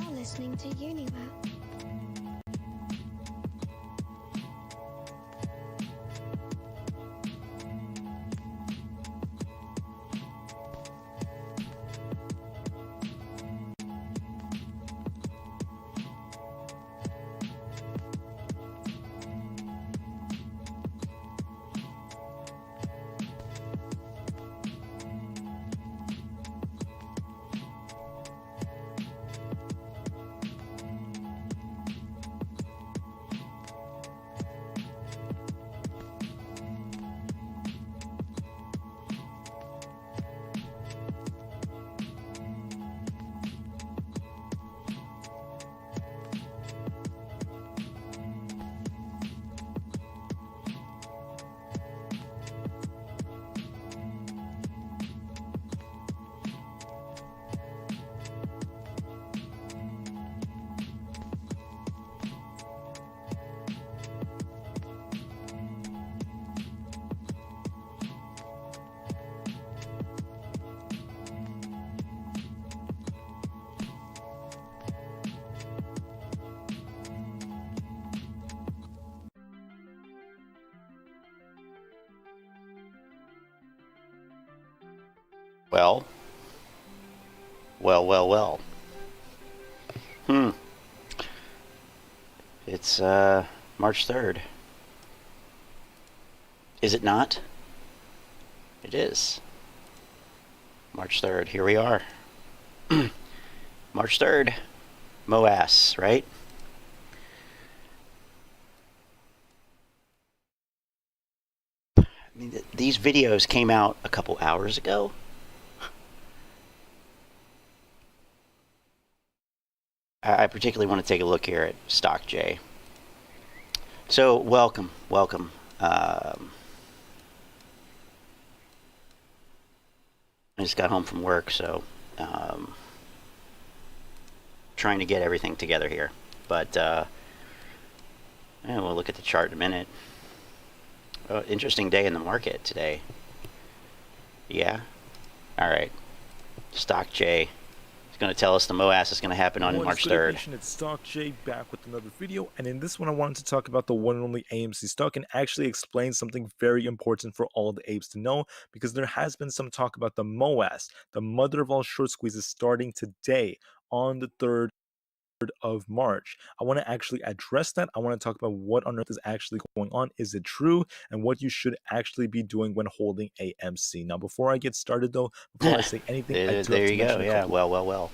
now listening to Univer. Well. It's March 3rd. Is it not? It is. March 3rd. Here we are. March 3rd. Moass, right? I mean, these videos came out a couple hours ago. I particularly want to take a look here at Stock J. So, welcome. I just got home from work, so trying to get everything together here. But we'll look at the chart in a minute. Interesting day in the market today. Yeah? All right. Stock J. Going to tell us the Moass is going to happen on March 3rd. It's Stock J back with another video, and in this one I wanted to talk about the one and only AMC stock and actually explain something very important for all the apes to know, because there has been some talk about the Moass, the mother of all short squeezes, starting today on the 3rd of March. I want to actually address that. I want to talk about what on earth is actually going on. Is it true? And what you should actually be doing when holding AMC. Now, before I get started though, before I say anything, there you go. Yeah, well.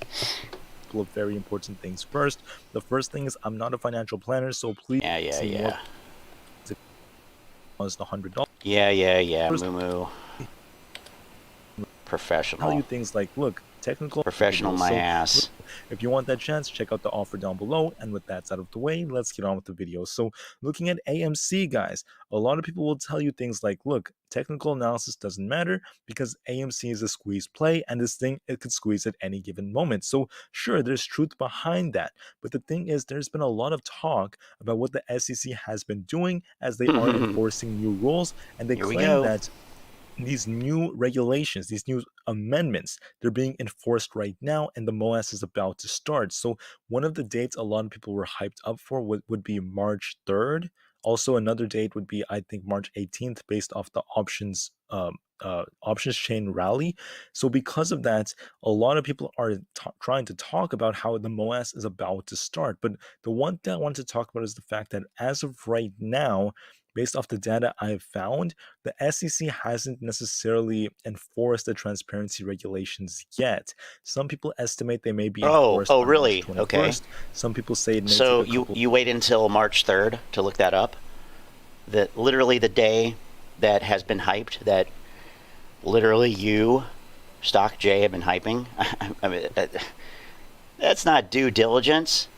Couple of very important things. First, the first thing is I'm not a financial planner, so please Yeah. Was the $100. Yeah. Moo. Professional. Tell you things like, look, technical. Professional my ass. If you want that chance, check out the offer down below. And with that out of the way, let's get on with the video. So looking at AMC, guys, a lot of people will tell you things like, look, technical analysis doesn't matter because AMC is a squeeze play and this thing, it could squeeze at any given moment. So sure, there's truth behind that. But the thing is, there's been a lot of talk about what the SEC has been doing as they are enforcing new rules. And they claim that these new regulations, these new amendments, they're being enforced right now, and the Moass is about to start. So one of the dates a lot of people were hyped up for would be March 3rd. Also, another date would be, I think, March 18th, based off the options chain rally. So because of that, a lot of people are trying to talk about how the Moass is about to start. But the one thing I want to talk about is the fact that as of right now, based off the data I have found, the SEC hasn't necessarily enforced the transparency regulations yet. Some people estimate they may be enforced on really? March 21st. Okay. Some people say it may so take a you wait until March 3rd to look that up? That literally the day that has been hyped, that literally you, Stock J, have been hyping? I mean, that's not due diligence.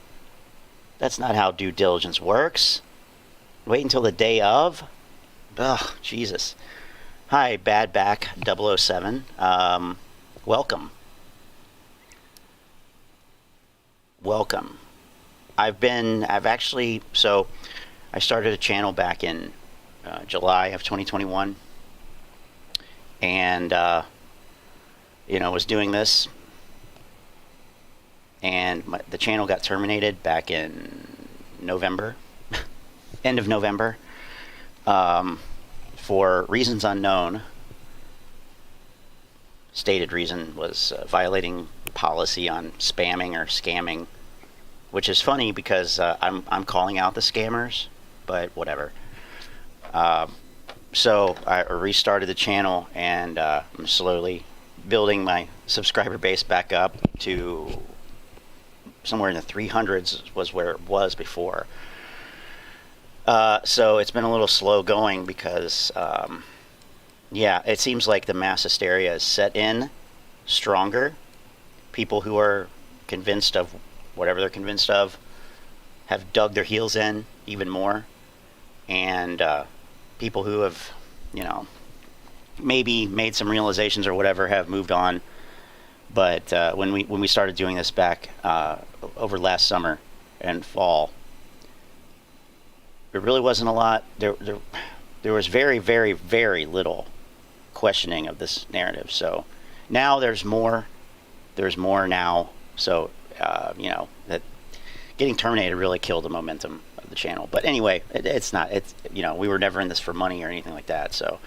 That's not how due diligence works. Wait until the day of? Ugh, Jesus. Hi, Badback 007. Welcome. I started a channel back in July of 2021. And, was doing this. and the channel got terminated back in November, end of November, for reasons unknown. Stated reason was violating policy on spamming or scamming, which is funny because I'm calling out the scammers, but whatever. So I restarted the channel, and I'm slowly building my subscriber base back up to somewhere in the 300s was where it was before. So it's been a little slow going because, yeah, it seems like the mass hysteria is set in stronger. People who are convinced of whatever they're convinced of have dug their heels in even more. And people who have, you know, maybe made some realizations or whatever have moved on. But when we started doing this back over last summer and fall, there really wasn't a lot. There was very, very, very little questioning of this narrative. So now there's more. There's more now. So you know, that getting terminated really killed the momentum of the channel. But anyway, it's not. It's, you know, we were never in this for money or anything like that. So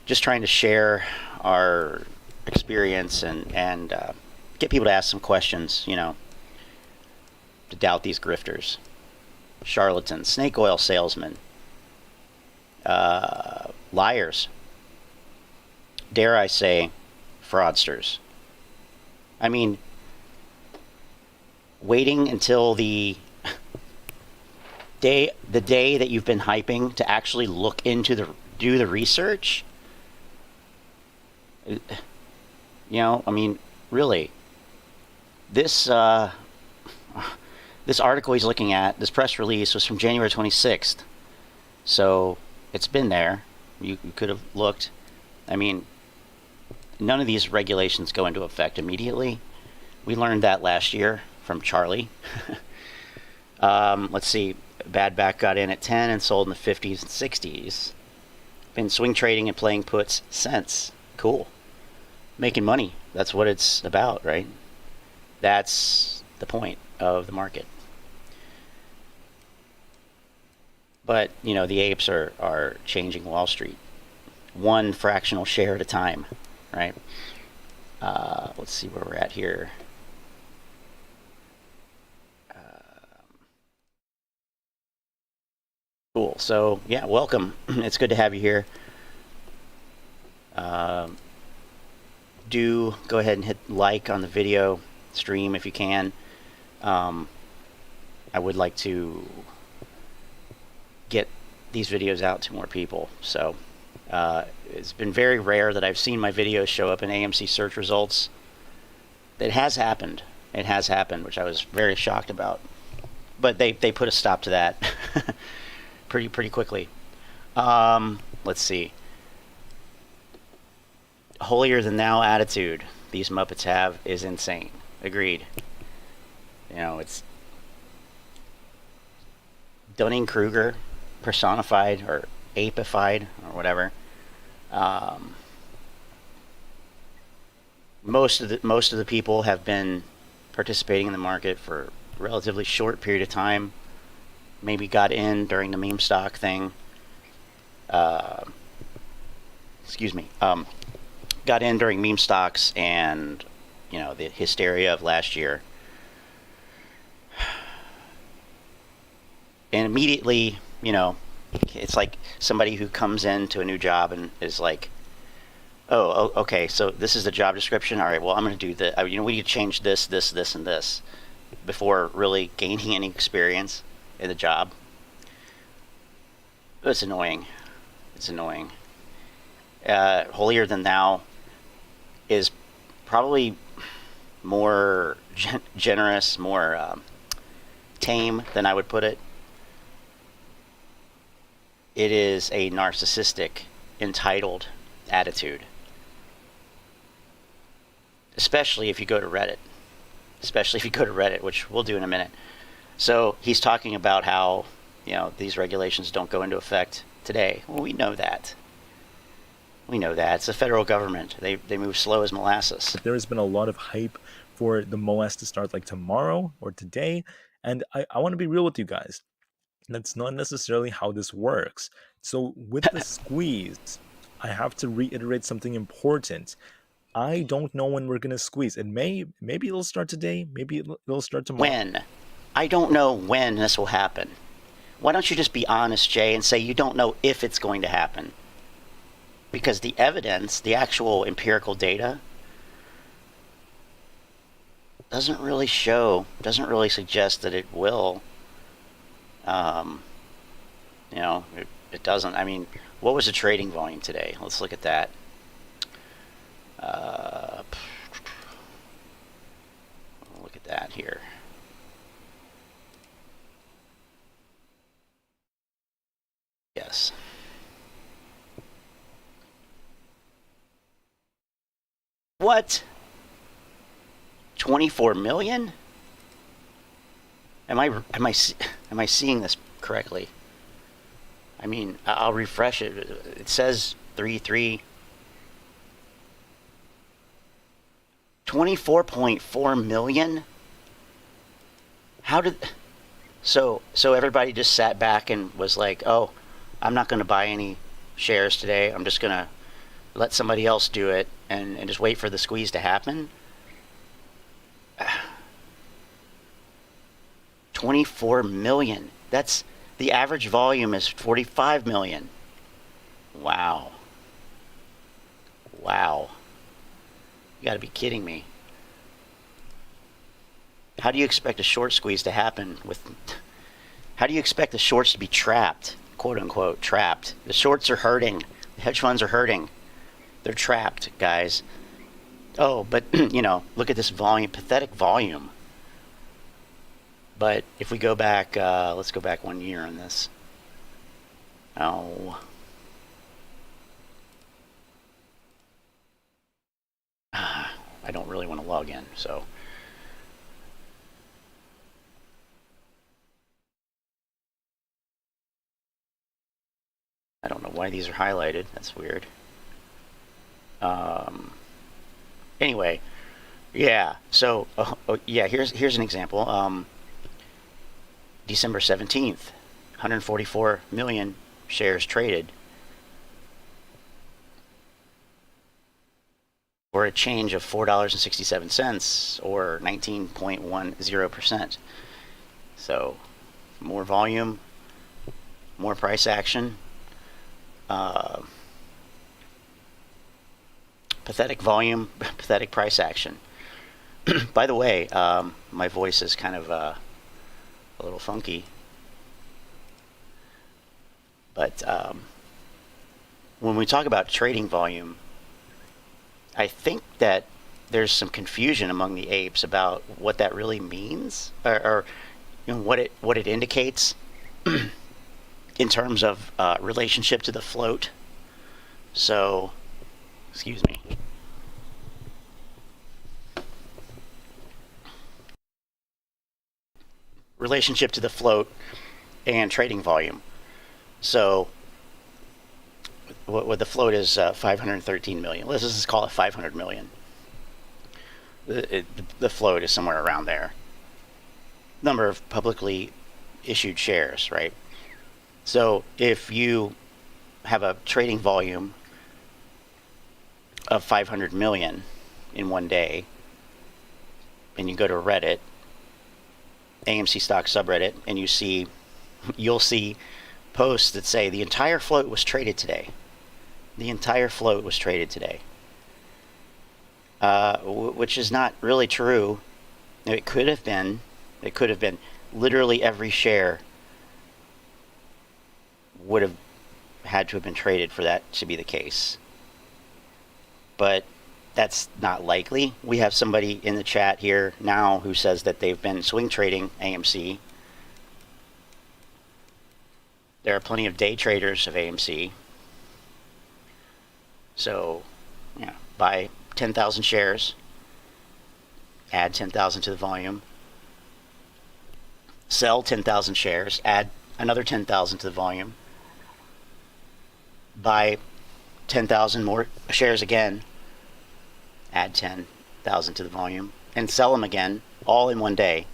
just trying to share our experience and get people to ask some questions, you know, to doubt these grifters, charlatans, snake oil salesmen, liars, dare I say, fraudsters. I mean, waiting until the day that you've been hyping to actually look into do the research. You know, I mean, really, this this article he's looking at, this press release, was from January 26th. So it's been there. You could have looked. I mean, none of these regulations go into effect immediately. We learned that last year from Charlie. Let's see. Bad Back got in at 10 and sold in the 50s and 60s. Been swing trading and playing puts since. Cool. Making money. That's what it's about, right? That's the point of the market. But, you know, the apes are changing Wall Street. One fractional share at a time, right? Let's see where we're at here. Cool. So, yeah, welcome. It's good to have you here. Do go ahead and hit like on the video stream if you can. I would like to get these videos out to more people. So it's been very rare that I've seen my videos show up in AMC search results. It has happened. It has happened, which I was very shocked about. But they put a stop to that pretty quickly. Let's see. Holier than thou attitude these Muppets have is insane. Agreed. You know, it's Dunning-Kruger personified or apeified or whatever. Most of the people have been participating in the market for a relatively short period of time. Maybe got in during the meme stock thing. Excuse me. Got in during meme stocks and, you know, the hysteria of last year. And immediately, you know, it's like somebody who comes into a new job and is like, oh, okay, so this is the job description. All right, well, I'm going to do the, you know, we need to change this, and this before really gaining any experience in the job. It's annoying. It's annoying. Holier than thou is probably more generous, more tame than I would put it. It is a narcissistic, entitled attitude. Especially if you go to Reddit. Especially if you go to Reddit, which we'll do in a minute. So he's talking about how, you know, these regulations don't go into effect today. Well, we know that. We know that. It's the federal government. They move slow as molasses. There has been a lot of hype for the Moass to start like tomorrow or today. And I want to be real with you guys. That's not necessarily how this works. So with the squeeze, I have to reiterate something important. I don't know when we're gonna squeeze. Maybe it'll start today, maybe it'll start tomorrow. When? I don't know when this will happen. Why don't you just be honest, Jay, and say you don't know if it's going to happen? Because the evidence, the actual empirical data, doesn't really suggest that it will. It doesn't. I mean, what was the trading volume today? Let's look at that. Look at that here. Yes. What? 24 million? Am I seeing this correctly? I mean, I'll refresh it. It says 3.3. 24.4 million? How did so everybody just sat back and was like, "Oh, I'm not going to buy any shares today. I'm just going to let somebody else do it and just wait for the squeeze to happen." 24 million. That's the average volume is 45 million. Wow. Wow. You got to be kidding me. How do you expect a short squeeze to happen how do you expect the shorts to be trapped, quote unquote, trapped? The shorts are hurting. The hedge funds are hurting. They're trapped, guys. Oh, but look at this volume, pathetic volume. But if we go back, let's go back 1 year on this. Oh. I don't really want to log in, so. I don't know why these are highlighted. That's weird. Anyway, yeah. So, yeah. Here's an example. December 17th, 144 million shares traded for a change of $4.67 or 19.10%. So, more volume, more price action. Pathetic volume, pathetic price action. By the way, my voice is kind of a little funky, but when we talk about trading volume, I think that there's some confusion among the apes about what that really means, or what it indicates in terms of relationship to the float. So, excuse me. Relationship to the float and trading volume. So, what the float is 513 million. Let's just call it 500 million. The float is somewhere around there. Number of publicly issued shares, right? So if you have a trading volume of 500 million in one day, and you go to Reddit, AMC stock subreddit, and you'll see posts that say the entire float was traded today. The entire float was traded today, which is not really true. It could have been. Literally every share would have had to have been traded for that to be the case. But that's not likely. We have somebody in the chat here now who says that they've been swing trading AMC. There are plenty of day traders of AMC. So, buy 10,000 shares, add 10,000 to the volume, sell 10,000 shares, add another 10,000 to the volume, buy 10,000 more shares again, add 10,000 to the volume, and sell them again all in one day,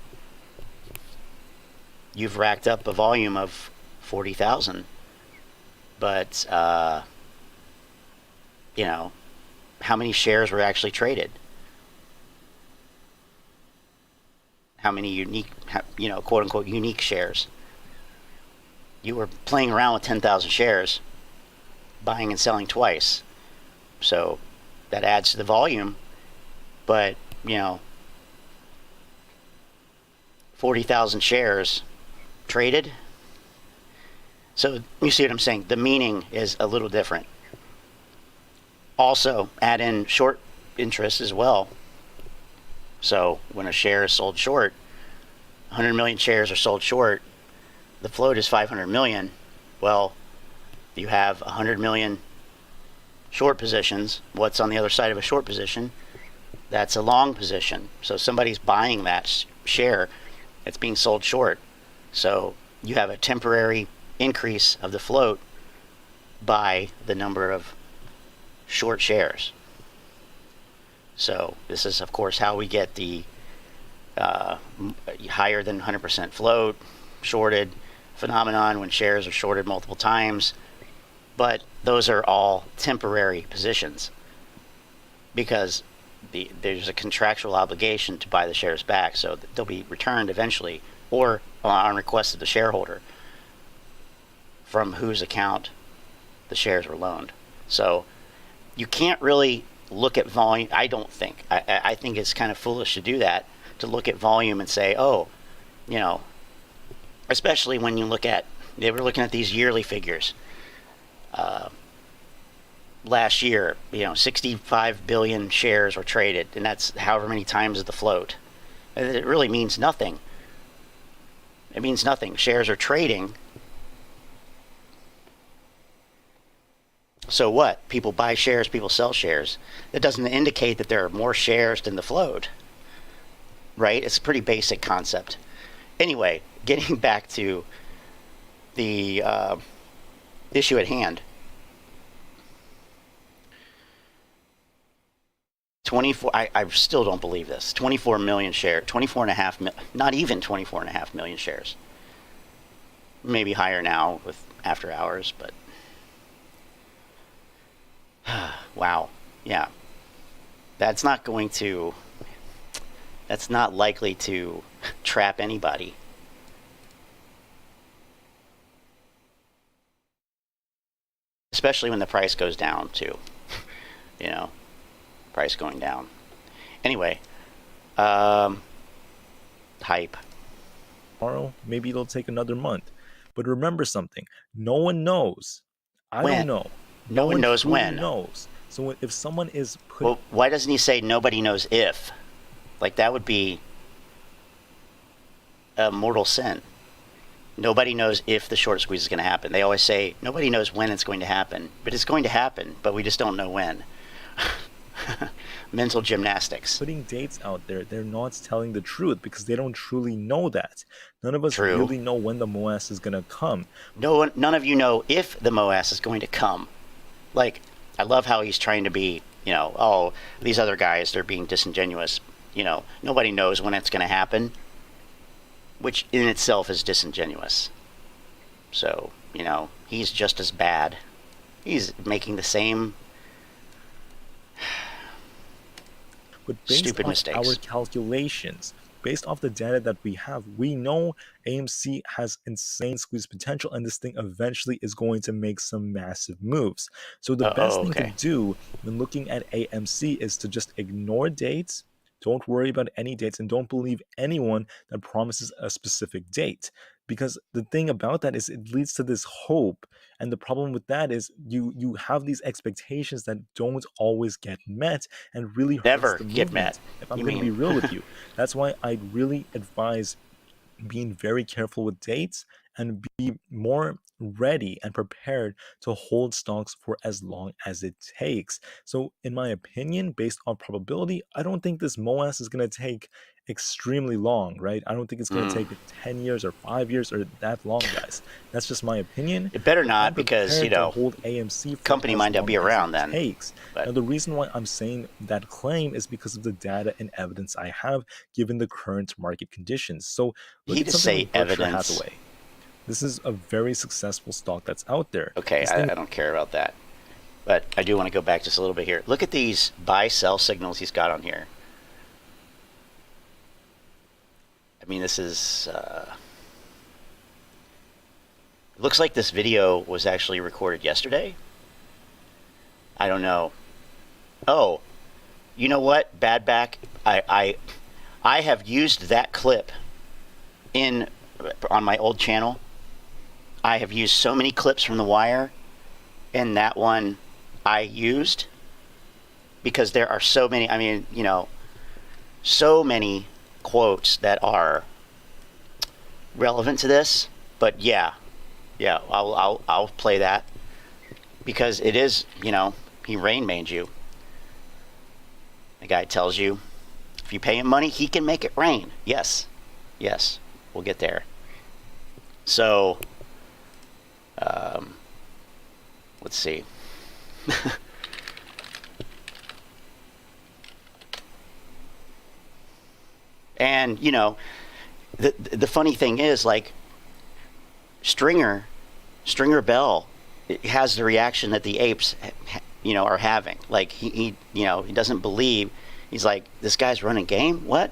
you've racked up a volume of 40,000. But, you know, how many shares were actually traded? How many unique, quote unquote, unique shares? You were playing around with 10,000 shares, buying and selling twice. So that adds to the volume. But, 40,000 shares traded. So you see what I'm saying? The meaning is a little different. Also, add in short interest as well. So when a share is sold short, 100 million shares are sold short, the float is 500 million. Well, you have 100 million short positions. What's on the other side of a short position? That's a long position. So somebody's buying that share. It's being sold short. So you have a temporary increase of the float by the number of short shares. So this is, of course, how we get the higher than 100% float shorted phenomenon when shares are shorted multiple times. But those are all temporary positions because there's a contractual obligation to buy the shares back, so they'll be returned eventually or on request of the shareholder from whose account the shares were loaned. So you can't really look at volume. I don't think. I think it's kind of foolish to do that, to look at volume and say, oh, especially when you look at, they were looking at these yearly figures. Last year, 65 billion shares were traded, and that's however many times the float. And it really means nothing. It means nothing. Shares are trading. So what? People buy shares, people sell shares. That doesn't indicate that there are more shares than the float, right? It's a pretty basic concept. Anyway, getting back to the issue at hand. 24, I still don't believe this. 24 million shares, 24 and a half, not even 24 and a half million shares. Maybe higher now with after hours, but wow. Yeah. That's not likely to trap anybody. Especially when the price goes down too. Price going down. Anyway, hype. Tomorrow, maybe it'll take another month. But remember something, no one knows. I don't When? know. No one knows truly when. knows. So if someone is Well, why doesn't he say nobody knows if? Like, that would be a mortal sin. Nobody knows if the short squeeze is going to happen. They always say nobody knows when it's going to happen, but it's going to happen, but we just don't know when. Mental gymnastics. putting dates out there, they're not telling the truth because they don't truly know that. None of us True. really know when the Moass is going to come. None of you know if the Moass is going to come. Like, I love how he's trying to be, oh, these other guys, they're being disingenuous. Nobody knows when it's going to happen, which in itself is disingenuous. So, he's just as bad. He's making the same But based stupid off mistakes. our calculations, based off the data that we have, we know AMC has insane squeeze potential, and this thing eventually is going to make some massive moves. So the best thing to do when looking at AMC is to just ignore dates. Don't worry about any dates, and don't believe anyone that promises a specific date. Because the thing about that is it leads to this hope. And the problem with that is you have these expectations that don't always get met and really hurts Never the get movement. met. If I'm You going to be mean? real with you, that's why I really advise being very careful with dates and be more ready and prepared to hold stocks for as long as it takes. So, in my opinion, based on probability, I don't think this Moass is going to take extremely long, right? I don't think it's going to Mm. take 10 years or 5 years or that long, guys. That's just my opinion. It better But I'm not, because, prepared to hold AMC for company as might not long be as it around then. takes. But Now, the reason why I'm saying that claim is because of the data and evidence I have given the current market conditions. So, look he at just something say like Berkshire evidence. Hathaway. This is a very successful stock that's out there. Okay, This thing, I don't care about that. But I do want to go back just a little bit here. Look at these buy-sell signals he's got on here. I mean, this is... it looks like this video was actually recorded yesterday. I don't know. Oh, you know what? Bad back. I have used that clip on my old channel. I have used so many clips from The Wire, and that one I used because there are so many, I mean, so many quotes that are relevant to this. But yeah, I'll play that because it is, he rain made you. The guy tells you if you pay him money, he can make it rain. Yes, we'll get there. So, let's see. And the funny thing is, like, Stringer Bell has the reaction that the apes are having. Like, he doesn't believe. He's like, this guy's running game. What?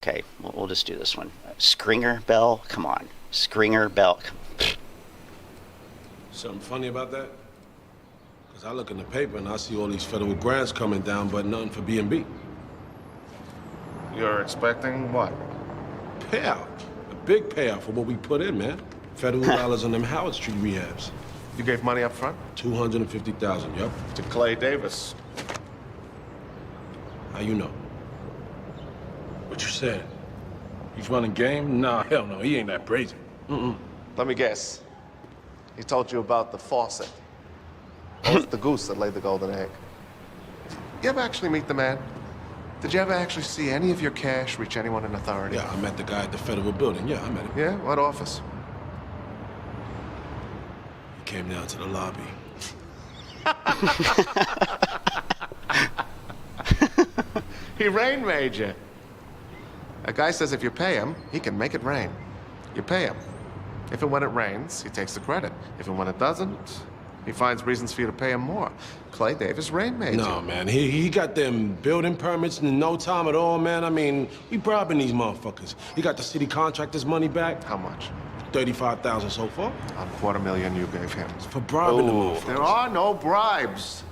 Okay, we'll just do this one. Stringer Bell, come on. Stringer Bell. Something funny about that? Because I look in the paper and I see all these federal grants coming down, but nothing for B&B. You're expecting what? Payout. A big payout for what we put in, man. Federal dollars on them Howard Street rehabs. You gave money up front? 250,000, yup. To Clay Davis. How you know? What you said? He's running game? Nah, hell no, he ain't that crazy. Let me guess. He told you about the faucet. Or it's the goose that laid the golden egg. You ever actually meet the man? Did you ever actually see any of your cash reach anyone in authority? Yeah, I met the guy at the federal building. Yeah, I met him. Yeah? What office? He came down to the lobby. He rain made you. A guy says if you pay him, he can make it rain. You pay him. If and when it rains, he takes the credit. If and when it doesn't, he finds reasons for you to pay him more. Clay Davis rain made you. No, man, he got them building permits in no time at all, man. I mean, we bribing these motherfuckers. He got the city contractors' money back. How much? 35,000 so far. On $250,000 you gave him. For bribing the motherfuckers. There are no bribes.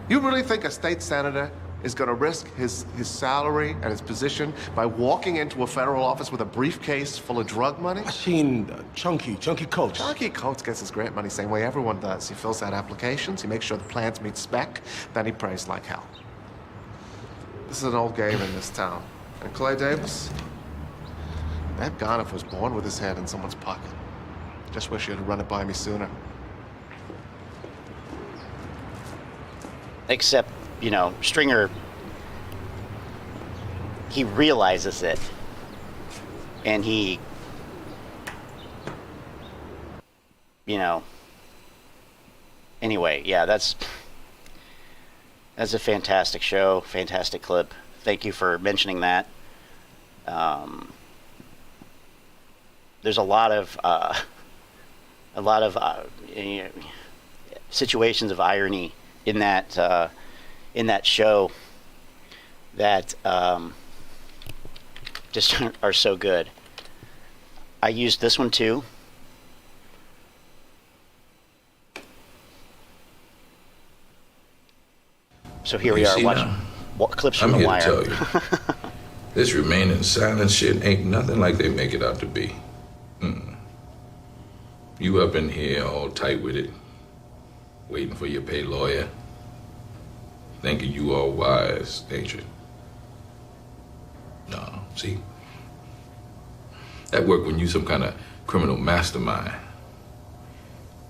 You really think a state senator is going to risk his salary and his position by walking into a federal office with a briefcase full of drug money? I seen Chunky Coach. Chunky Coates gets his grant money same way everyone does. He fills out applications, he makes sure the plans meet spec, then he prays like hell. This is an old game in this town. And Clay Davis? That Gonoff was born with his head in someone's pocket. Just wish you'd run it by me sooner. Except, Stringer, he realizes it, and he, anyway, yeah, that's a fantastic show, fantastic clip. Thank you for mentioning that. There's a lot of situations of irony in that show that just are so good. I used this one too. So here we are watching clips from The Wire. I'm here to tell you, this remaining silent shit ain't nothing like they make it out to be. You up in here all tight with it, waiting for your pay lawyer, thinking you all wise, ain't you? No, see? That work when you some kind of criminal mastermind.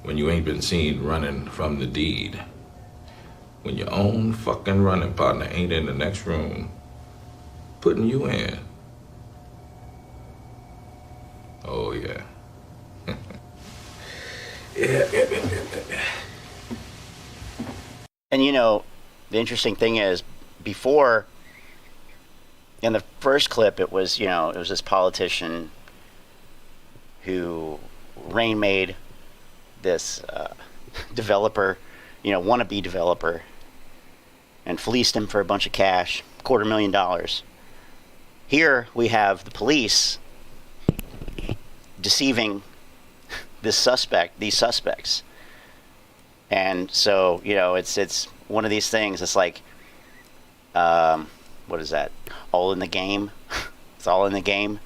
When you ain't been seen running from the deed. When your own fucking running partner ain't in the next room putting you in. Oh, yeah. Yeah. And you know, the interesting thing is, before, in the first clip, it was, you know, it was this politician who rain-made this developer, you know, wannabe developer, and fleeced him for a bunch of cash, $250,000. Here we have the police deceiving these suspects. And so, you know, it's one of these things. It's like, what is that? All in the game. It's all in the game.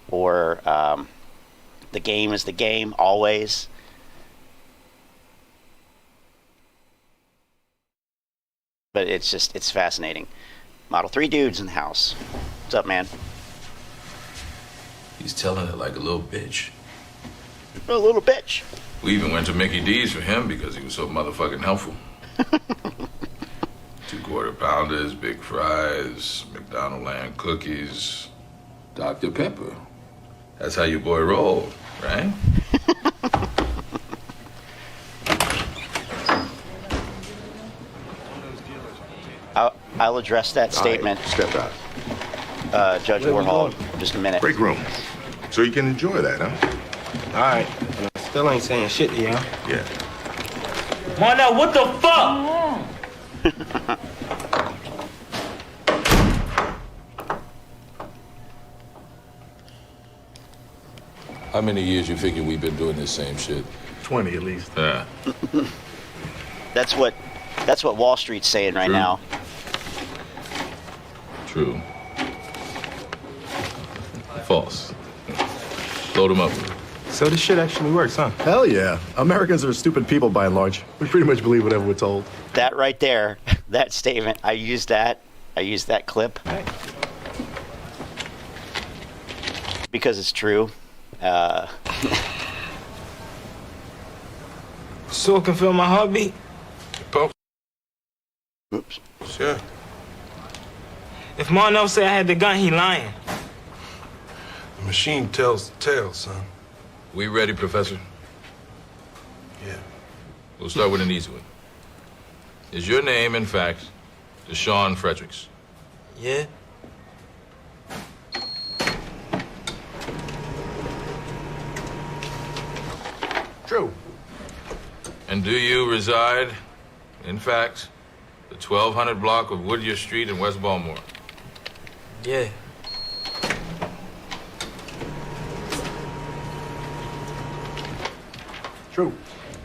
Or the game is the game, always. But it's fascinating. Model 3 dudes in the house. What's up, man? He's telling it like a little bitch. A little bitch. We even went to Mickey D's for him because he was so motherfucking helpful. 2 quarter pounders, big fries, McDonald land cookies, Dr. Pepper. That's how your boy rolled, right? I'll address that statement. Right, step out. Judge Warhol, in just a minute. Break room. So you can enjoy that, huh? All right. Still ain't saying shit to y'all. Yeah. Marnell, what the fuck? How many years you figure we've been doing this same shit? 20 at least. Yeah. That's what Wall Street's saying right True. now. True. False. Load him up. So this shit actually works, huh? Hell yeah. Americans are stupid people by and large. We pretty much believe whatever we're told. That right there, that statement, I used that clip. Because it's true. So it can feel my heartbeat? Oops. Sure. If Marnell say I had the gun, he lying. The machine tells the tale, son. We ready, Professor? Yeah. We'll start with an easy one. Is your name, in fact, Deshaun Fredericks? Yeah? True. And do you reside, in fact, the 1200 block of Woodyer Street in West Baltimore? Yeah. True.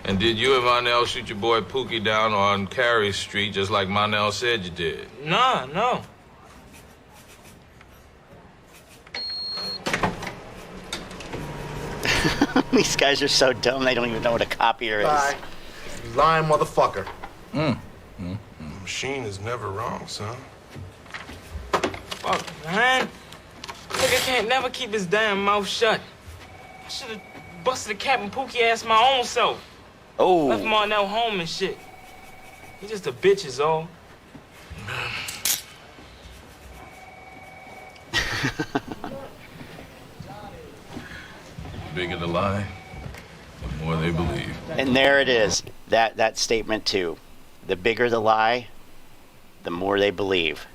And did you and Monell shoot your boy Pookie down on Carey Street just like Monell said you did? Nah, no. These guys are so dumb they don't even know what a copier is. Bye. Lying motherfucker. The machine is never wrong, son. Fuck, man. Nigga can't never keep his damn mouth shut. I should've busted the cap and Pookie ass my own self. Left Oh, Marnell home and shit. He just a bitch is all. The bigger the lie, the more they believe. and there it is. That statement too. The bigger the lie, the more they believe.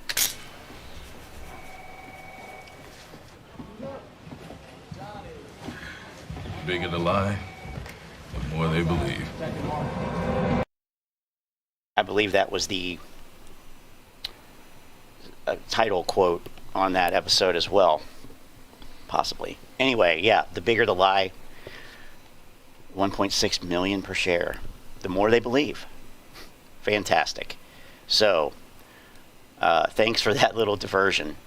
The bigger the lie, the more they believe. I believe that was the title quote on that episode as well. Possibly. Anyway, yeah, the bigger the lie, 1.6 million per share. The more they believe. Fantastic. So, thanks for that little diversion.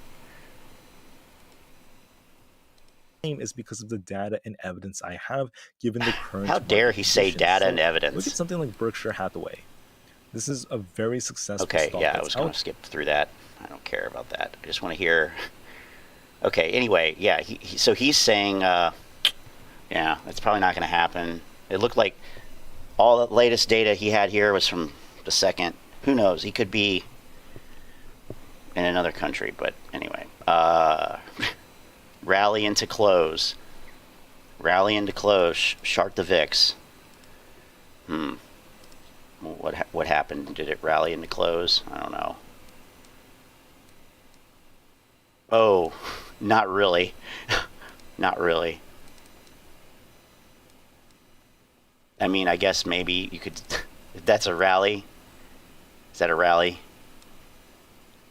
Is because of the data and evidence I have given the current. How dare he say conditions. data So, and evidence? Look at something like Berkshire Hathaway. This is a very successful Okay, stock yeah, I that's was going out to skip through that. I don't care about that. I just want to hear. Okay, anyway, yeah, so he's saying, yeah, it's probably not going to happen. It looked like all the latest data he had here was from the 2nd. Who knows? He could be in another country, but anyway. Rally into close. Rally into close. Shark the VIX. What happened? Did it rally into close? I don't know. Oh, not really. Not really. I mean, I guess maybe you could... If that's a rally. Is that a rally?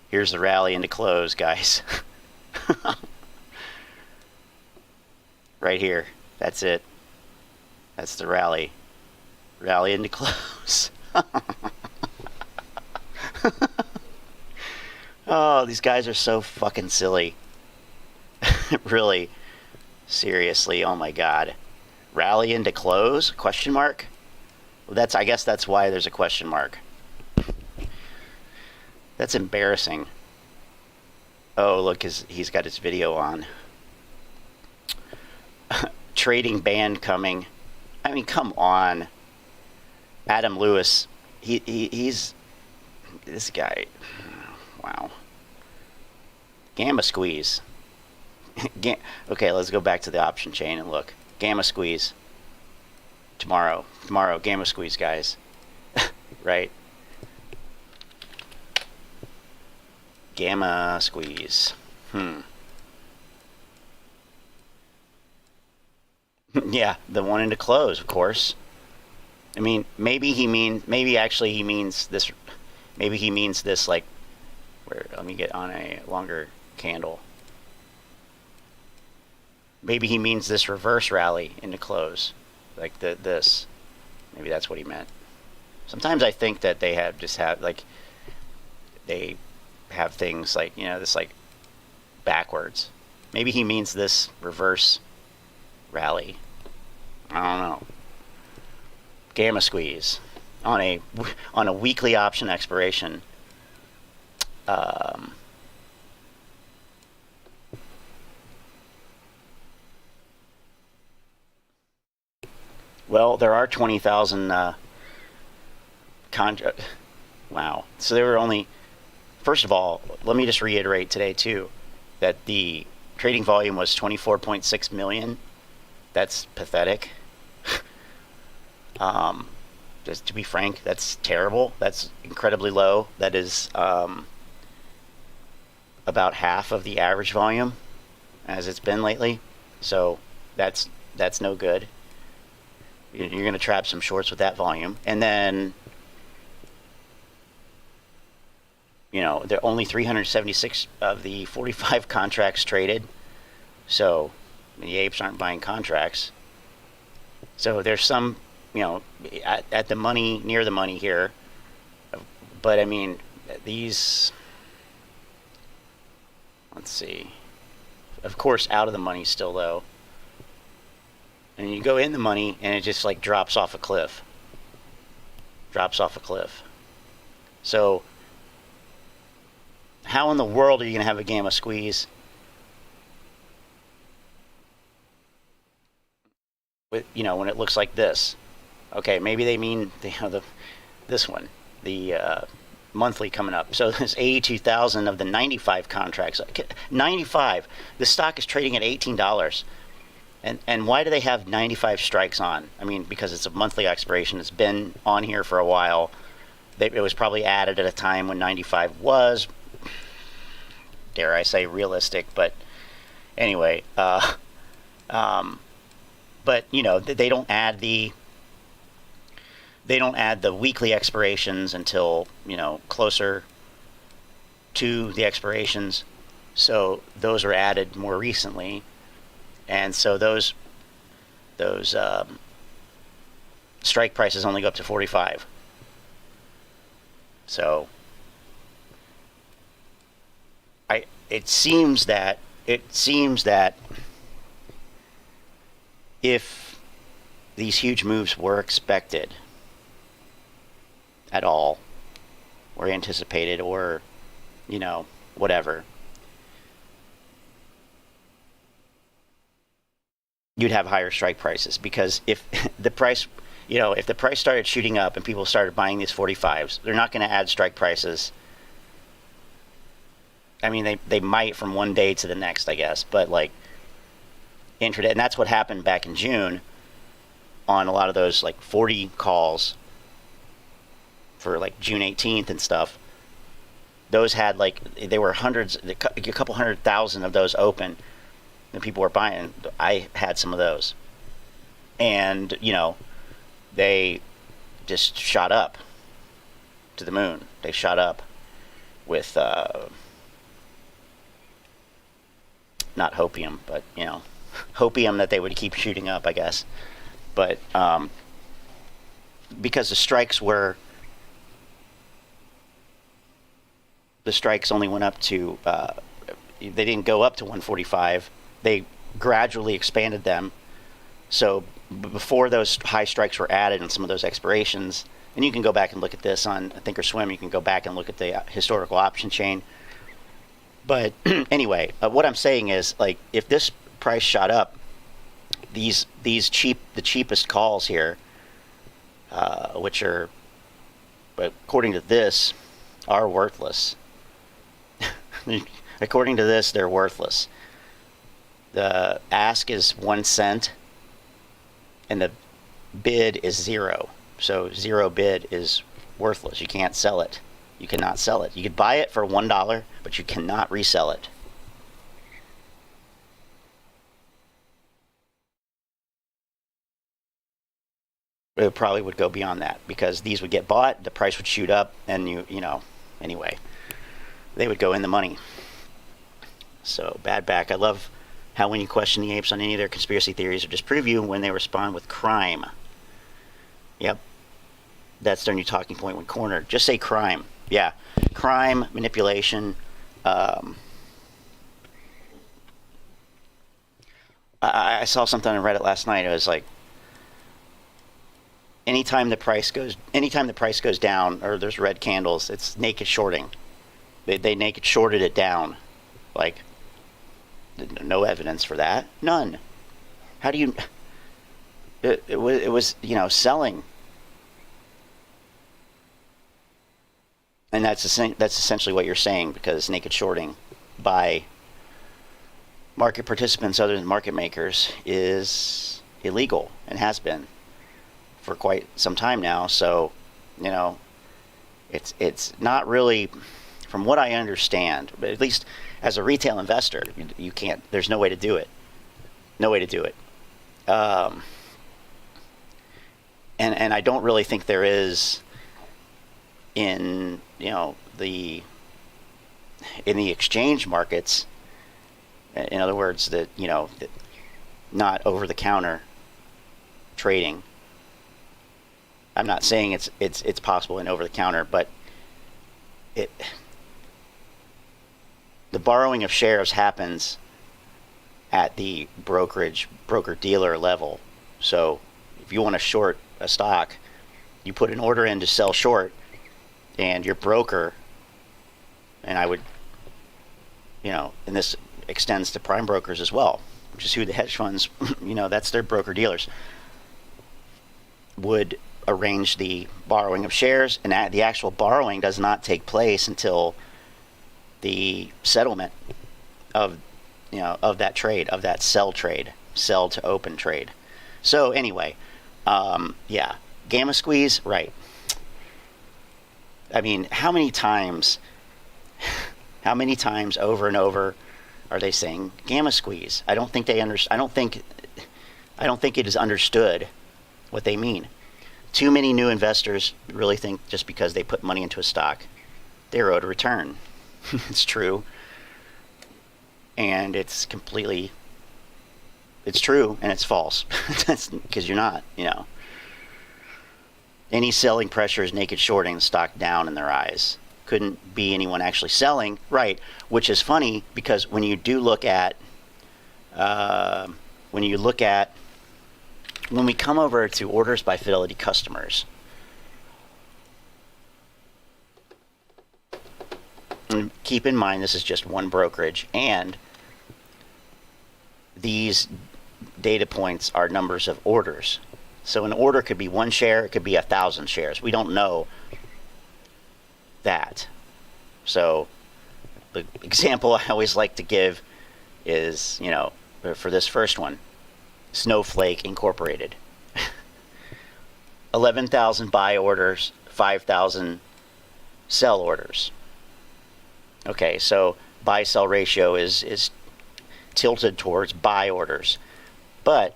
Here's the rally into close, guys. Right here. That's it. That's the rally. Rally into close. Oh, these guys are so fucking silly. Really. Seriously, oh my god. Rally into close? Question mark? Well, I guess that's why there's a question mark. That's embarrassing. Oh, look, he's got his video on. Trading ban coming. I mean, come on. Adam Lewis. He's... This guy... Wow. Gamma squeeze. Okay, let's go back to the option chain and look. Gamma squeeze. Tomorrow, gamma squeeze, guys. Right? Gamma squeeze. Yeah, the one into close, of course. I mean, maybe actually he means this, maybe he means this, like, where, let me get on a longer candle. Maybe he means this reverse rally into close. Like this. Maybe that's what he meant. Sometimes I think that they have they have things like, you know, this like backwards. Maybe he means this reverse rally. I don't know. Gamma squeeze on a weekly option expiration. Well, there are 20,000 contract. Wow. So there were only. First of all, let me just reiterate today too that the trading volume was 24.6 million. That's pathetic. Just to be frank, that's terrible. That's incredibly low. That is about half of the average volume as it's been lately. So that's no good. You're going to trap some shorts with that volume. And then, you know, there are only 376 of the 45 contracts traded. So the apes aren't buying contracts. So there's some, you know, at the money, near the money here. But I mean, these, let's see. Of course, out of the money still though. And you go in the money and it just like drops off a cliff. Drops off a cliff. So how in the world are you going to have a gamma squeeze with, you know, when it looks like this? Okay, maybe they mean this one, the monthly coming up. So there's 82,000 of the 95 contracts. 95. The stock is trading at $18. And why do they have 95 strikes on? I mean, because it's a monthly expiration. It's been on here for a while. It was probably added at a time when 95 was, dare I say, realistic. But anyway, but you know, they don't add the weekly expirations until, you know, closer to the expirations. So those were added more recently. And so those strike prices only go up to 45. So it seems that if these huge moves were expected at all, or anticipated, or, you know, whatever, you'd have higher strike prices. Because if the price, if the price started shooting up and people started buying these 45s, they're not going to add strike prices. I mean, they might from one day to the next, I guess, but like intraday, and that's what happened back in June on a lot of those like 40 calls for like June 18th and stuff. Those had like, they were hundreds, a couple 100,000 of those open, and people were buying. I had some of those, and they just shot up to the moon. They shot up with not hopium, but hopium that they would keep shooting up, I guess. But because the strikes only went up to they didn't go up to 145. They gradually expanded them. So before those high strikes were added and some of those expirations, and you can go back and look at this on Thinkorswim, you can go back and look at the historical option chain. But anyway, what I'm saying is, like, if this price shot up, the cheapest calls here, which are, according to this, are worthless. According to this, they're worthless. The ask is 1 cent, and the bid is 0. So 0 bid is worthless. You can't sell it. You cannot sell it. You could buy it for $1, but you cannot resell it. It probably would go beyond that, because these would get bought, the price would shoot up, and anyway, they would go in the money. So bad back. I love how when you question the apes on any of their conspiracy theories or disprove you, when they respond with crime. Yep. That's their new talking point when cornered. Just say crime. Yeah. Crime, manipulation. I saw something on Reddit last night. It was like, anytime the price goes down, or there's red candles, it's naked shorting. They naked shorted it down. Like, no evidence for that. None. How do you? It was selling. And that's essentially what you're saying, because naked shorting by market participants other than market makers is illegal and has been for quite some time now. So, it's not really, from what I understand, but at least as a retail investor, you can't. There's no way to do it. No way to do it. And I don't really think there is in the exchange markets. In other words, that not over the counter trading. I'm not saying it's possible in over the counter, but the borrowing of shares happens at the broker dealer level. So if you want to short a stock, you put an order in to sell short, and your broker, and I would, and this extends to prime brokers as well, which is who the hedge funds, that's their broker dealers, would arrange the borrowing of shares, and the actual borrowing does not take place until the settlement of that trade, of that sell to open trade. So anyway, gamma squeeze, right? I mean, how many times over and over are they saying gamma squeeze? I don't think they I don't think it is understood what they mean. Too many new investors really think just because they put money into a stock, they're owed a return. It's true. And it's true and it's false. That's because you're not, Any selling pressure is naked shorting the stock down in their eyes. Couldn't be anyone actually selling, right? Which is funny, because when you do look at, when we come over to orders by Fidelity customers, and keep in mind this is just one brokerage, and these data points are numbers of orders. So an order could be 1 share, it could be 1,000 shares. We don't know that. So the example I always like to give is, you know, for this first one, Snowflake Incorporated. 11,000 buy orders, 5,000 sell orders. Okay, so buy-sell ratio is tilted towards buy orders. But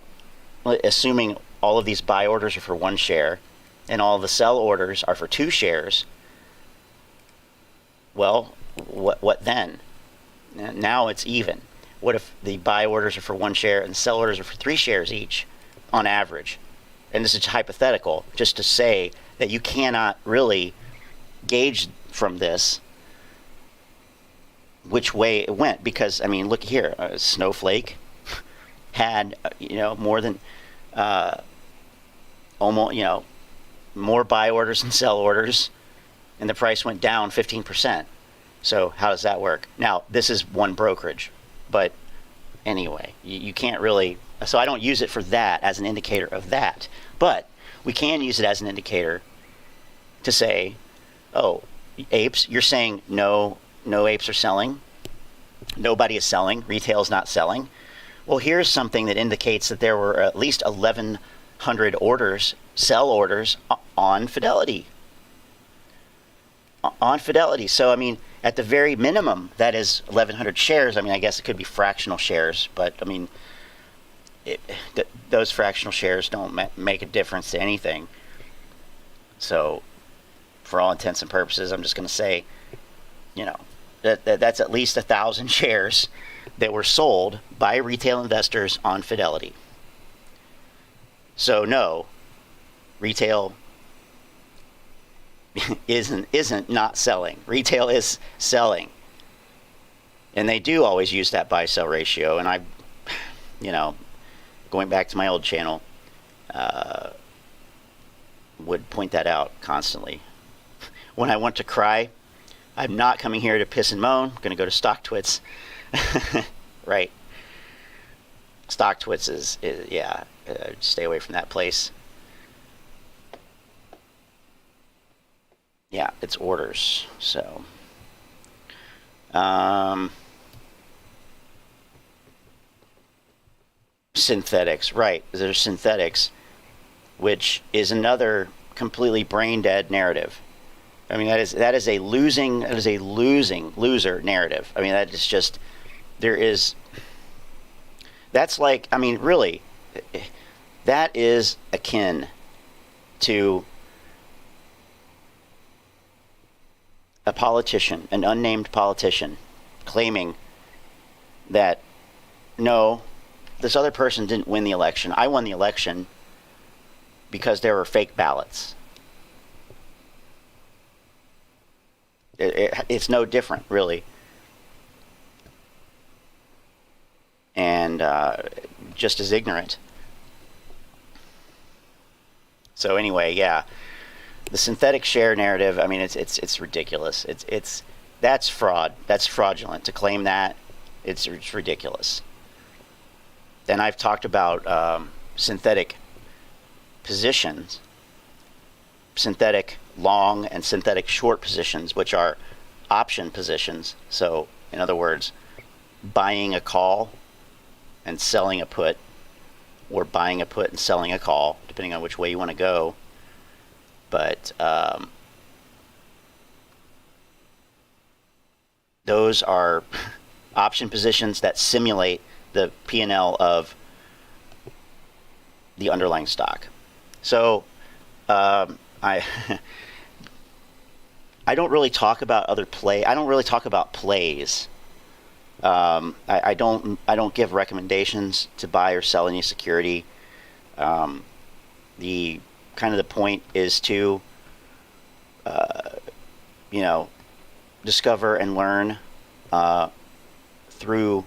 assuming all of these buy orders are for 1 share and all the sell orders are for 2 shares, well, what then? Now it's even. What if the buy orders are for 1 share and the sell orders are for 3 shares each on average? And this is hypothetical, just to say that you cannot really gauge from this which way it went, because I mean, look here, Snowflake had more than almost more buy orders than sell orders, and the price went down 15%. So how does that work? Now this is one brokerage, but anyway, you can't really. So I don't use it for that as an indicator of that, but we can use it as an indicator to say, oh, apes, you're saying no apes are selling. Nobody is selling. Retail is not selling. Well, here's something that indicates that there were at least 1,100 orders, sell orders on Fidelity. On Fidelity. So, I mean, at the very minimum, that is 1,100 shares. I mean, I guess it could be fractional shares, but I mean, those fractional shares don't make a difference to anything. So, for all intents and purposes, I'm just going to say, that's at least 1,000 shares that were sold by retail investors on Fidelity. So no, retail isn't not selling. Retail is selling, and they do always use that buy-sell ratio. And I, going back to my old channel, would point that out constantly. When I want to cry, I'm not coming here to piss and moan. I'm going to go to StockTwits. Right. StockTwits is stay away from that place. Yeah, it's orders. So, synthetics, right? There's synthetics, which is another completely brain dead narrative. I mean, that is a loser narrative. I mean, that is just, that's like, I mean, really, that is akin to a politician, an unnamed politician, claiming that, no, this other person didn't win the election. I won the election because there were fake ballots. It's no different, really. And just as ignorant. So anyway, yeah, the synthetic share narrative, I mean, it's ridiculous. That's fraud. That's fraudulent to claim that. It's ridiculous. Then I've talked about synthetic positions, synthetic long and synthetic short positions, which are option positions. So in other words, buying a call and selling a put, or buying a put and selling a call, depending on which way you want to go. But those are option positions that simulate the P&L of the underlying stock. So I don't really talk about I don't really talk about plays. I don't give recommendations to buy or sell any security. The point is to discover and learn through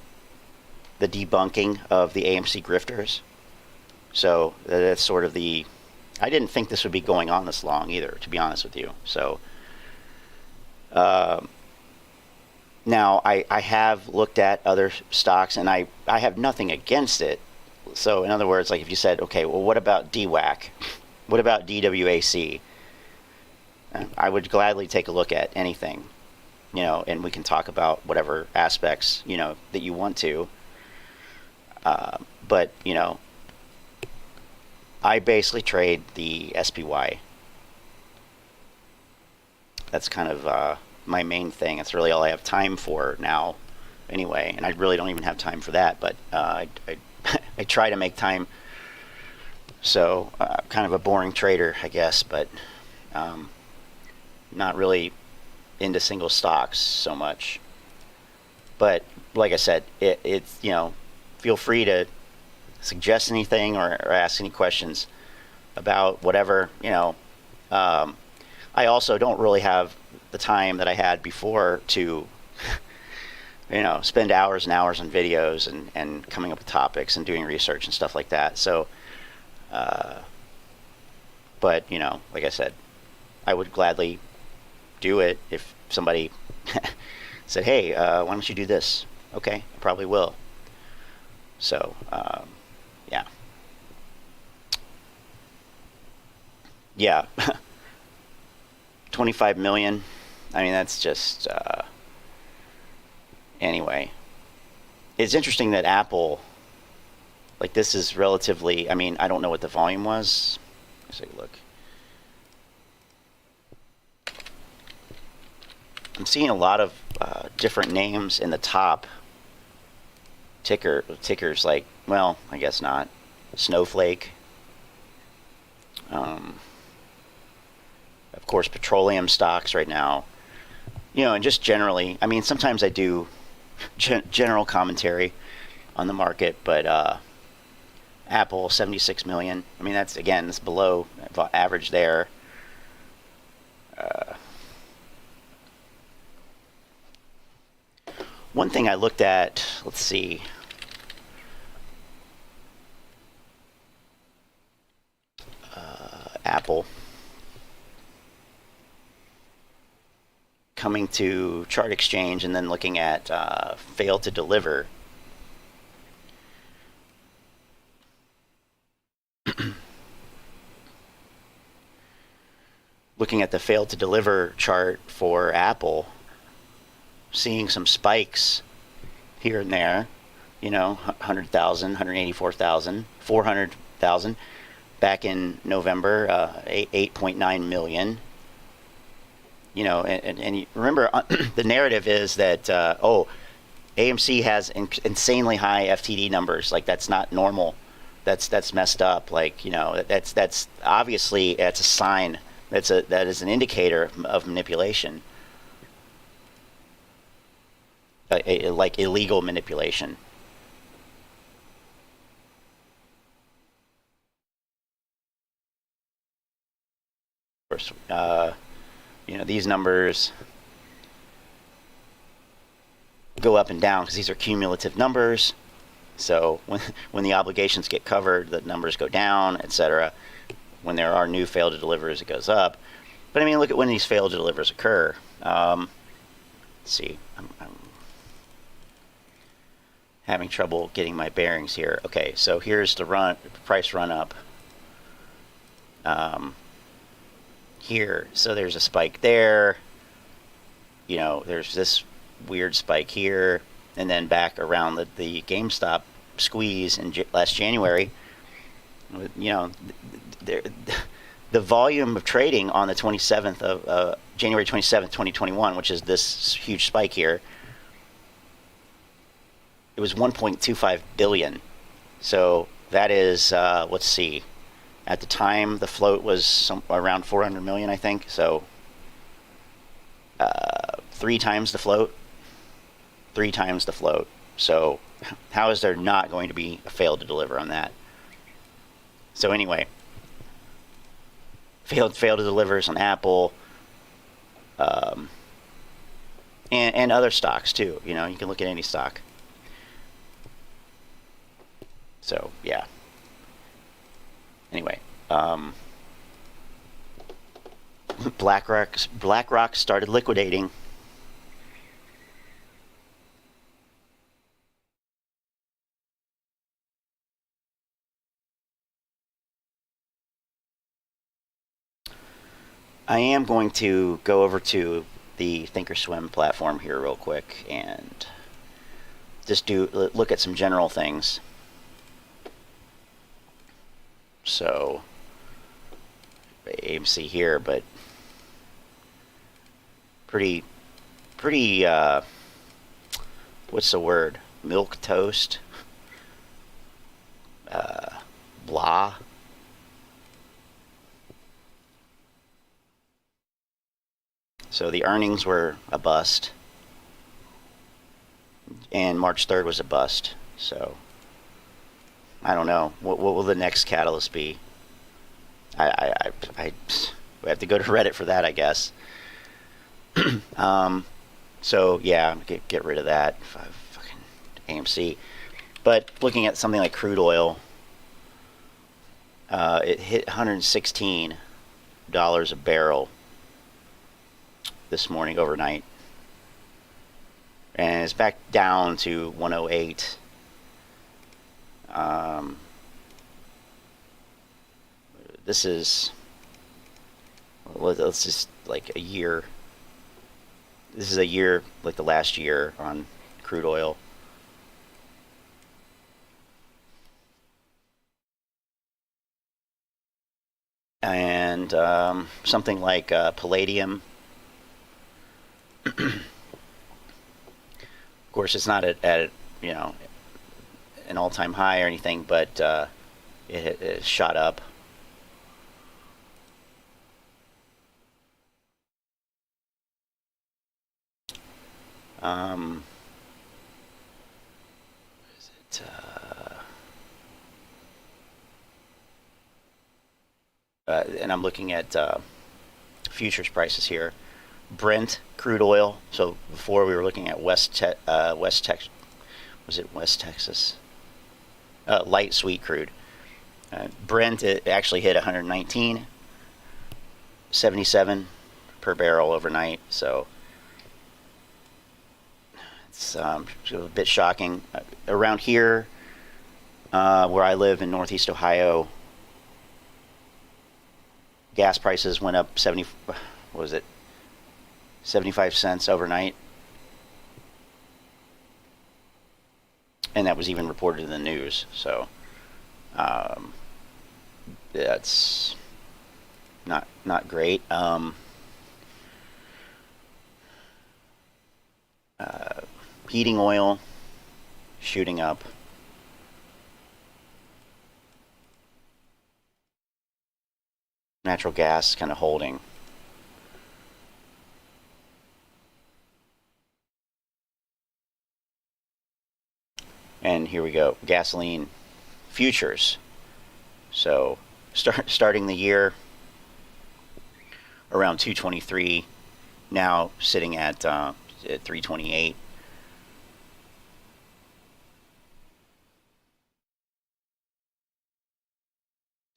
the debunking of the AMC grifters. So that's sort of I didn't think this would be going on this long either, to be honest with you. So Now, I have looked at other stocks, and I have nothing against it. So, in other words, like if you said, okay, well, what about DWAC? What about DWAC? I would gladly take a look at anything, you know, and we can talk about whatever aspects, you know, that you want to. But, you know, I basically trade the SPY. That's kind of my main thing. It's really all I have time for now anyway, and I really don't even have time for that, but I try to make time. So kind of a boring trader, I guess, but not really into single stocks so much. But like I said, it's, you know, feel free to suggest anything or ask any questions about whatever, you know. I also don't really have the time that I had before to, you know, spend hours and hours on videos and coming up with topics and doing research and stuff like that. So, but, you know, like I said, I would gladly do it if somebody said, hey, why don't you do this? Okay, I probably will. So, yeah. Yeah. 25 million. I mean, that's just, anyway. It's interesting that Apple, like, this is relatively, I mean, I don't know what the volume was. Let's take a look. I'm seeing a lot of different names in the top tickers, like, well, I guess not. Snowflake. Of course, petroleum stocks right now. You know, and just generally, I mean, sometimes I do general commentary on the market, but Apple, 76 million. I mean, that's, again, that's below average there. One thing I looked at, let's see. Apple. Coming to Chart Exchange and then looking at failed to deliver. Looking at the failed to deliver chart for Apple, seeing some spikes here and there, you know, 100,000, 184,000, 400,000 back in November, 8.9 million. You know, and you remember the narrative is that, oh, AMC has insanely high FTD numbers. Like, that's not normal. That's messed up. Like, you know, that's obviously, that's a sign. That is an indicator of manipulation. Like illegal manipulation. Of course, you know, these numbers go up and down because these are cumulative numbers. So when the obligations get covered, the numbers go down, etc. When there are new failed to delivers, it goes up. But I mean, look at when these failed to delivers occur. Let's see, I'm having trouble getting my bearings here. Okay, so here's the price run up. Here, so there's a spike there. You know, there's this weird spike here, and then back around the GameStop squeeze in last January. You know, the volume of trading on the 27th of January 27th, 2021, which is this huge spike here, it was 1.25 billion. So that is, let's see, at the time the float was around 400 million, I think. So 3 times the float. 3 times the float. So how is there not going to be a failed to deliver on that? So anyway, failed to delivers on Apple, and other stocks too. You know, you can look at any stock. So yeah. Anyway, BlackRock started liquidating. I am going to go over to the Thinkorswim platform here real quick and just look at some general things. So, AMC here, but pretty, what's the word? Milk toast? Blah. So the earnings were a bust, and March 3rd was a bust. So I don't know. What will the next catalyst be? I we have to go to Reddit for that, I guess. So yeah, get rid of that. Fucking AMC. But looking at something like crude oil, it hit $116 a barrel this morning, overnight, and it's back down to 108. This is, let's just like a year. This is a year, like the last year on crude oil. And something like palladium. Of course, it's not at you know, an all-time high or anything, but it shot up. Is it? And I'm looking at futures prices here. Brent crude oil. So before we were looking at West Texas. Was it West Texas? Light sweet crude. Brent, it actually hit 119.77 per barrel overnight. So it's a bit shocking. Around here, where I live in Northeast Ohio, gas prices went up 75 cents overnight. And that was even reported in the news. So that's not great. Heating oil shooting up. Natural gas kind of holding. And here we go, gasoline futures. So starting the year around 223, now sitting at 328.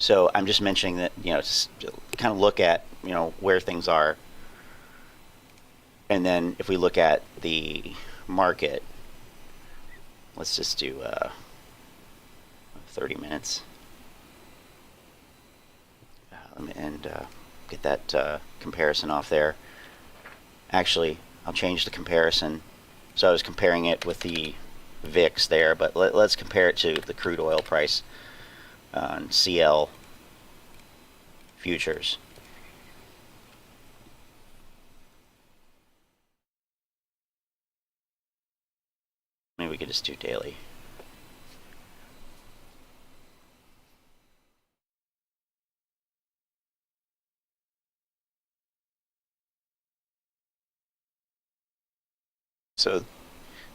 So I'm just mentioning that, you know, just kind of look at, you know, where things are. And then if we look at the market, let's just do 30 minutes. And get that comparison off there. Actually, I'll change the comparison. So I was comparing it with the VIX there, but let's compare it to the crude oil price on CL futures. Maybe we could just do daily. So,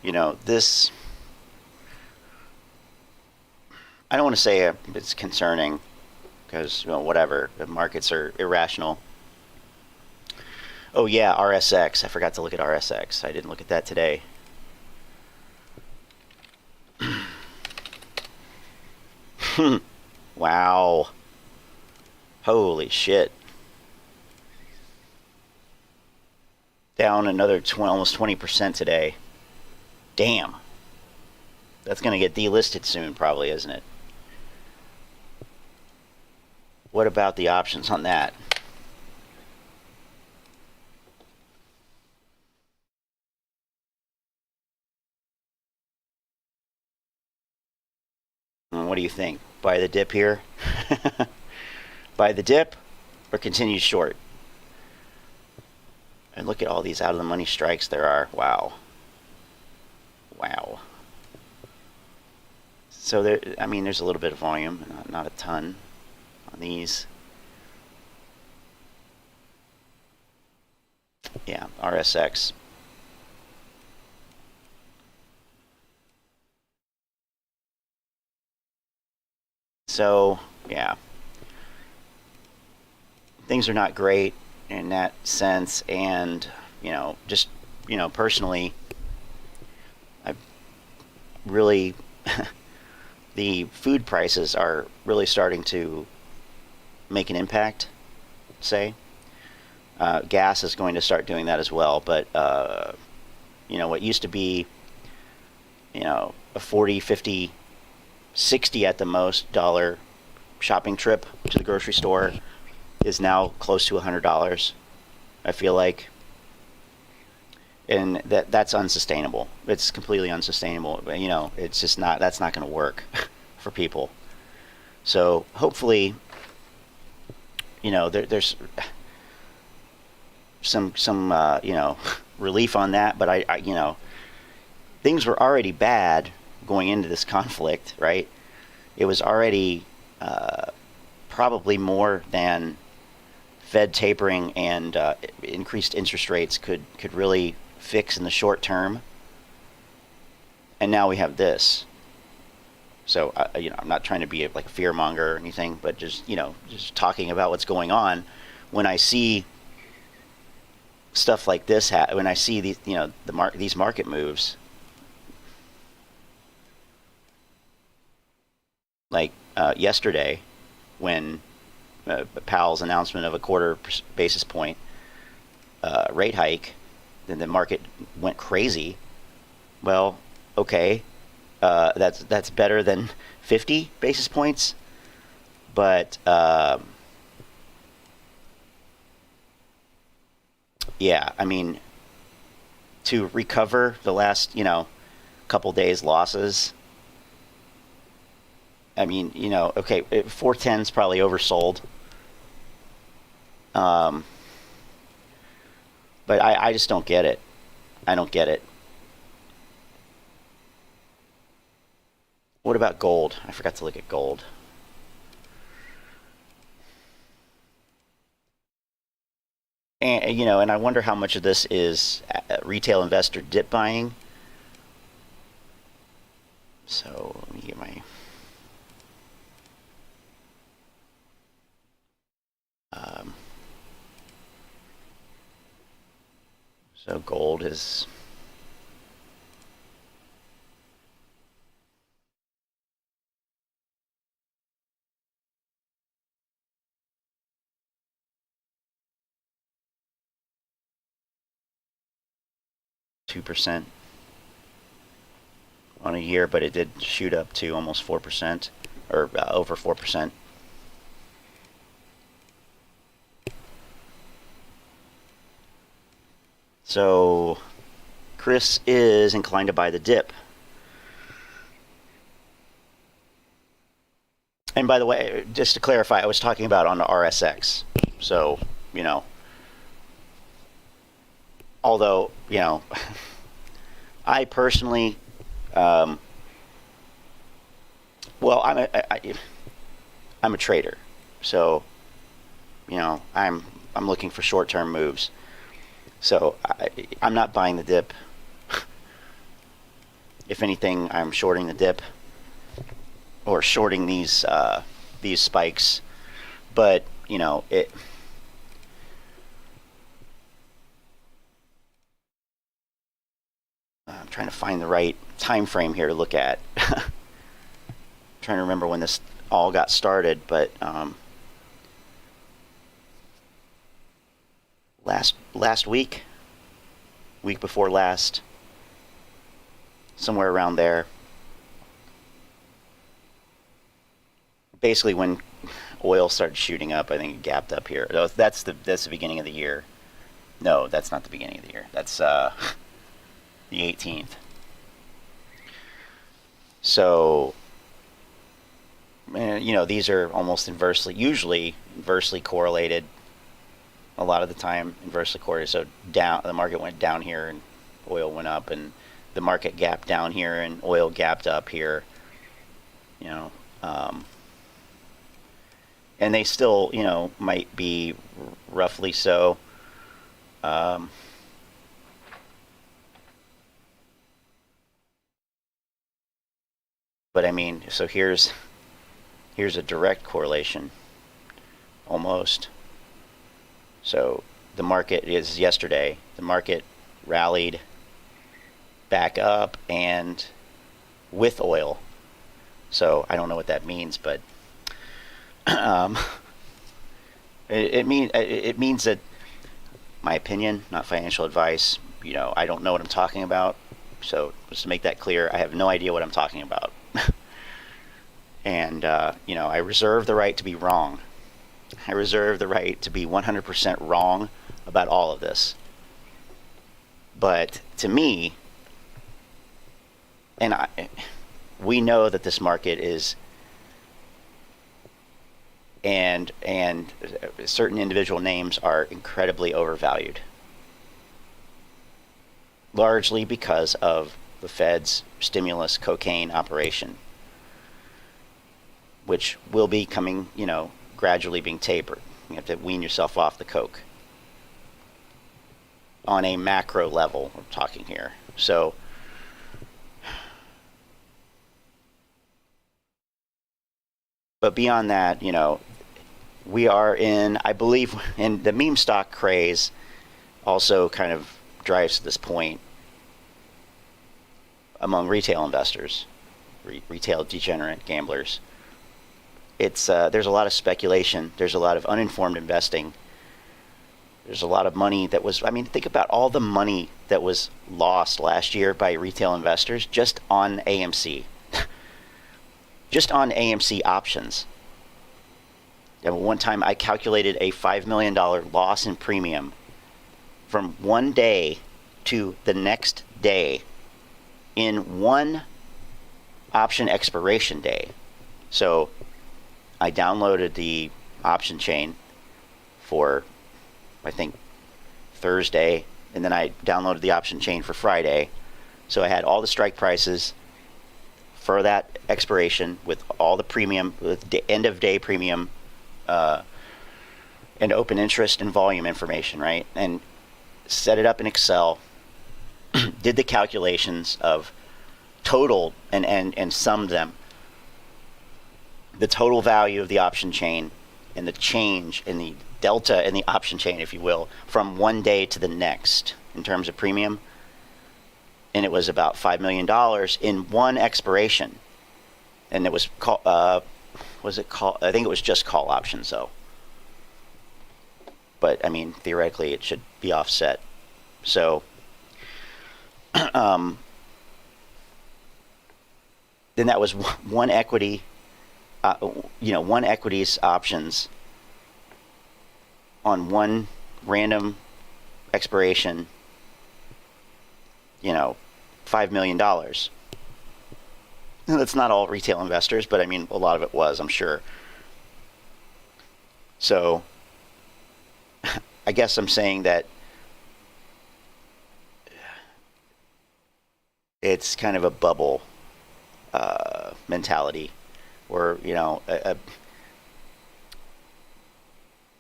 you know, this, I don't want to say it's concerning, because, you know, whatever, the markets are irrational. Oh yeah, RSX. I forgot to look at RSX. I didn't look at that today. Wow. Holy shit. Down another almost 20% today. Damn. That's going to get delisted soon, probably, isn't it? What about the options on that? What do you think? Buy the dip here? Buy the dip or continue short? And look at all these out of the money strikes there are. Wow. Wow. So there, I mean, there's a little bit of volume, not a ton on these. Yeah, RSX. So, yeah. Things are not great in that sense, and, you know, just, you know, personally, I really, the food prices are really starting to make an impact, say. Gas is going to start doing that as well, but, you know, what used to be, you know, a 40, 50, 60 at the most dollar shopping trip to the grocery store is now close to $100, I feel like. And that's unsustainable. It's completely unsustainable. You know, it's just not, that's not going to work for people. So hopefully, you know, there's some you know, relief on that, but I you know, things were already bad going into this conflict, right? It was already probably more than Fed tapering and increased interest rates could really fix in the short term. And now we have this. So, you know, I'm not trying to be like a fear monger or anything, but just, you know, just talking about what's going on. When I see stuff like this, when I see these, you know, these market moves, like yesterday, when Powell's announcement of a quarter basis point rate hike, then the market went crazy. Well, okay, that's better than 50 basis points, but yeah, I mean, to recover the last, you know, couple days losses, I mean, you know, okay, 410 is probably oversold. But I just don't get it. I don't get it. What about gold? I forgot to look at gold. And, you know, and I wonder how much of this is retail investor dip buying. So let me get my... so gold is... %2 on a year, but it did shoot up to almost 4%, or over 4%. So Chris is inclined to buy the dip. And by the way, just to clarify, I was talking about on the RSX. So, you know, although, you know, I personally, well, I'm a trader, so, you know, I'm looking for short-term moves. So I'm not buying the dip. If anything, I'm shorting the dip or shorting these spikes. But, you know, I'm trying to find the right time frame here to look at. Trying to remember when this all got started, but last week before last, somewhere around there. Basically, when oil started shooting up, I think it gapped up here. That's the beginning of the year. No, that's not the beginning of the year. That's the 18th. So you know, these are almost usually inversely correlated. A lot of the time, inversely correlated. So the market went down here and oil went up, and the market gapped down here and oil gapped up here. You know, and they still, you know, might be roughly so. But I mean, so here's a direct correlation, almost. So the market is yesterday. The market rallied back up and with oil. So I don't know what that means, but it means that, my opinion, not financial advice. You know, I don't know what I'm talking about. So just to make that clear, I have no idea what I'm talking about. And, you know, I reserve the right to be wrong. I reserve the right to be 100% wrong about all of this. But to me, we know that this market is, and certain individual names are incredibly overvalued. Largely because of the Fed's stimulus cocaine operation, which will be coming, you know, gradually being tapered. You have to wean yourself off the coke. On a macro level, we're talking here. So, but beyond that, you know, we are in, I believe, in the meme stock craze also kind of drives to this point among retail investors, retail degenerate gamblers. It's there's a lot of speculation. There's a lot of uninformed investing. There's a lot of money that was, I mean, think about all the money that was lost last year by retail investors just on AMC. Just on AMC options. And one time I calculated a $5 million loss in premium from one day to the next day in one option expiration day. So I downloaded the option chain for, I think, Thursday, and then I downloaded the option chain for Friday. So I had all the strike prices for that expiration with all the premium, with the end of day premium, and open interest and volume information, right? And set it up in Excel, did the calculations of total and summed them. The total value of the option chain and the change in the delta in the option chain, if you will, from one day to the next in terms of premium. And it was about $5 million in one expiration. And it was I think it was just call options though. But I mean, theoretically it should be offset. So, then that was one equity, one equity's options on one random expiration, $5 million. That's not all retail investors, but I mean, a lot of it was, I'm sure. So I guess I'm saying that it's kind of a bubble mentality, or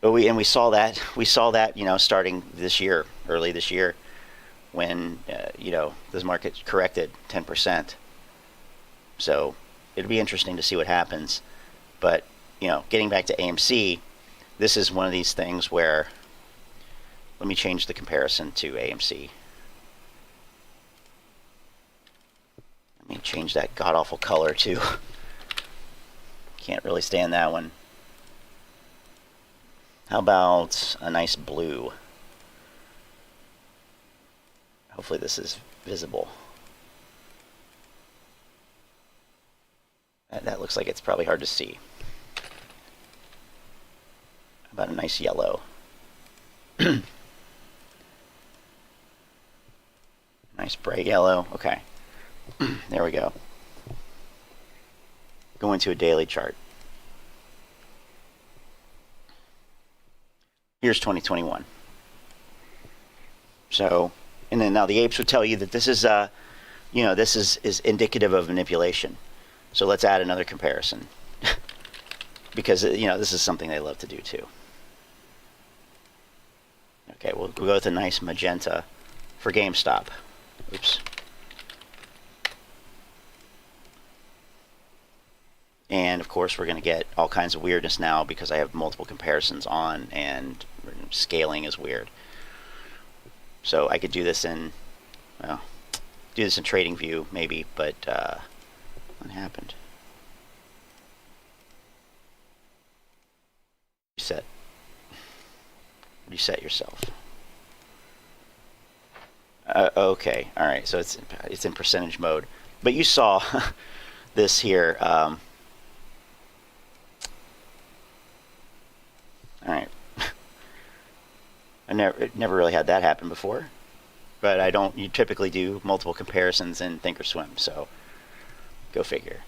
we saw that starting this year, early this year, when this market corrected 10%. So it'd be interesting to see what happens. But getting back to AMC, this is one of these things where, let me change the comparison to AMC. Let me change that god-awful color too. Can't really stand that one. How about a nice blue? Hopefully this is visible. That looks like it's probably hard to see. How about a nice yellow? Nice bright yellow. Okay. There we go. Go into a daily chart. Here's 2021. So, and then now the apes would tell you that this is, this is indicative of manipulation. So let's add another comparison. Because, this is something they love to do too. Okay, we'll go with a nice magenta for GameStop. Oops. And of course we're going to get all kinds of weirdness now because I have multiple comparisons on and scaling is weird. So I could do this in, well, do this in TradingView maybe, but what happened? Reset yourself. Okay, all right. So it's in percentage mode. But you saw this here. All right. I never really had that happen before, but I don't. You typically do multiple comparisons in Thinkorswim, so go figure.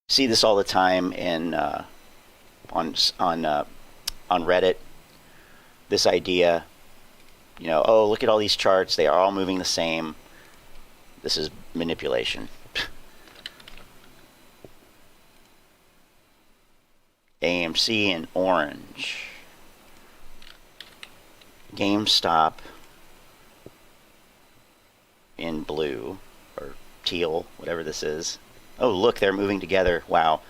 See this all the time in on Reddit. This idea, oh, look at all these charts. They are all moving the same. This is manipulation. AMC in orange. GameStop in blue or teal, whatever this is. Oh, look, they're moving together. Wow,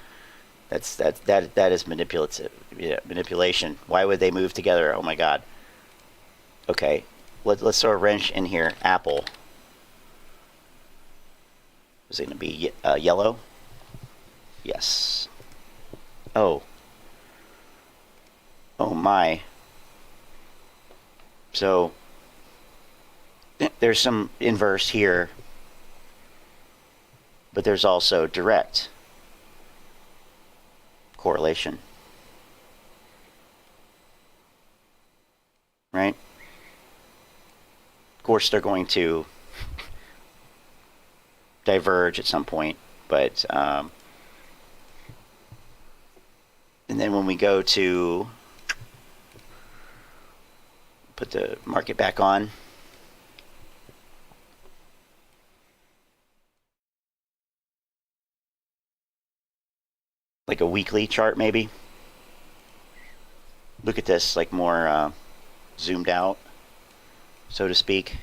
that is manipulation. Why would they move together? Oh my God. Okay, let's throw a wrench in here. Apple. Is it going to be yellow? Yes. Oh. Oh my. So there's some inverse here, but there's also direct correlation. Right? Of course, they're going to diverge at some point, but and then when we go to put the market back on, like a weekly chart maybe. Look at this, like more zoomed out, so to speak.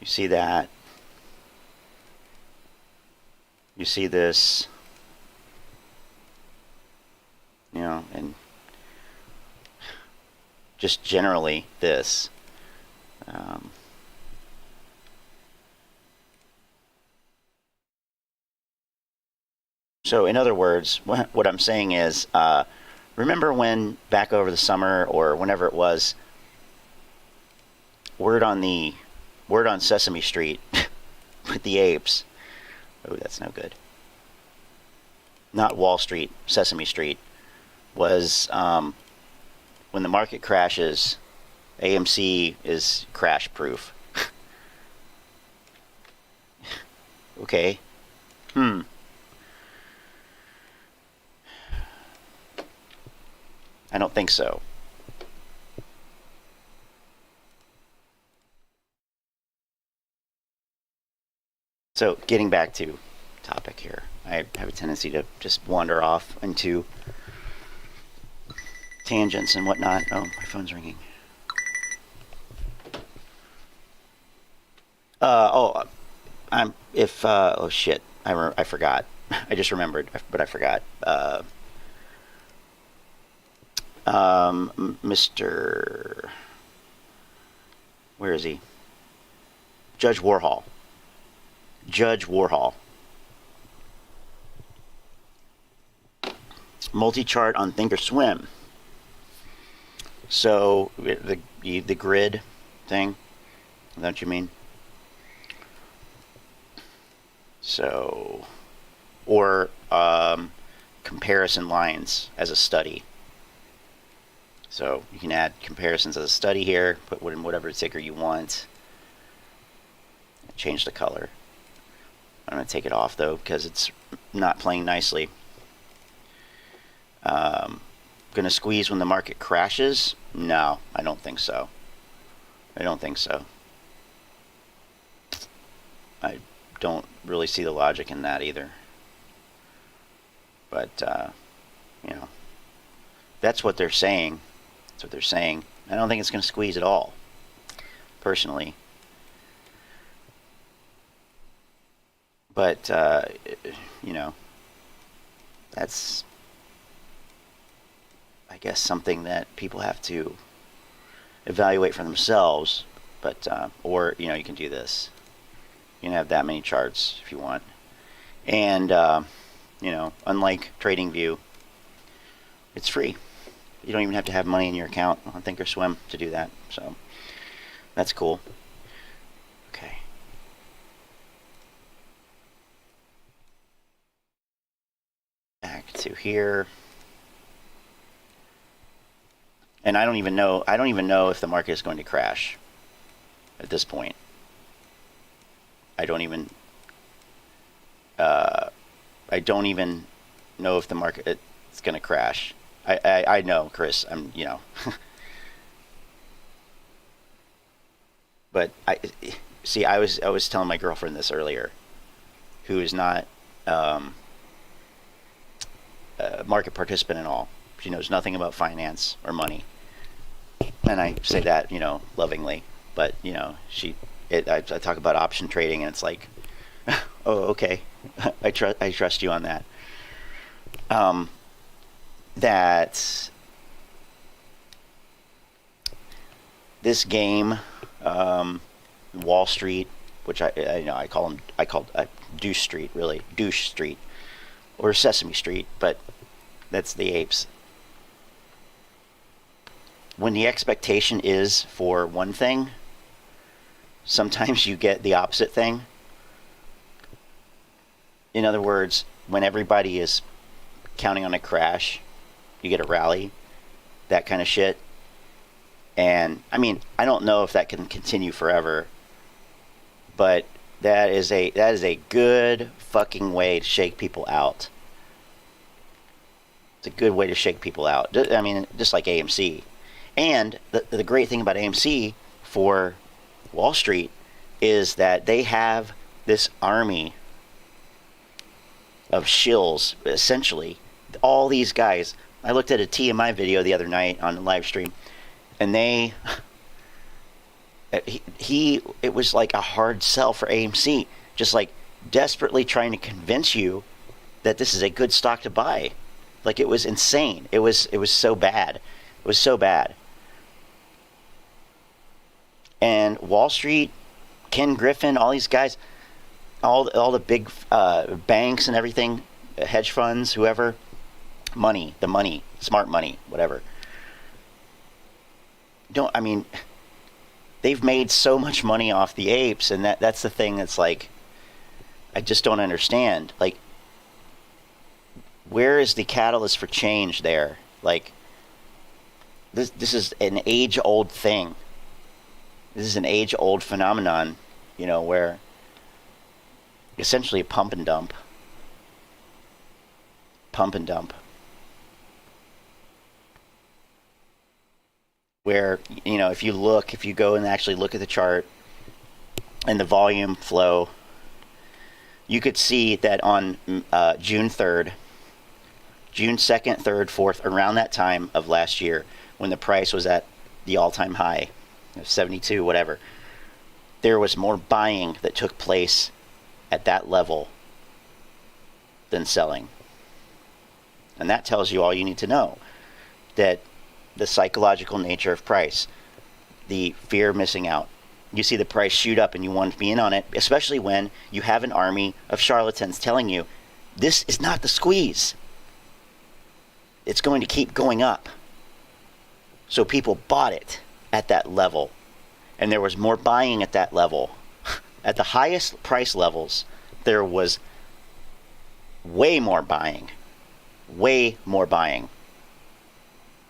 You see that. You see this. And just generally this. So in other words, what I'm saying is, remember when back over the summer or whenever it was, word on Sesame Street with the apes. Oh, that's no good. Not Wall Street, Sesame Street was when the market crashes, AMC is crash proof. Okay. I don't think so. So getting back to topic here, I have a tendency to just wander off into tangents and whatnot. Oh, my phone's ringing. Oh shit, I forgot. I just remembered, but I forgot. Mr. Where is he? Judge Warhol. Multi-chart on Thinkorswim. So the grid thing, is that what you mean? So, or comparison lines as a study. So you can add comparisons as a study here, put in whatever ticker you want. Change the color. I'm going to take it off though because it's not playing nicely. Going to squeeze when the market crashes? No, I don't think so. I don't think so. I don't really see the logic in that either. But, you know, that's what they're saying. That's what they're saying. I don't think it's going to squeeze at all, personally. But, you know, that's, I guess, something that people have to evaluate for themselves. But, or, you know, you can do this. You can have that many charts if you want. And, you know, unlike TradingView, it's free. You don't even have to have money in your account on Thinkorswim to do that. So, that's cool. Okay. Back to here. And I don't even know if the market is going to crash at this point. I don't even know if the market is going to crash. I know, Chris, I'm, you know. But I was telling my girlfriend this earlier, who is not a market participant at all. She knows nothing about finance or money. And I say that, you know, lovingly, but, you know, I talk about option trading, and it's like, oh, okay, I trust you on that. That this game, Wall Street, which I call Douche Street, really, Douche Street, or Sesame Street, but that's the apes. When the expectation is for one thing, sometimes you get the opposite thing. In other words, when everybody is counting on a crash, you get a rally, that kind of shit. And I mean, I don't know if that can continue forever, but that is a good fucking way to shake people out. It's a good way to shake people out. I mean, just like AMC. And the great thing about AMC for Wall Street is that they have this army of shills, essentially. All these guys. I looked at a TMI video the other night on the live stream, and it was like a hard sell for AMC, just like desperately trying to convince you that this is a good stock to buy. Like, it was insane. It was so bad. It was so bad. And Wall Street, Ken Griffin, all these guys, all the big banks and everything, hedge funds, whoever, the money, smart money, whatever. They've made so much money off the apes, and that's the thing that's like, I just don't understand. Like, where is the catalyst for change there? Like, this is an age-old thing. This is an age-old phenomenon, you know, where essentially a pump and dump. Where, you know, if you go and actually look at the chart and the volume flow, you could see that on June 3rd, June 2nd, 3rd, 4th, around that time of last year, when the price was at the all-time high, 72, whatever, there was more buying that took place at that level than selling. And that tells you all you need to know, that the psychological nature of price, the fear of missing out. You see the price shoot up and you want to be in on it, especially when you have an army of charlatans telling you, this is not the squeeze. It's going to keep going up. So people bought it at that level, and there was more buying at that level. At the highest price levels, there was way more buying.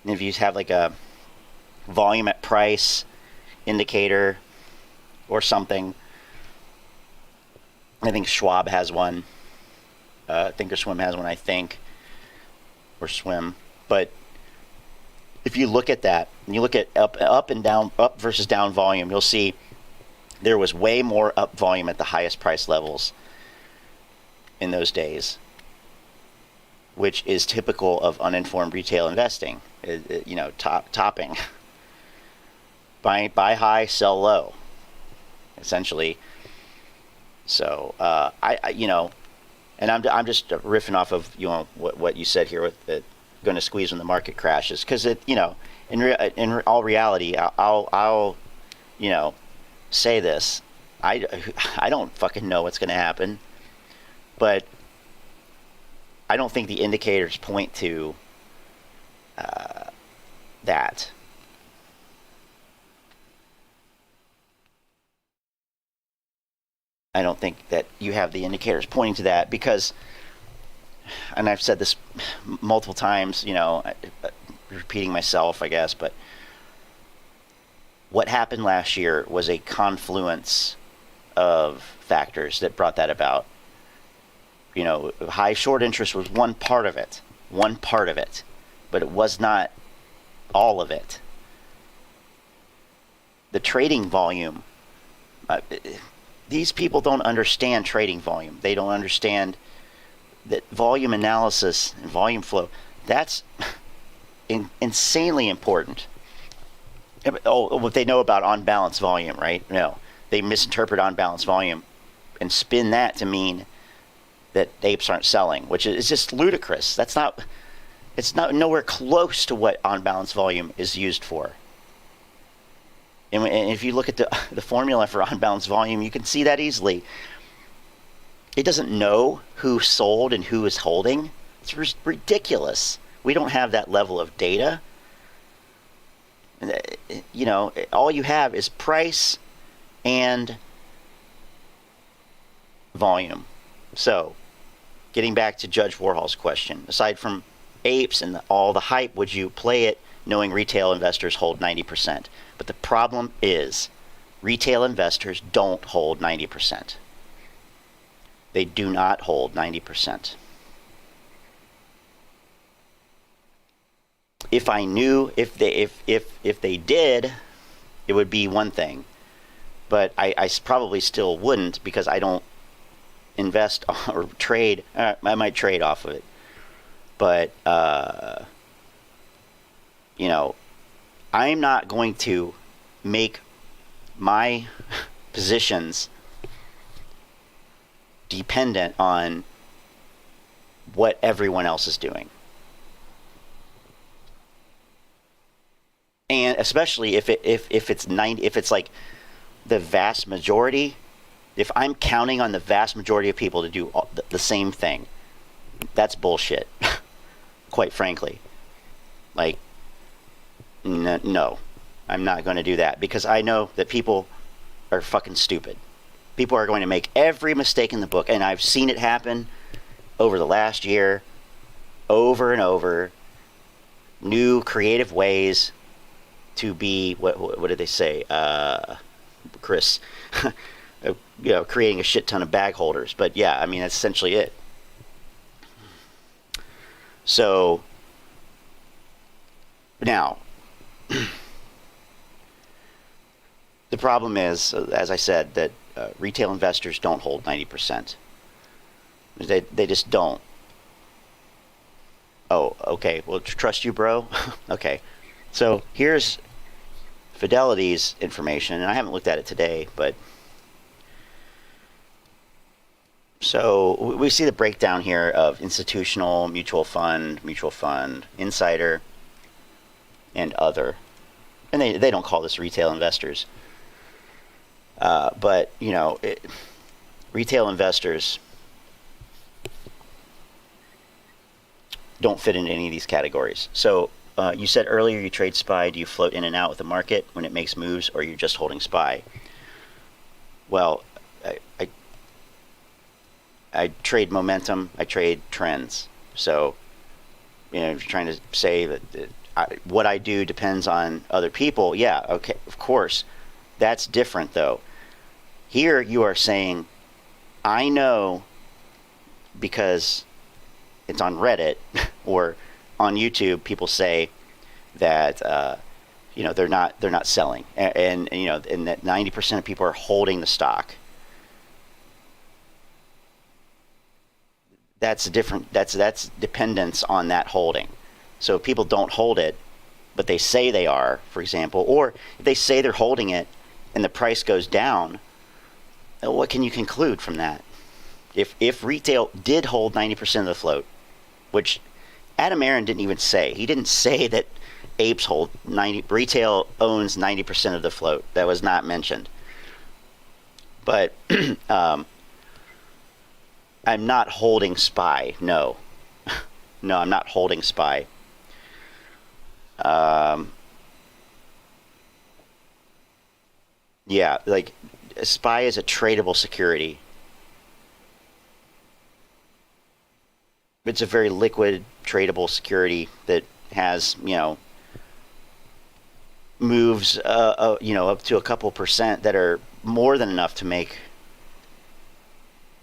And if you have like a volume at price indicator or something. I think Schwab has one. Thinkorswim has one, I think, or Swim. But if you look at that, and you look at up and down, up versus down volume, you'll see there was way more up volume at the highest price levels in those days, which is typical of uninformed retail investing. Topping. Buy high, sell low, essentially. So and I'm just riffing off of what you said here with it going to squeeze when the market crashes, because in all reality, I'll say this, I don't fucking know what's going to happen, but I don't think the indicators point to that. I don't think that you have the indicators pointing to that because, and I've said this multiple times, repeating myself, I guess, but what happened last year was a confluence of factors that brought that about. High short interest was one part of it, but it was not all of it. The trading volume, these people don't understand trading volume. They don't understand that volume analysis and volume flow, that's insanely important. What they know about on-balance volume, right? No, they misinterpret on-balance volume and spin that to mean that apes aren't selling, which is just ludicrous. It's not nowhere close to what on-balance volume is used for. And if you look at the formula for on-balance volume, you can see that easily. It doesn't know who sold and who is holding. It's ridiculous. We don't have that level of data. All you have is price and volume. So, getting back to Judge Warhol's question, aside from apes and all the hype, would you play it knowing retail investors hold 90%? But the problem is retail investors don't hold 90%. They do not hold 90%. If I knew if they did, it would be one thing. But I probably still wouldn't, because I don't invest or trade. I might trade off of it. But I'm not going to make my positions dependent on what everyone else is doing. And especially if it's like the vast majority, if I'm counting on the vast majority of people to do the same thing, that's bullshit. Quite frankly. Like, no, I'm not going to do that, because I know that people are fucking stupid. People are going to make every mistake in the book, and I've seen it happen over the last year, over and over. New creative ways to be, what did they say, Chris? Creating a shit ton of bag holders. But yeah, I mean, that's essentially it. So now, the problem is, as I said, that retail investors don't hold 90%. They just don't. Oh, okay. Well, trust you, bro. Okay. So here's Fidelity's information, and I haven't looked at it today, but so we see the breakdown here of institutional, mutual fund, insider, and other. And they don't call this retail investors. But, retail investors don't fit into any of these categories. So you said earlier you trade SPY. Do you float in and out with the market when it makes moves, or you're just holding SPY? Well, I trade momentum. I trade trends. So, if you're trying to say that what I do depends on other people. Yeah, okay, of course. That's different, though. Here you are saying, I know because it's on Reddit or on YouTube, people say that they're not selling, and and that 90% of people are holding the stock. That's different. That's dependence on that holding. So if people don't hold it, but they say they are, for example, or if they say they're holding it and the price goes down, what can you conclude from that? If retail did hold 90% of the float, which Adam Aaron didn't even say. He didn't say that apes hold 90, retail owns 90% of the float. That was not mentioned. But I'm not holding SPY. No. No, I'm not holding SPY. Yeah, like SPY is a tradable security. It's a very liquid, tradable security that has, moves, up to a couple percent that are more than enough to make,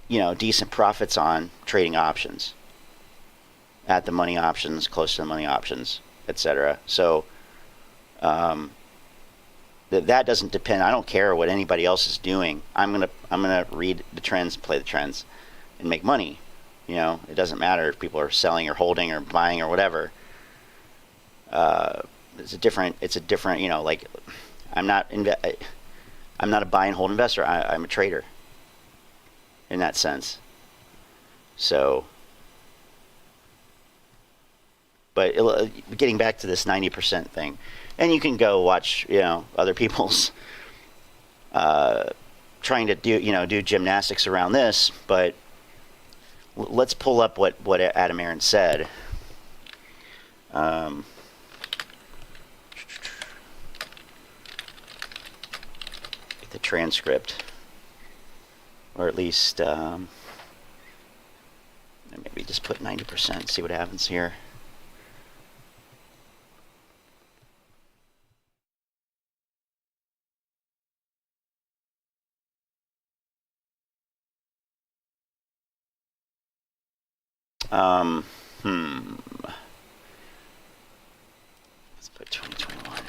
decent profits on trading options, at the money options, close to the money options, etc. So that doesn't depend. I don't care what anybody else is doing. I'm gonna read the trends, play the trends, and make money. It doesn't matter if people are selling or holding or buying or whatever. It's a different. Like I'm not a buy and hold investor. I'm a trader. In that sense. So, but getting back to this 90% thing, and you can go watch, other people's trying to do gymnastics around this, but let's pull up what Adam Aaron said. Get the transcript. Or at least, maybe just put 90%, see what happens here. Let's put 2021.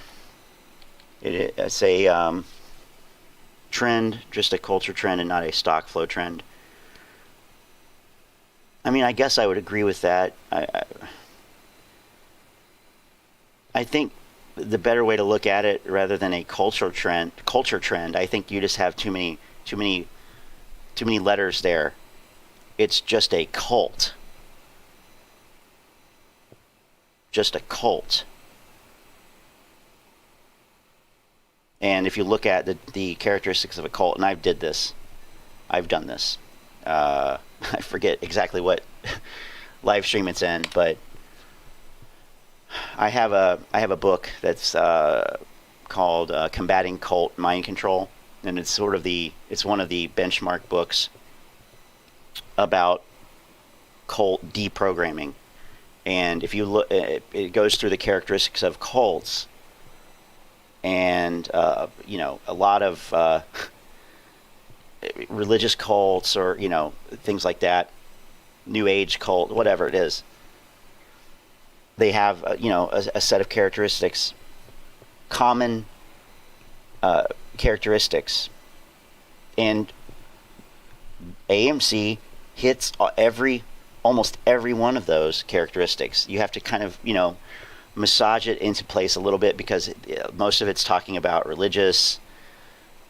It's a trend, just a culture trend and not a stock flow trend. I mean, I guess I would agree with that. I think the better way to look at it, rather than a culture trend, I think you just have too many letters there. It's just a cult. Just a cult. And if you look at the characteristics of a cult, and I've done this. I forget exactly what live stream it's in, but I have a book that's called Combating Cult Mind Control, and it's one of the benchmark books about cult deprogramming. And if you look, it goes through the characteristics of cults. And a lot of religious cults, or things like that, New Age cult, whatever it is, they have a set of characteristics, common characteristics, and AMC hits almost every one of those characteristics. You have to kind of massage it into place a little bit, because most of it's talking about religious,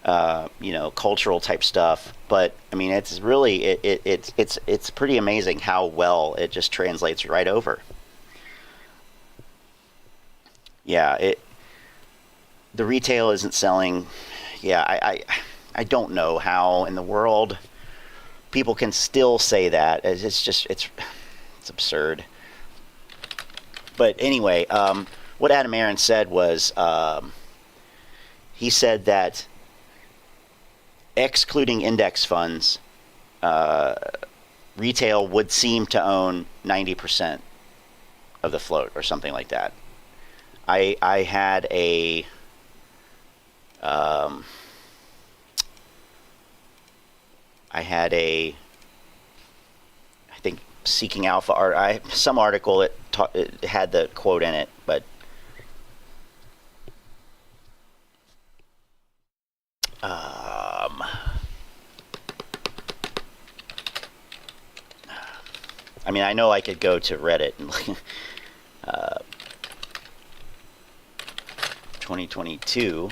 cultural type stuff. But I mean, it's really it's pretty amazing how well it just translates right over. Yeah, the retail isn't selling. Yeah, I don't know how in the world people can still say that. It's absurd. But anyway, what Adam Aaron said was, he said that excluding index funds, retail would seem to own 90% of the float, or something like that. I had a I think Seeking Alpha some article it had the quote in it, but I mean, I know I could go to Reddit and 2022.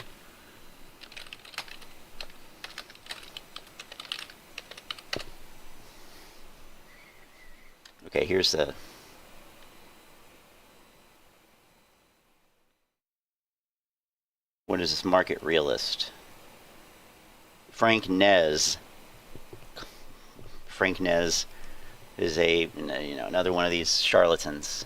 Okay, here's the... What is this? Market Realist. Frank Nez is a, another one of these charlatans.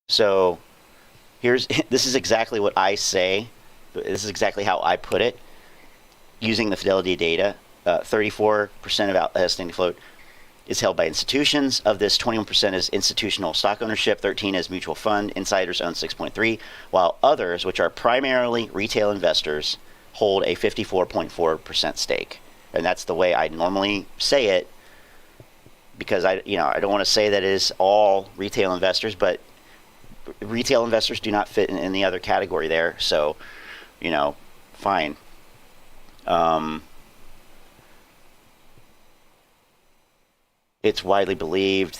So this is exactly what I say. This is exactly how I put it using the Fidelity data. 34% of outstanding float is held by institutions. Of this, 21% is institutional stock ownership, 13% is mutual fund. Insiders own 6.3%, while others, which are primarily retail investors, hold a 54.4% stake. And that's the way I normally say it, because I don't want to say that it is all retail investors, but retail investors do not fit in the other category there. So, fine. It's widely believed.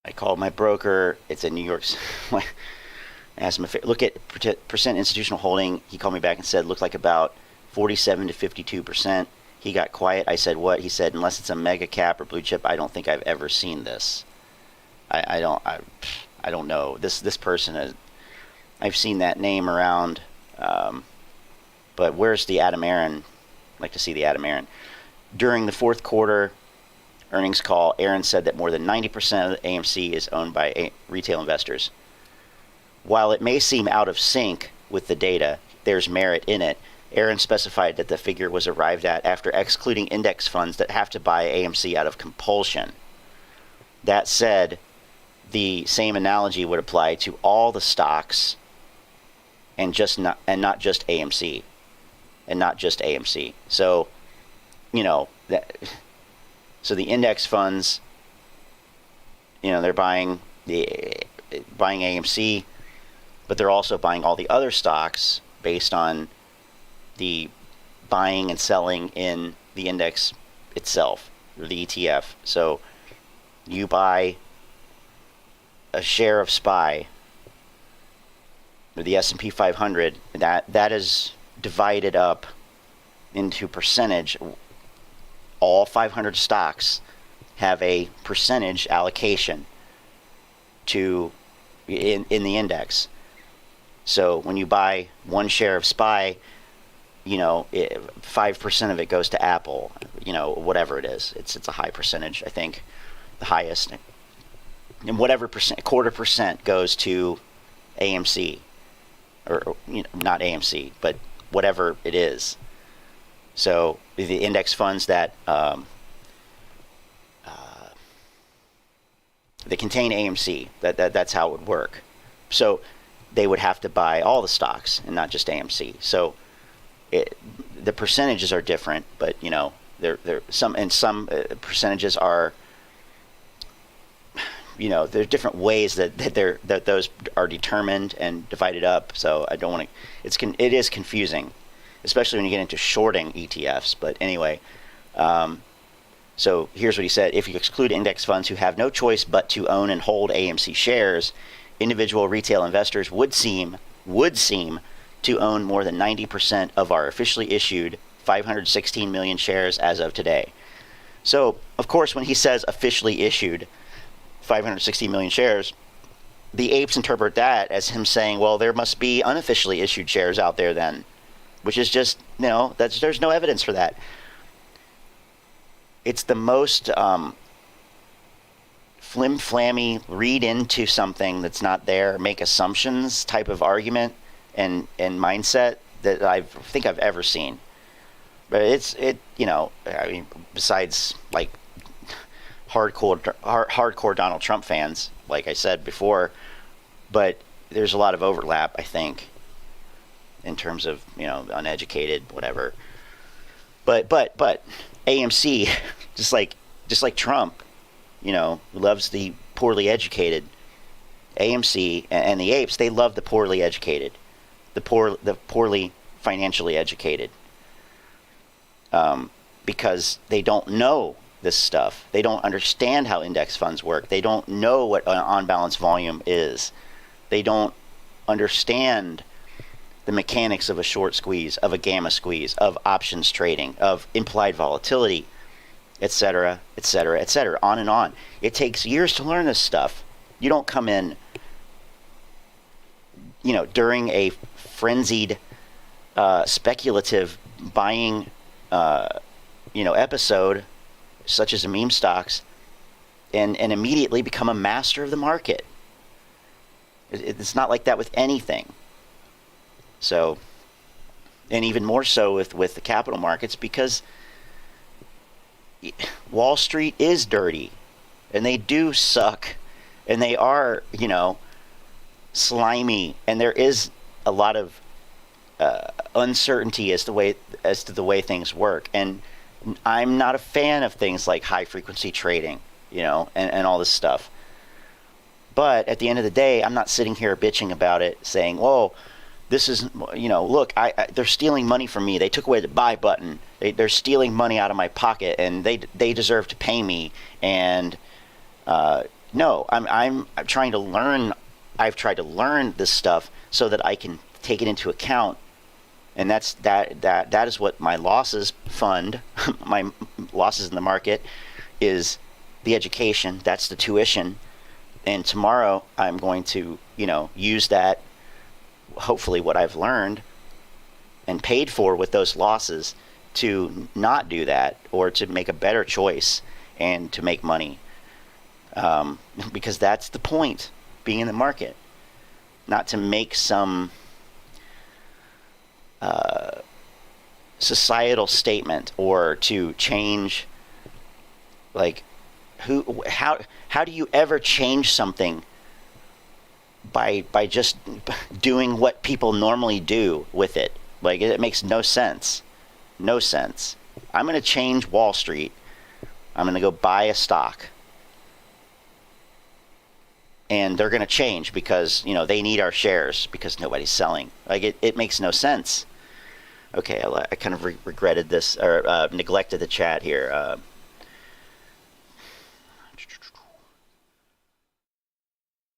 I called my broker. It's in New York. I asked him if look at percent institutional holding. He called me back and said looked like about 47 to 52%. He got quiet. I said what? He said unless it's a mega cap or blue chip, I don't think I've ever seen this. I don't know. This person I've seen that name around, but where's the Adam Aaron? I'd like to see the Adam Aaron. During the fourth quarter earnings call, Aaron said that more than 90% of the AMC is owned by retail investors. While it may seem out of sync with the data, there's merit in it. Aaron specified that the figure was arrived at after excluding index funds that have to buy AMC out of compulsion. That said, the same analogy would apply to all the stocks and not just AMC. So, so the index funds, they're buying AMC, but they're also buying all the other stocks based on the buying and selling in the index itself, or the ETF. So you buy a share of SPY, or the S&P 500, that is divided up into percentage. All 500 stocks have a percentage allocation in the index. So when you buy one share of SPY, 5% of it goes to Apple, whatever it is. It's a high percentage, I think, the highest. And whatever quarter percent goes to AMC, or not AMC, but whatever it is. So the index funds that they contain AMC, that's how it would work. So they would have to buy all the stocks and not just AMC. So the percentages are different, but some percentages are, there's different ways that those are determined and divided up. So I don't want to. It is confusing, especially when you get into shorting ETFs. But anyway, so here's what he said: if you exclude index funds who have no choice but to own and hold AMC shares, individual retail investors would seem to own more than 90% of our officially issued 516 million shares as of today. So, of course, when he says officially issued 560 million shares, the apes interpret that as him saying, well, there must be unofficially issued shares out there then, which is just, there's no evidence for that. It's the most flim-flammy, read into something that's not there, make assumptions type of argument and mindset that I think I've ever seen. But I mean, besides like hardcore Donald Trump fans, like I said before, but there's a lot of overlap, I think, in terms of, uneducated, whatever. But AMC, just like Trump, loves the poorly educated. AMC and the apes, they love the poorly educated, the poorly financially educated, because they don't know this stuff. They don't understand how index funds work. They don't know what an on-balance volume is. They don't understand the mechanics of a short squeeze, of a gamma squeeze, of options trading, of implied volatility, etc., etc., etc., on and on. It takes years to learn this stuff. You don't come in, during a frenzied, speculative buying, episode, such as a meme stocks, and immediately become a master of the market. It's not like that with anything. So, and even more so with the capital markets, because Wall Street is dirty, and they do suck, and they are, slimy, and there is a lot of uncertainty as to the way things work. And I'm not a fan of things like high frequency trading, and all this stuff. But at the end of the day, I'm not sitting here bitching about it, saying, "Whoa, this is, look, they're stealing money from me. They took away the buy button. They're stealing money out of my pocket, and they deserve to pay me." And no, I'm trying to learn. I've tried to learn this stuff so that I can take it into account, and that is what my losses fund. My losses in the market is the education. That's the tuition. And tomorrow I'm going to, use that, hopefully what I've learned and paid for with those losses, to not do that, or to make a better choice and to make money. Because that's the point, being in the market. Not to make some societal statement, or to change, like, how do you ever change something by just doing what people normally do with it? Like, it makes no sense. No sense. I'm going to change Wall Street. I'm going to go buy a stock. And they're going to change because, they need our shares because nobody's selling. Like, it makes no sense. Okay, I kind of regretted this, or neglected the chat here.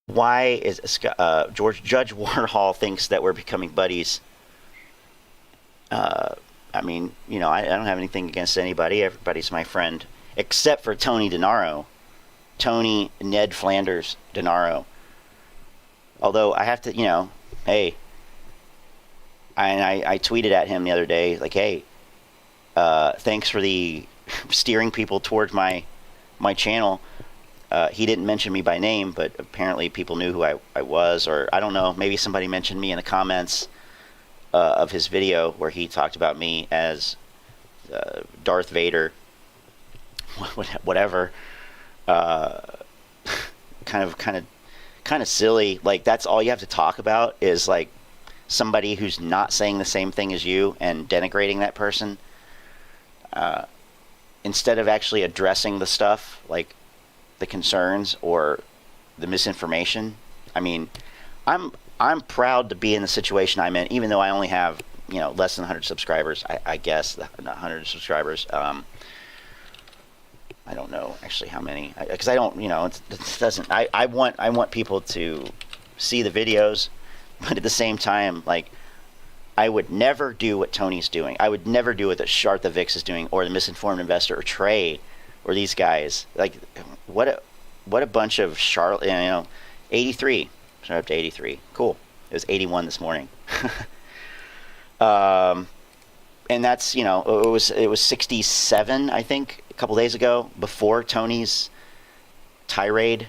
Why is Judge Warhol thinks that we're becoming buddies? I mean, I don't have anything against anybody. Everybody's my friend, except for Tony DeNaro. Tony Ned Flanders DeNaro. Although I have to, hey, I tweeted at him the other day, like, hey, thanks for the steering people towards my channel. He didn't mention me by name, but apparently people knew who I was, or I don't know, maybe somebody mentioned me in the comments of his video where he talked about me as Darth Vader, whatever. Kind of silly. Like, that's all you have to talk about, is like somebody who's not saying the same thing as you and denigrating that person, instead of actually addressing the stuff, like the concerns or the misinformation. I mean, I'm proud to be in the situation I'm in, even though I only have, less than 100 subscribers. I guess, not 100 subscribers. I don't know actually how many, because I don't, it doesn't. I want people to see the videos, but at the same time, like, I would never do what Tony's doing. I would never do what the Shartha Vix is doing, or the Misinformed Investor, or Trey, or these guys. Like, what a bunch of 83. So up to 83. Cool. It was 81 this morning. And that's, it was 67, I think, a couple days ago, before Tony's tirade,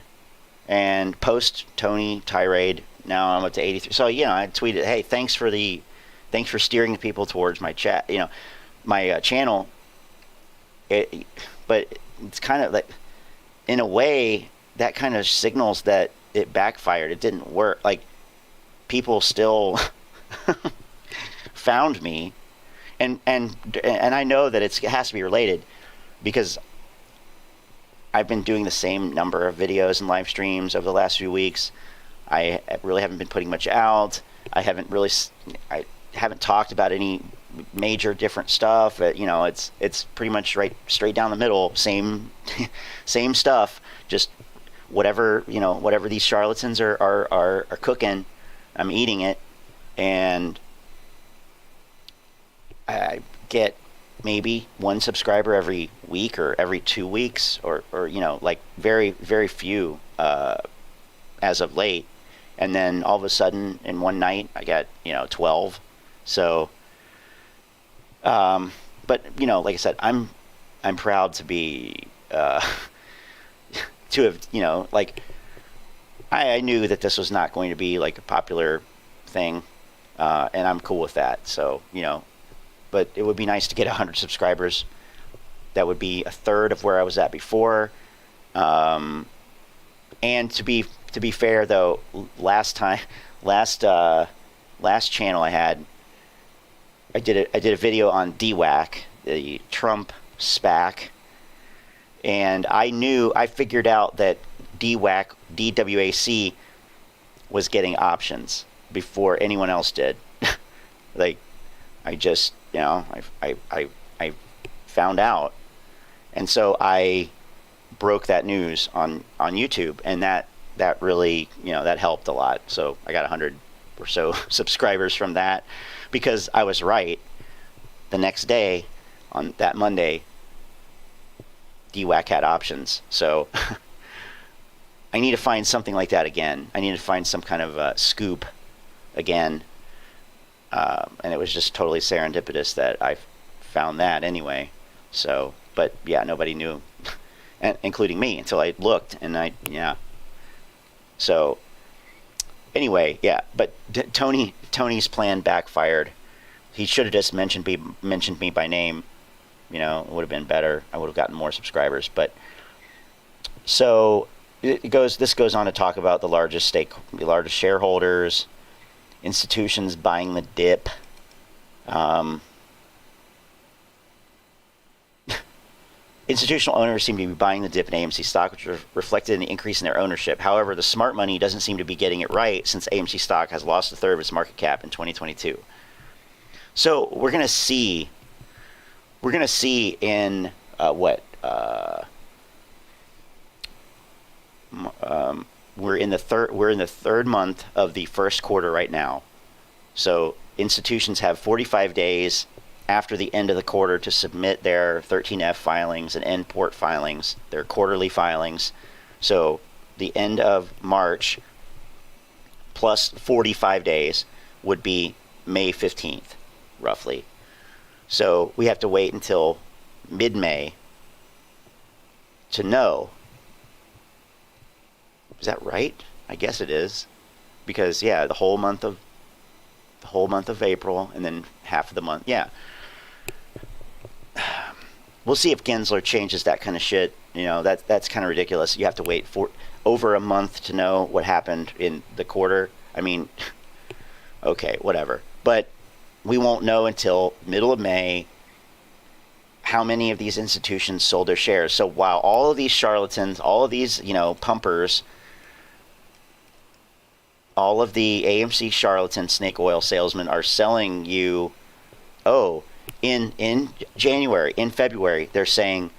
and post Tony tirade. Now I'm up to 83. So I tweeted, hey, thanks for steering the people towards my chat, my channel. But it's kind of like, in a way, that kind of signals that it backfired. It didn't work. Like, people still found me, and I know that it has to be related, because I've been doing the same number of videos and live streams over the last few weeks. I really haven't been putting much out. I haven't talked about any major different stuff. It's pretty much straight down the middle, same stuff, just whatever these charlatans are cooking, I'm eating it. And I get maybe one subscriber every week or every 2 weeks, or like very, very few as of late. And then all of a sudden in one night I got 12. So but like I said, I'm proud to be to have like, I knew that this was not going to be like a popular thing, and I'm cool with that. So but it would be nice to get 100 subscribers. That would be a third of where I was at before. And to be fair though, last channel I did a video on DWAC, the Trump SPAC, and I figured out that DWAC was getting options before anyone else did. Like, I just I found out, and so I broke that news on YouTube, and that really that helped a lot. So I got 100 or so subscribers from that, because I was right. The next day, on that Monday, DWAC had options. So I need to find something like that again. I need to find some kind of scoop again. And it was just totally serendipitous that I found that anyway. So, but yeah, nobody knew, including me, until I looked, and So anyway, yeah, but Tony's plan backfired. He should have just mentioned me by name. It would have been better. I would have gotten more subscribers. But so this goes on to talk about the largest shareholders, institutions buying the dip. Institutional owners seem to be buying the dip in AMC stock, which reflected in the increase in their ownership. However, the smart money doesn't seem to be getting it right, since AMC stock has lost a third of its market cap in 2022. So we're gonna see in we're in the third month of the first quarter right now. So institutions have 45 days after the end of the quarter to submit their 13F filings and N-Port filings, their quarterly filings. So the end of March plus 45 days would be May 15th, roughly. So we have to wait until mid-May to know. Is that right? I guess it is, because the whole month of April, and then half of the month. Yeah. We'll see if Gensler changes that kind of shit. That's kind of ridiculous. You have to wait for over a month to know what happened in the quarter. I mean, okay, whatever. But we won't know until middle of May how many of these institutions sold their shares. So while all of these charlatans, all of these, pumpers, all of the AMC charlatan snake oil salesmen are selling you, in January, in February, they're saying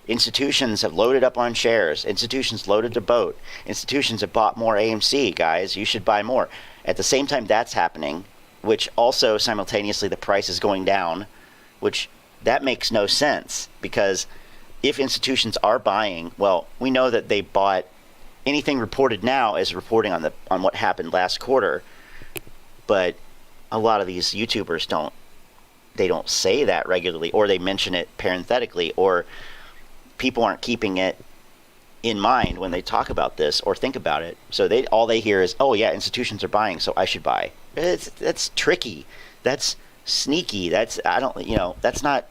institutions have loaded up on shares, institutions loaded to boat, institutions have bought more AMC, guys, you should buy more. At the same time that's happening, which also simultaneously the price is going down, which that makes no sense, because if institutions are buying, well, we know that they bought. Anything reported now is reporting on what happened last quarter, but a lot of these YouTubers don't say that regularly, or they mention it parenthetically, or people aren't keeping it in mind when they talk about this or think about it. So all they hear is, oh yeah, institutions are buying, so I should buy. That's tricky. That's sneaky. That's not.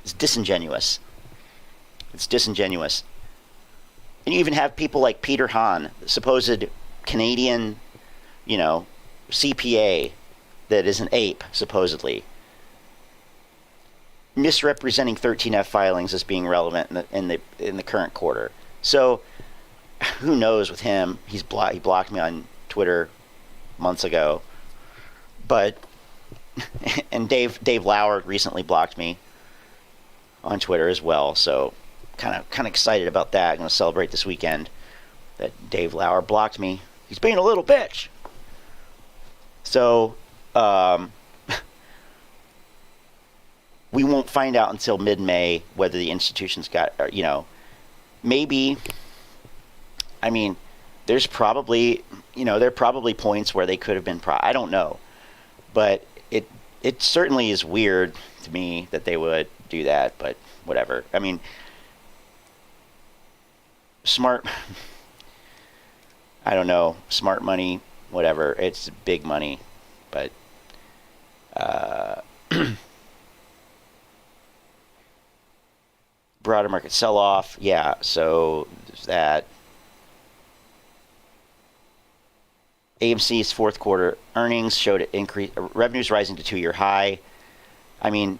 It's disingenuous. It's disingenuous. And you even have people like Peter Hahn, supposed Canadian, CPA, that is an ape supposedly, misrepresenting 13F filings as being relevant in the current quarter. So who knows with him? He blocked me on Twitter months ago. But and Dave Lauer recently blocked me on Twitter as well. So kind of excited about that. I'm going to celebrate this weekend that Dave Lauer blocked me. He's being a little bitch. So we won't find out until mid-May whether the institutions got, maybe. I mean, there's probably, there are probably points where they could have been. I don't know, but it certainly is weird to me that they would do that. But whatever. I mean, smart. I don't know, smart money, whatever. It's big money, but. Broader market sell-off, yeah, so there's that. AMC's fourth quarter earnings showed revenues rising to 2-year high. I mean,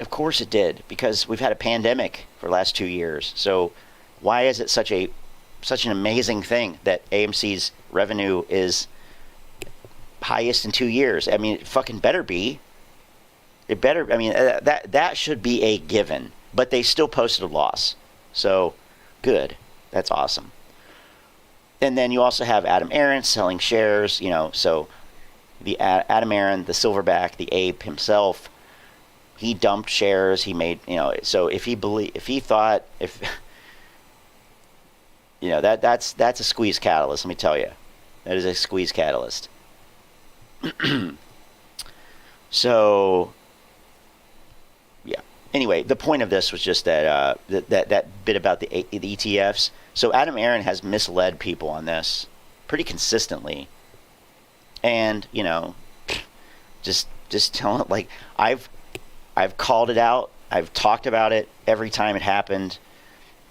of course it did, because we've had a pandemic for the last 2 years. So why is it such an amazing thing that AMC's revenue is highest in 2 years? I mean, it fucking better be. It better, I mean, that should be a given. But they still posted a loss. So, good. That's awesome. And then you also have Adam Aron selling shares, so the Adam Aron, the silverback, the ape himself, he dumped shares. He made, so that's a squeeze catalyst, let me tell you. That is a squeeze catalyst. So, yeah. Anyway, the point of this was just that that bit about the ETFs. So Adam Aron has misled people on this pretty consistently, and just telling it, like I've called it out. I've talked about it every time it happened,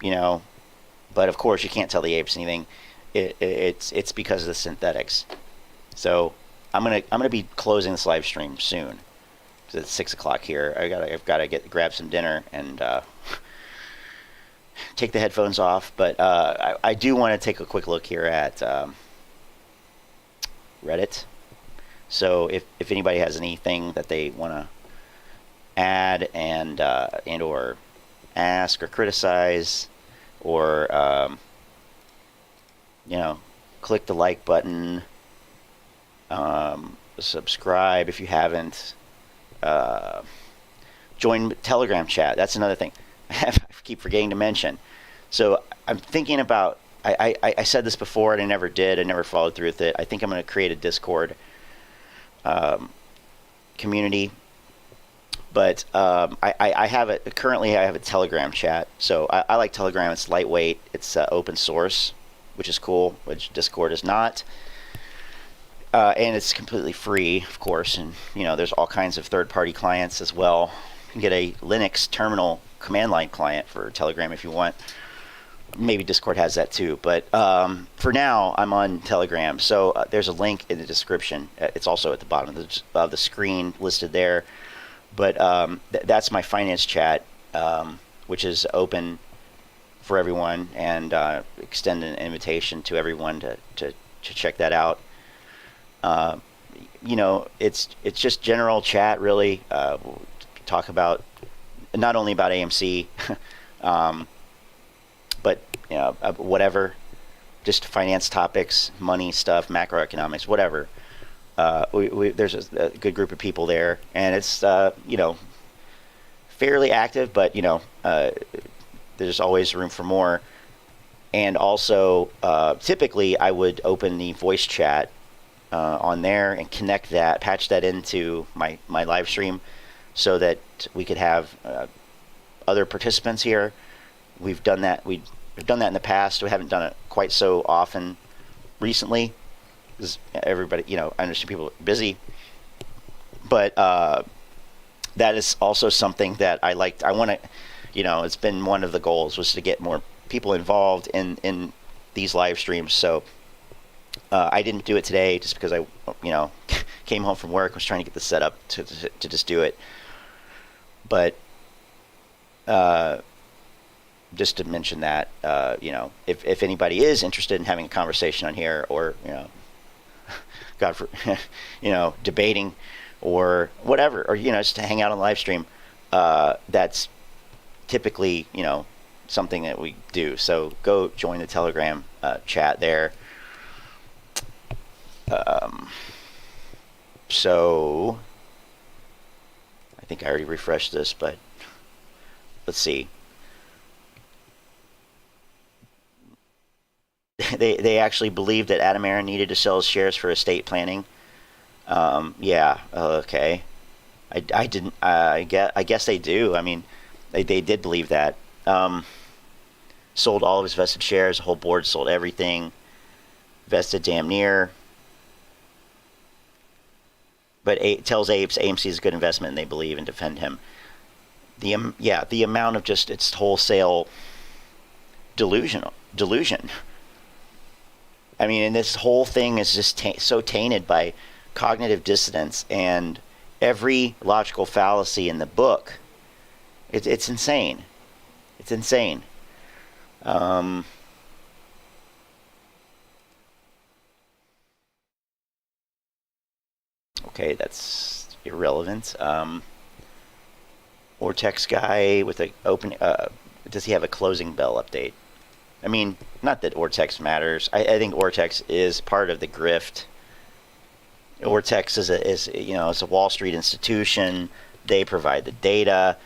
But of course, you can't tell the apes anything. It's because of the synthetics. So I'm gonna be closing this live stream soon. It's 6 o'clock here. I've got to grab some dinner and take the headphones off. But I do want to take a quick look here at Reddit. So if anybody has anything that they want to add and or ask or criticize, or click the like button, subscribe if you haven't. Join Telegram chat. That's another thing I keep forgetting to mention. So I'm thinking about, I said this before and I never did. I never followed through with it. I think I'm going to create a Discord community. But I have it currently. I have a Telegram chat. So I like Telegram. It's lightweight. It's open source, which is cool, which Discord is not. And it's completely free, of course, and there's all kinds of third-party clients as well. You can get a Linux terminal command line client for Telegram if you want. Maybe Discord has that too, but for now, I'm on Telegram. So there's a link in the description. It's also at the bottom of the screen listed there. But that's my finance chat, which is open for everyone, and extend an invitation to everyone to check that out. It's just general chat, really. We'll talk about not only about AMC, but whatever, just finance topics, money stuff, macroeconomics, whatever. There's a good group of people there, and it's fairly active, but there's always room for more. And also, typically, I would open the voice chat on there and patch that into my live stream, so that we could have other participants here. We've done that. we've done that in the past. We haven't done it quite so often recently, because everybody, I understand people are busy. But that is also something that I liked. I want to, it's been one of the goals was to get more people involved in these live streams. So I didn't do it today just because I, came home from work, was trying to get the setup to just do it. But just to mention that, if anybody is interested in having a conversation on here, or God for, debating or whatever, or just to hang out on live stream, that's typically something that we do. So go join the Telegram chat there. So I think I already refreshed this, but let's see. They actually believed that Adam Aaron needed to sell his shares for estate planning. Yeah, okay. I didn't. I guess they do. I mean, they did believe that. Sold all of his vested shares. The whole board sold everything. Vested damn near. But tells Apes AMC is a good investment, and they believe and defend him. The amount of just its wholesale delusion. I mean, and this whole thing is just so tainted by cognitive dissonance and every logical fallacy in the book. It's insane. It's insane. Okay, that's irrelevant. Ortex guy with a open. Does he have a closing bell update? I mean, not that Ortex matters. I think Ortex is part of the grift. Ortex is a Wall Street institution. They provide the data.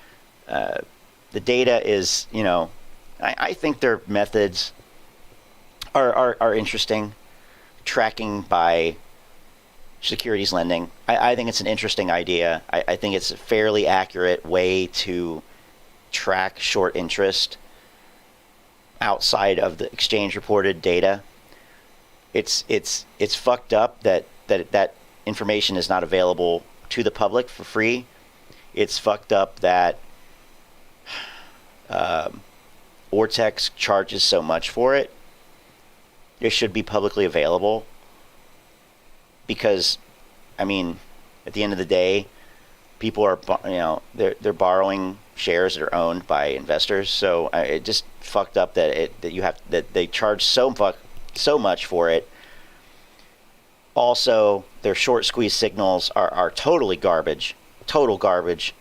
The data is, I think their methods are interesting. Tracking by securities lending. I think it's an interesting idea. I think it's a fairly accurate way to track short interest outside of the exchange reported data. It's fucked up that information is not available to the public for free. It's fucked up that Ortex charges so much for it. It should be publicly available, because, I mean, at the end of the day, people are, they're borrowing shares that are owned by investors. So it just fucked up that they charge so much for it. Also, their short squeeze signals are totally garbage, total garbage.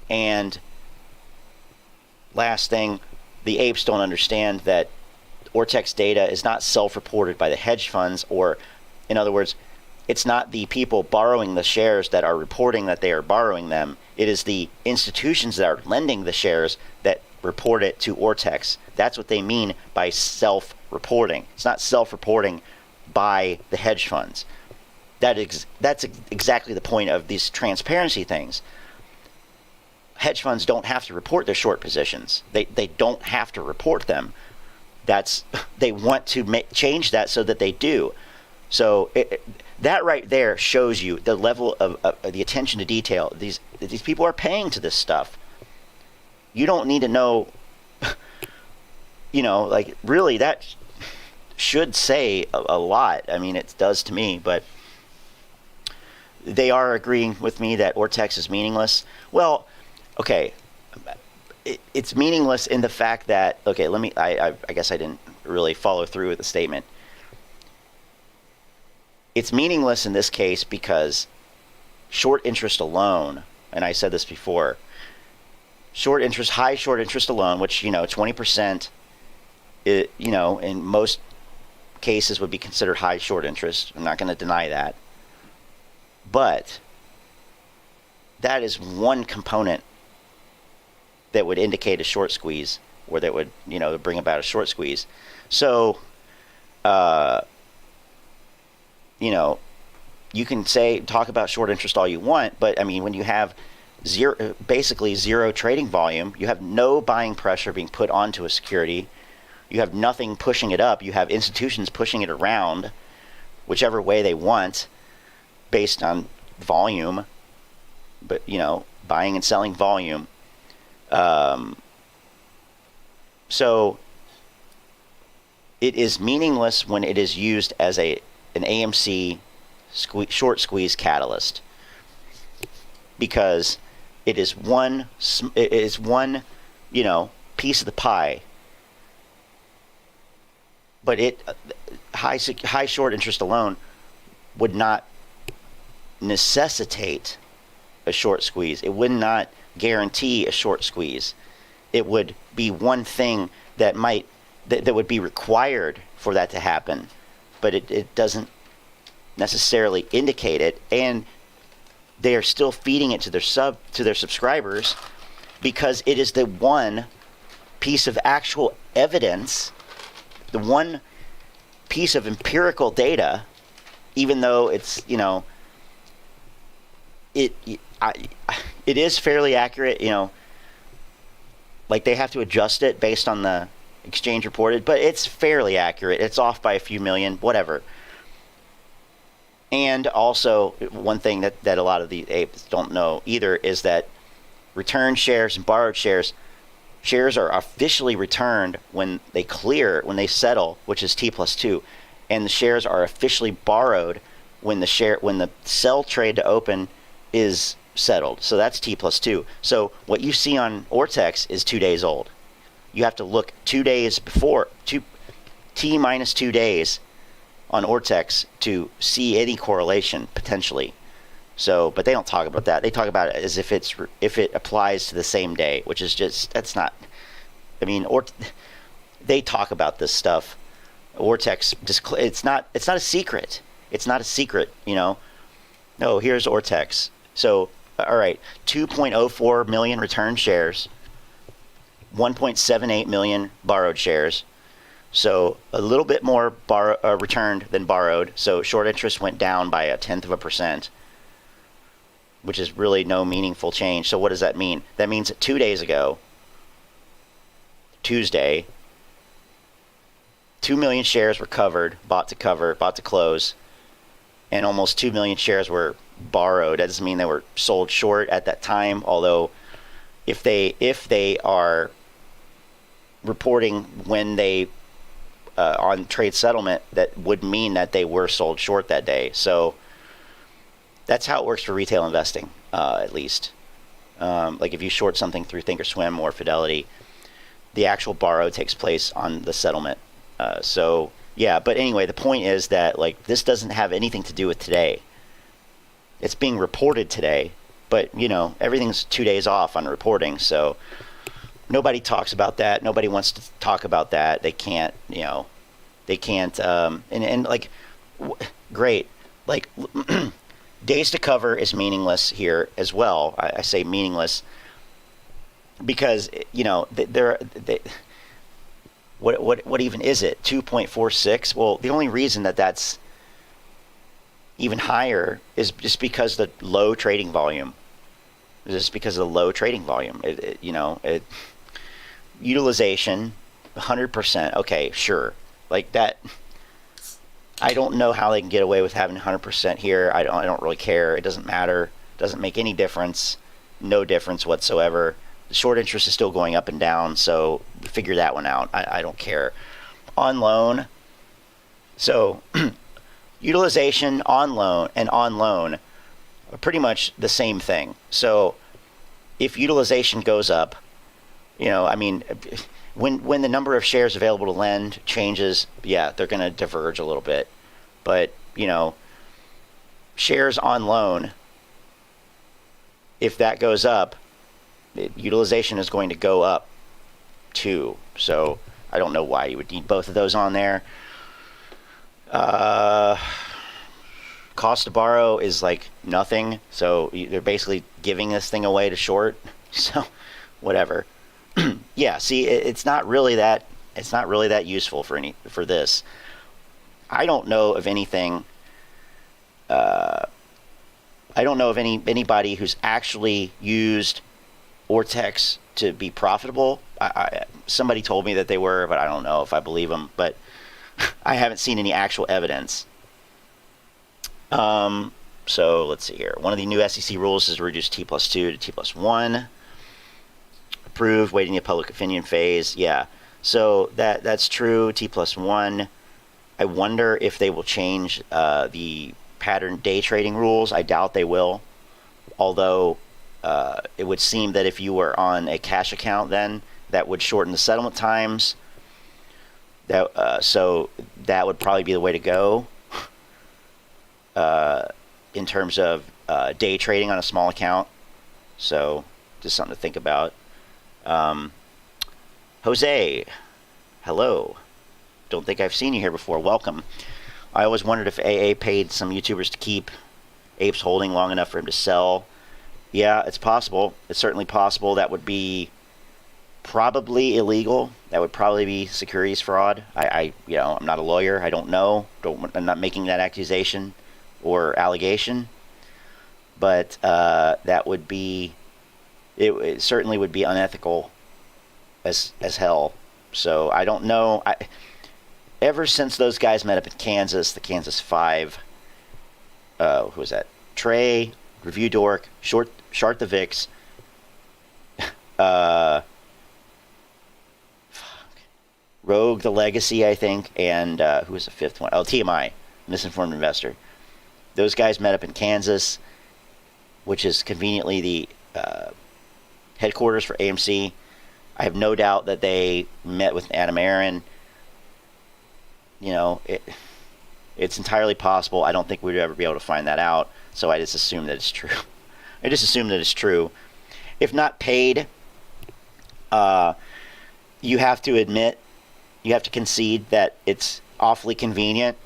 And last thing, the apes don't understand that Ortex data is not self-reported by the hedge funds, or, in other words, it's not the people borrowing the shares that are reporting that they are borrowing them. It is the institutions that are lending the shares that report it to Ortex. That's what they mean by self-reporting. It's not self-reporting by the hedge funds. That's exactly the point of these transparency things. Hedge funds don't have to report their short positions. They don't have to report them. They want to change that so that they do. So that right there shows you the level of the attention to detail. These people are paying to this stuff. You don't need to know, really that should say a lot. I mean, it does to me, but they are agreeing with me that Ortex is meaningless. Well, okay, it's meaningless in the fact that, okay, I guess I didn't really follow through with the statement. It's meaningless in this case because short interest alone, and I said this before, high short interest alone, which, 20%, in most cases would be considered high short interest. I'm not going to deny that. But that is one component that would indicate a short squeeze, or that would, bring about a short squeeze. So, you can talk about short interest all you want, but I mean, when you have basically zero trading volume, you have no buying pressure being put onto a security. You have nothing pushing it up. You have institutions pushing it around whichever way they want based on volume, but, you know, buying and selling volume. So it is meaningless when it is used as an AMC short squeeze catalyst, because it is one, you know, piece of the pie. But high short interest alone would not necessitate a short squeeze. It would not guarantee a short squeeze. It would be one thing that that would be required for that to happen, but it doesn't necessarily indicate it. And they are still feeding it to their subscribers, because it is the one piece of actual evidence, the one piece of empirical data, even though it's, you know, it is fairly accurate, you know, like they have to adjust it based on the exchange reported, but it's fairly accurate. It's off by a few million, whatever. And also, one thing that a lot of the apes don't know either is that returned shares and borrowed shares are officially returned when they clear, when they settle, which is T+2, and the shares are officially borrowed when the sell trade to open is settled. So that's T+2. So what you see on Ortex is 2 days old. You have to look 2 days before, T minus 2 days on Ortex to see any correlation potentially. So, but they don't talk about that. They talk about it as if it applies to the same day, which is just, that's not, I mean, they talk about this stuff. Ortex, it's not a secret. It's not a secret, you know. No, here's Ortex. So, all right, 2.04 million returned shares, 1.78 million borrowed shares. So a little bit more returned than borrowed. So short interest went down by 0.1%, which is really no meaningful change. So what does that mean? That means that 2 days ago, Tuesday, 2 million shares were covered, bought to close, and almost 2 million shares were borrowed. That doesn't mean they were sold short at that time, although if they are reporting when they on trade settlement, that would mean that they were sold short that day. So that's how it works for retail investing, at least. Like if you short something through Thinkorswim or Fidelity, the actual borrow takes place on the settlement. So yeah, but anyway, the point is that like this doesn't have anything to do with today. It's being reported today, but you know, everything's 2 days off on reporting, so nobody talks about that. Nobody wants to talk about that. They can't, you know, they can't, and like, great. Like, days to cover is meaningless here as well. I say meaningless because, you know, what even is it? 2.46? Well, the only reason that that's even higher is just because the low trading volume. Just because of the low trading volume. Utilization, 100%. Okay, sure. Like that, I don't know how they can get away with having 100% here. I don't really care. It doesn't matter. It doesn't make any difference. No difference whatsoever. The short interest is still going up and down, so figure that one out. I don't care. On loan, so utilization on loan and on loan are pretty much the same thing. So if utilization goes up, you know, I mean, when the number of shares available to lend changes, yeah, they're going to diverge a little bit. But, you know, shares on loan, if that goes up, utilization is going to go up too. So I don't know why you would need both of those on there. Cost to borrow is like nothing. So they're basically giving this thing away to short. So whatever. Yeah, see, it's not really that useful for this. I don't know of anything. I don't know of anybody who's actually used Ortex to be profitable. somebody told me that they were, but I don't know if I believe them. But I haven't seen any actual evidence. So let's see here. One of the new SEC rules is to reduce T+2 to T+1. Approved, waiting the public opinion phase. Yeah, so that's true. T+1. I wonder if they will change the pattern day trading rules. I doubt they will. Although it would seem that if you were on a cash account, then that would shorten the settlement times. So that would probably be the way to go in terms of day trading on a small account. So just something to think about. Jose, hello. Don't think I've seen you here before. Welcome. I always wondered if AA paid some YouTubers to keep Apes holding long enough for him to sell. Yeah, it's possible. It's certainly possible. That would be probably illegal. That would probably be securities fraud. I'm not a lawyer. I don't know. I'm not making that accusation or allegation. But that would be. It certainly would be unethical as hell. So I don't know. Ever since those guys met up in Kansas, the Kansas Five, who was that? Trey, Review Dork, Shart the Vix, Rogue the Legacy, I think, and who was the fifth one? Oh, TMI, Misinformed Investor. Those guys met up in Kansas, which is conveniently the headquarters for AMC. I have no doubt that they met with Adam Aaron. It's entirely possible. I don't think we'd ever be able to find that out, so I just assume that it's true. I just assume that it's true. If not paid, you have to admit, you have to concede that it's awfully convenient,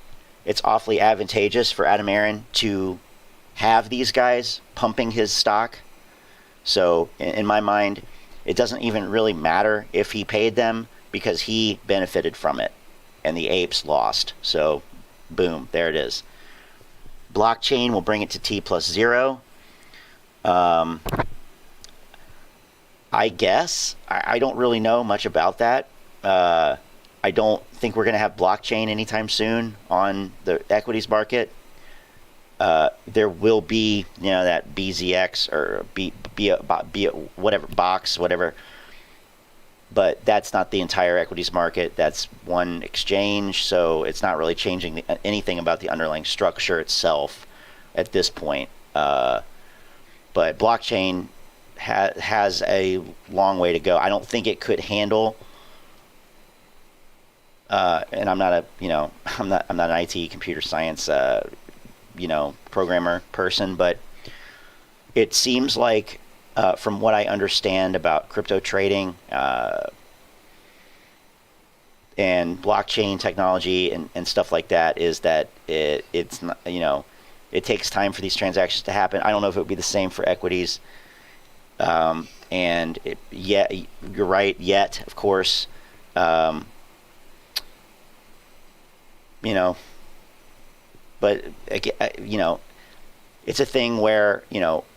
it's awfully advantageous for Adam Aaron to have these guys pumping his stock. So in my mind, it doesn't even really matter if he paid them because he benefited from it and the apes lost. So boom, there it is. Blockchain will bring it to T+0. I guess. I don't really know much about that. I don't think we're going to have blockchain anytime soon on the equities market. There will be, that BZX or whatever box, whatever. But that's not the entire equities market. That's one exchange, so it's not really changing anything about the underlying structure itself at this point. But blockchain has a long way to go. I don't think it could handle. And I'm not I'm not an IT computer science programmer person, but it seems like from what I understand about crypto trading and blockchain technology and stuff like that is that it's not, it takes time for these transactions to happen. I don't know if it would be the same for equities. And you're right. Yet, of course, but it's a thing where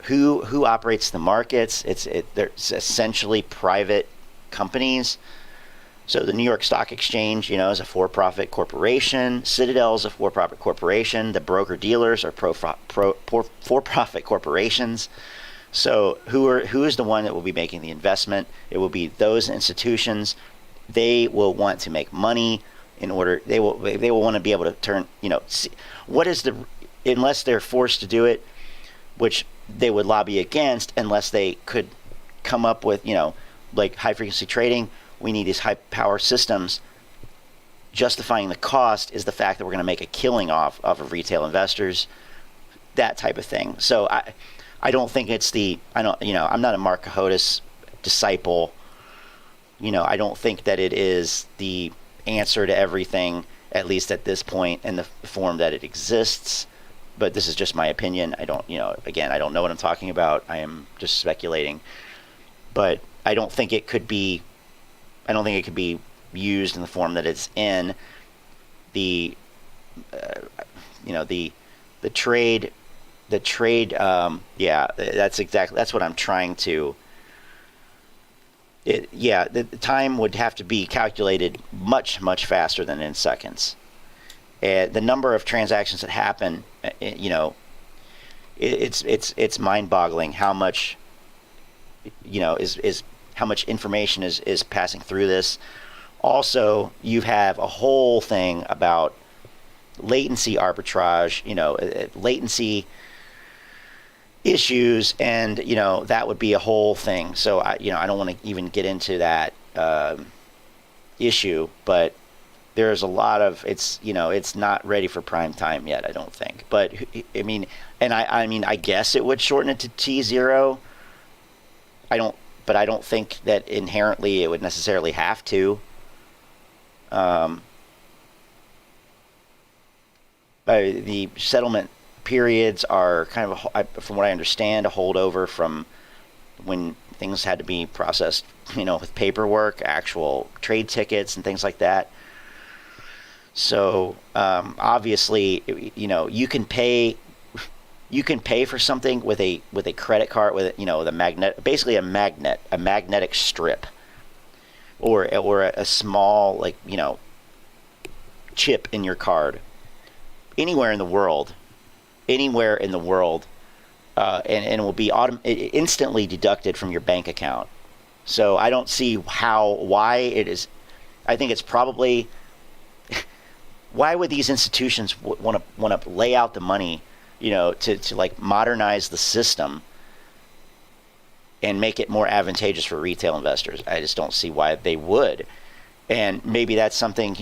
who operates the markets. There's essentially private companies. So the New York Stock Exchange, is a for-profit corporation. Citadel is a for-profit corporation. The broker-dealers are for-profit corporations. So who is the one that will be making the investment? It will be those institutions. They will want to make money in order. They will want to be able to turn. What is unless they're forced to do it, which they would lobby against, unless they could come up with like high frequency trading. We need these high power systems. Justifying the cost is the fact that we're going to make a killing off of retail investors, that type of thing. So I don't think it's I'm not a Mark Cahotis disciple. I don't think that it is the answer to everything, at least at this point in the form that it exists. But this is just my opinion. I don't, again, I don't know what I'm talking about. I am just speculating. But I don't think it could be used in the form that it's in. The trade, that's what I'm trying to the time would have to be calculated much, much faster than in seconds. The number of transactions that happen, it's mind-boggling how much, is how much information is passing through this. Also, you have a whole thing about latency arbitrage, latency issues, and that would be a whole thing. So I don't want to even get into that issue, but there's a lot of it's not ready for prime time yet, I don't think. But I guess it would shorten it to T0. I don't think that inherently it would necessarily have to. The settlement periods are kind of, from what I understand, a holdover from when things had to be processed, with paperwork, actual trade tickets and things like that. So obviously, you can pay for something with a credit card, with basically a magnetic strip, or a small chip in your card, anywhere in the world, and it will be instantly deducted from your bank account. So I don't see why it is. I think it's probably, why would these institutions want to lay out the money, to modernize the system and make it more advantageous for retail investors? I just don't see why they would. And maybe that's something,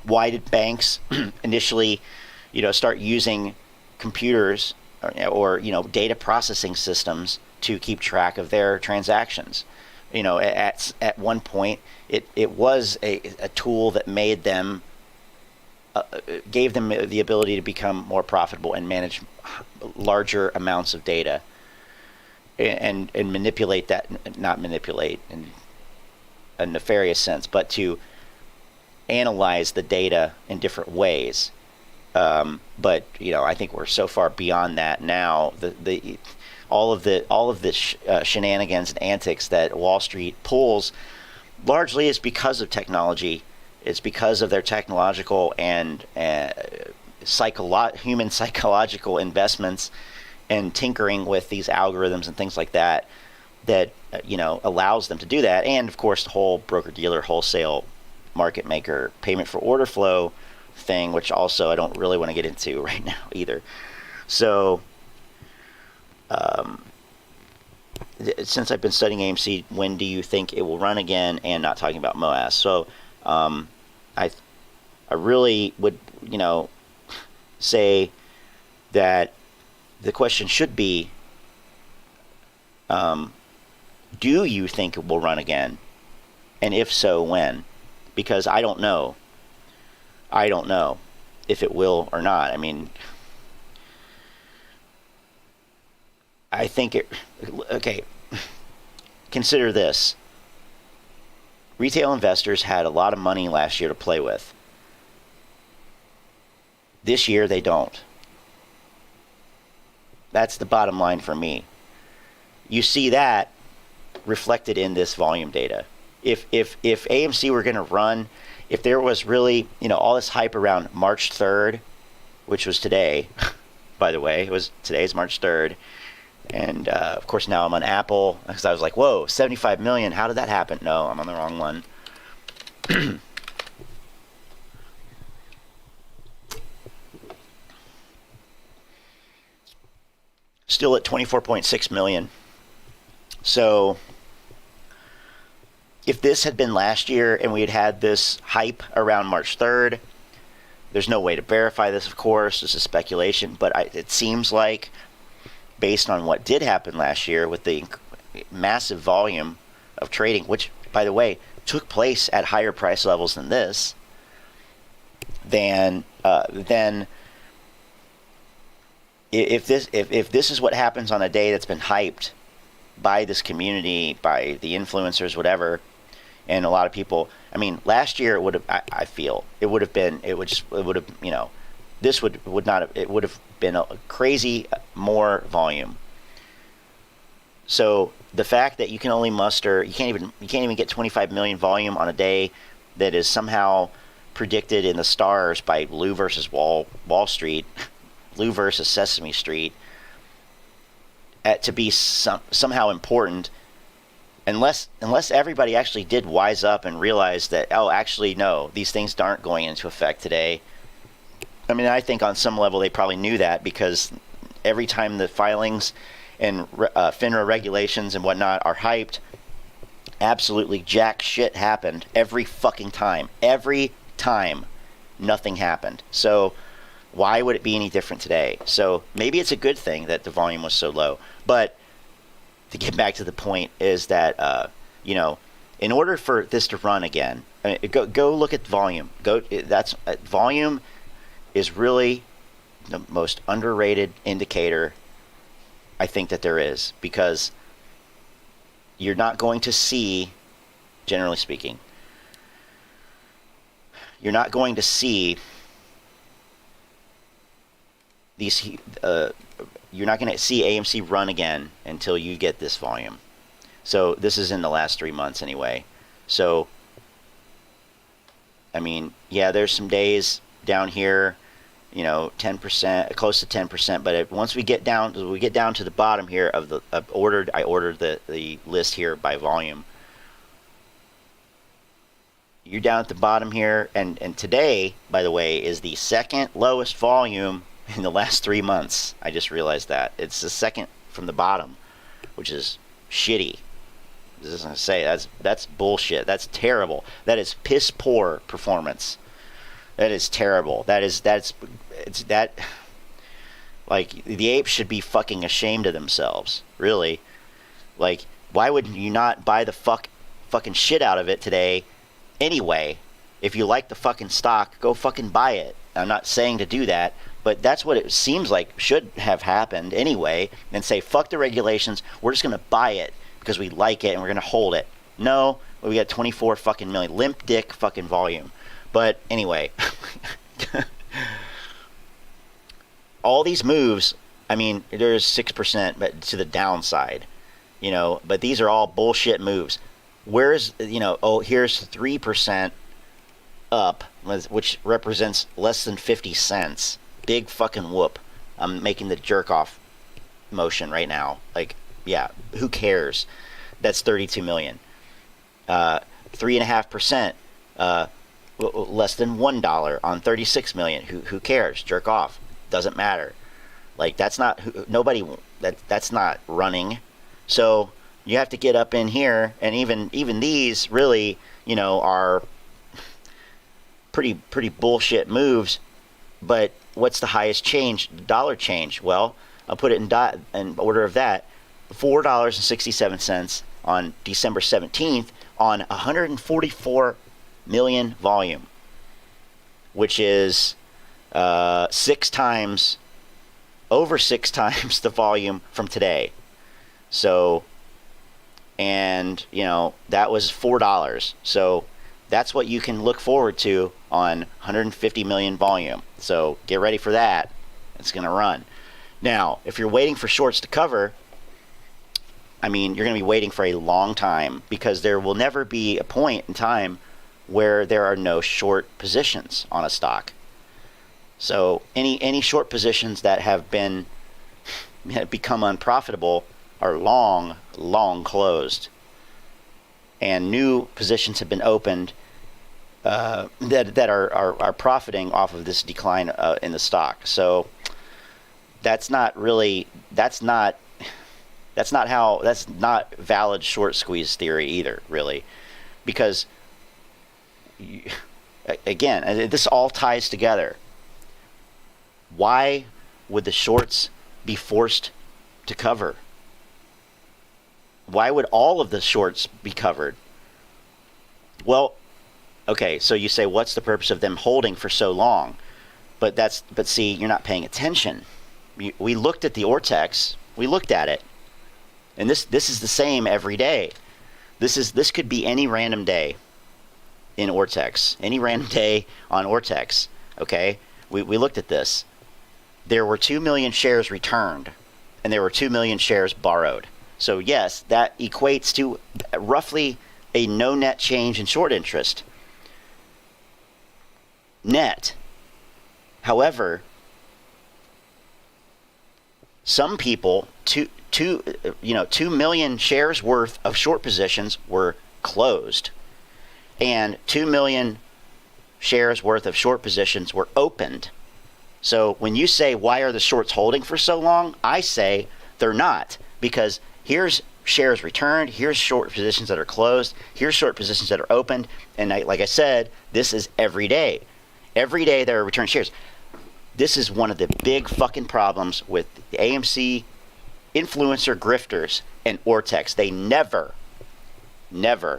why did banks initially, start using computers or data processing systems to keep track of their transactions? At one point, it was a tool that made them, gave them the ability to become more profitable and manage larger amounts of data, and manipulate that, not manipulate in a nefarious sense, but to analyze the data in different ways. But I think we're so far beyond that now. All of the shenanigans and antics that Wall Street pulls largely is because of technology. It's because of their technological and human psychological investments and tinkering with these algorithms and things like that allows them to do that. And of course, the whole broker-dealer, wholesale, market maker, payment for order flow thing, which also I don't really want to get into right now either. So since I've been studying AMC, when do you think it will run again? And not talking about Moass. So I really would say that the question should be, do you think it will run again? And if so, when? Because I don't know. I don't know if it will or not. I think okay, consider this. Retail investors had a lot of money last year to play with. This year, they don't. That's the bottom line for me. You see that reflected in this volume data. If AMC were going to run, if there was really, all this hype around March 3rd, which was today, by the way, today's March 3rd. And of course now I'm on Apple, because I was like, whoa, 75 million, how did that happen? No, I'm on the wrong one. Still at 24.6 million. So if this had been last year and we had this hype around March 3rd, there's no way to verify this, of course. This is speculation, but it seems like, based on what did happen last year with the massive volume of trading, which, by the way, took place at higher price levels than this, then if this is what happens on a day that's been hyped by this community, by the influencers, whatever, and a lot of people, last year it would have, I feel, it would have been a crazy more volume. So the fact that you can only muster, you can't even get 25 million volume on a day that is somehow predicted in the stars by Lou versus Wall Street, Lou versus Sesame Street, to be somehow important, unless everybody actually did wise up and realize that, oh, actually no, these things aren't going into effect today. I mean, I think on some level they probably knew that, because every time the filings and FINRA regulations and whatnot are hyped, absolutely jack shit happened every fucking time. Every time, nothing happened. So why would it be any different today? So maybe it's a good thing that the volume was so low. But to get back to the point is that, you know, in order for this to run again, go look at volume. Volume is really the most underrated indicator I think that there is, because you're not going to see, generally speaking, you're not going to see these, you're not going to see AMC run again until you get this volume. So this is in the last 3 months anyway. So, I mean, yeah, there's some days down here, you know, 10%, close to 10%. But once we get down to the bottom here of the I ordered the list here by volume. You're down at the bottom here, and today, by the way, is the second lowest volume in the last 3 months. I just realized that it's the second from the bottom, which is shitty. As I say, that's bullshit. That's terrible. That is piss poor performance. That is terrible. Like, the apes should be fucking ashamed of themselves, really. Like, why would you not buy the fucking shit out of it today anyway? If you like the fucking stock, go fucking buy it. I'm not saying to do that, but that's what it seems like should have happened anyway, and say, fuck the regulations, we're just going to buy it because we like it and we're going to hold it. No, we got 24 fucking million. Limp dick fucking volume. But anyway, all these moves, I mean, there's 6% but to the downside, you know, but these are all bullshit moves. Where's, you know, oh, here's 3% up, which represents less than 50 cents. Big fucking whoop. I'm making the jerk off motion right now. Like, yeah, who cares? That's 32 million. 3.5%, less than $1 on 36 million. Who cares? Jerk off. Doesn't matter. Like, that's not that's not running. So you have to get up in here, and even these really, you know, are pretty bullshit moves. But what's the highest change? Dollar change. Well, I'll put it in order of that. $4.67 on December 17th on 144 million volume, which is over 6 times the volume from today. So, and you know, that was $4. So that's what you can look forward to on 150 million volume. So get ready for that. It's going to run. Now, if you're waiting for shorts to cover, I mean, you're going to be waiting for a long time, because there will never be a point in time where there are no short positions on a stock. So any short positions that have become unprofitable are long closed, and new positions have been opened that are profiting off of this decline in the stock. So that's not valid short squeeze theory either, really, because again, this all ties together. Why would the shorts be forced to cover? Why would all of the shorts be covered? Well, okay, so you say, what's the purpose of them holding for so long? But see, you're not paying attention. We looked at the Ortex. We looked at it. And this is the same every day. This could be any random day in Ortex. Any random day on Ortex. Okay? We looked at this. There were 2 million shares returned, and there were 2 million shares borrowed. So yes, that equates to roughly a no net change in short interest. Net. However, some people, 2 million shares worth of short positions were closed, and 2 million shares worth of short positions were opened. So when you say, why are the shorts holding for so long? I say they're not, because here's shares returned, here's short positions that are closed, here's short positions that are opened, and like I said, this is every day. Every day there are returned shares. This is one of the big fucking problems with the AMC influencer grifters and Ortex. They never,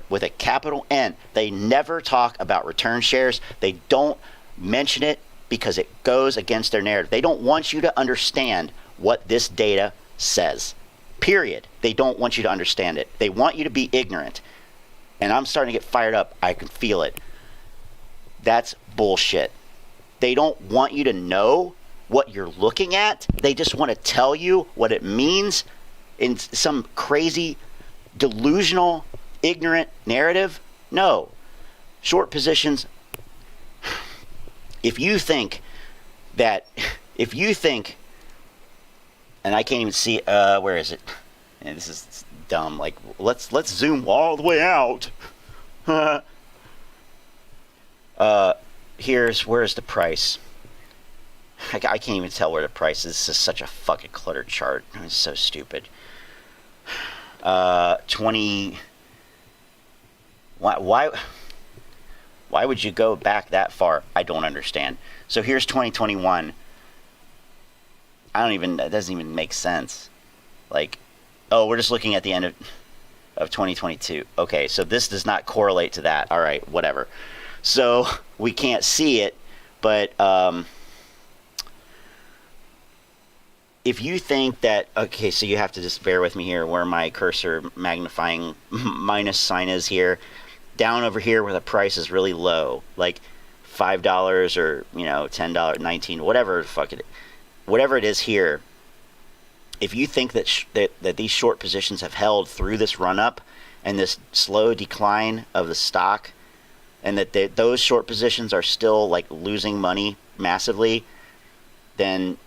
with a capital N, they never talk about return shares. They don't mention it because it goes against their narrative. They don't want you to understand what this data says. Period. They don't want you to understand it. They want you to be ignorant. And I'm starting to get fired up. I can feel it. That's bullshit. They don't want you to know what you're looking at. They just want to tell you what it means in some crazy, delusional, ignorant narrative. No. Short positions. If you think, and I can't even see, where is it? And this is dumb. Like, let's zoom all the way out. Where's the price? I can't even tell where the price is. This is such a fucking cluttered chart. It's so stupid. 20. Why would you go back that far? I don't understand. So here's 2021. That doesn't even make sense. Like, oh, we're just looking at the end of 2022. Okay, so this does not correlate to that. All right, whatever. So we can't see it, but if you think that, okay, so you have to just bear with me here where my cursor magnifying minus sign is here. Down over here where the price is really low, like $5 or, $10, $19, whatever it is here. If you think that these short positions have held through this run up and this slow decline of the stock, and that those short positions are still like losing money massively, then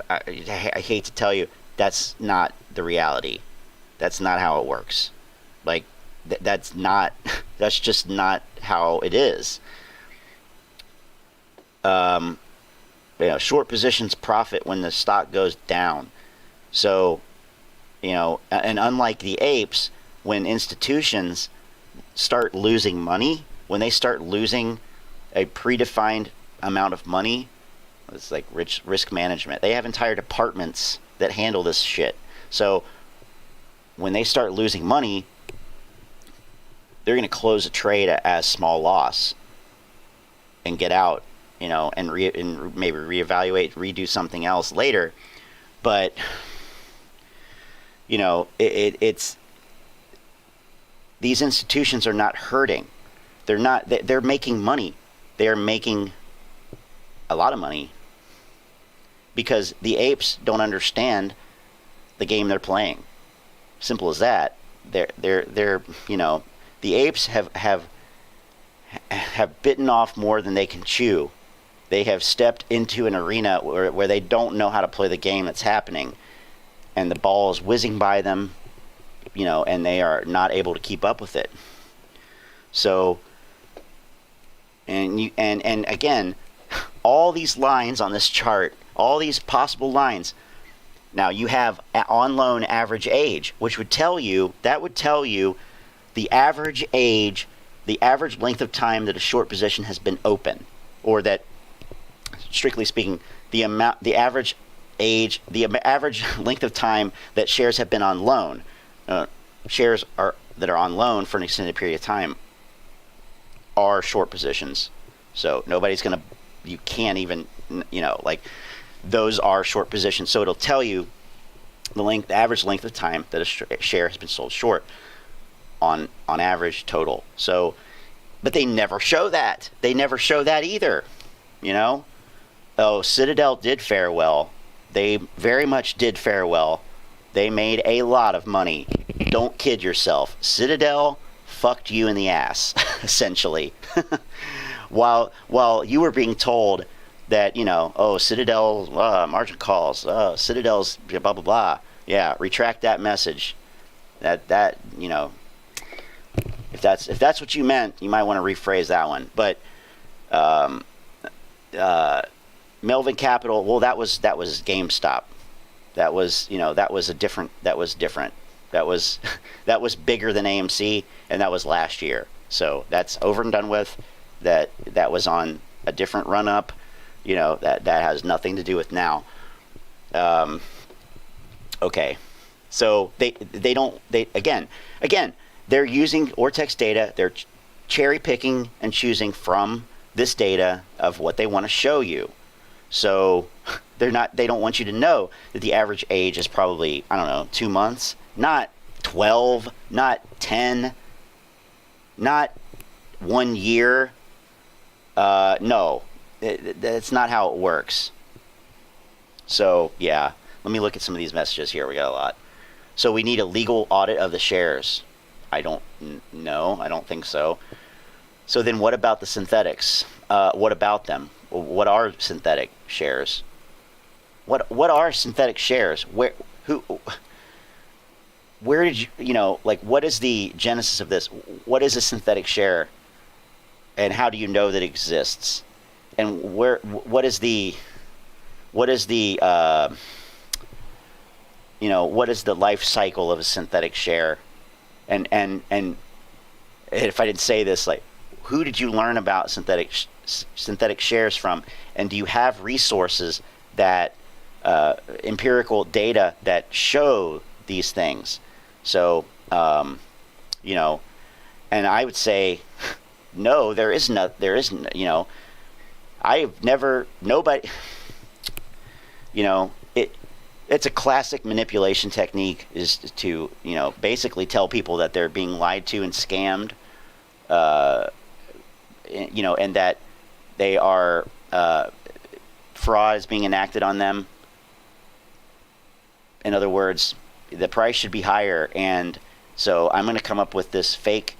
I hate to tell you, that's not the reality. That's not how it works. Like, that's just not how it is. Short positions profit when the stock goes down. So, and unlike the apes, when institutions start losing money, when they start losing a predefined amount of money, it's like risk management. They have entire departments that handle this shit. So when they start losing money, they're going to close a trade as small loss and get out, and maybe reevaluate, redo something else later. But it's these institutions are not hurting. They're making money. They are making a lot of money because the apes don't understand the game they're playing. Simple as that. The apes have bitten off more than they can chew. They have stepped into an arena where they don't know how to play the game that's happening, and the ball is whizzing by them, and they are not able to keep up with it. So, and again, all these lines on this chart, all these possible lines. Now you have on loan average age, which would tell you the average age, the average length of time that a short position has been open, or that, strictly speaking, the average length of time that shares have been on loan. Shares that are on loan for an extended period of time are short positions. So you can't even, those are short positions. So it'll tell you the average length of time that a share has been sold short on average total. So, but they never show that. They never show that either. Oh, Citadel did fare well. They very much did fare well They made a lot of money. Don't kid yourself. Citadel fucked you in the ass, essentially. while you were being told that, you know, oh, Citadel margin calls, Citadel's blah blah blah. Yeah, retract that message. That you know, if that's what you meant, you might want to rephrase that one. But Melvin Capital, well, that was GameStop. That was, you know, that was different. That was bigger than AMC, and that was last year. So that's over and done with. That was on a different run up. You know, that has nothing to do with now. Okay, so they again they're using Ortex data. They're cherry picking and choosing from this data of what they want to show you. So they don't want you to know that the average age is probably, I don't know, 2 months, not 12, not 10, not 1 year. No, that's not how it works. So yeah, let me look at some of these messages here. We got a lot. So we need a legal audit of the shares. I don't know. I don't think so. So then what about the synthetics? What about them? What are synthetic shares? What are synthetic shares? Where did you know, like, what is the genesis of this? What is a synthetic share? And how do you know that it exists? And what is the you know, what is the life cycle of a synthetic share? And if I didn't say this, like, who did you learn about synthetic shares from? And do you have resources that empirical data that show these things? So you know, and I would say no, there isn't, you know, nobody, you know, it's a classic manipulation technique, is to, you know, basically tell people that they're being lied to and scammed, you know, and that they are, fraud is being enacted on them. In other words, the price should be higher, and so I'm going to come up with this fake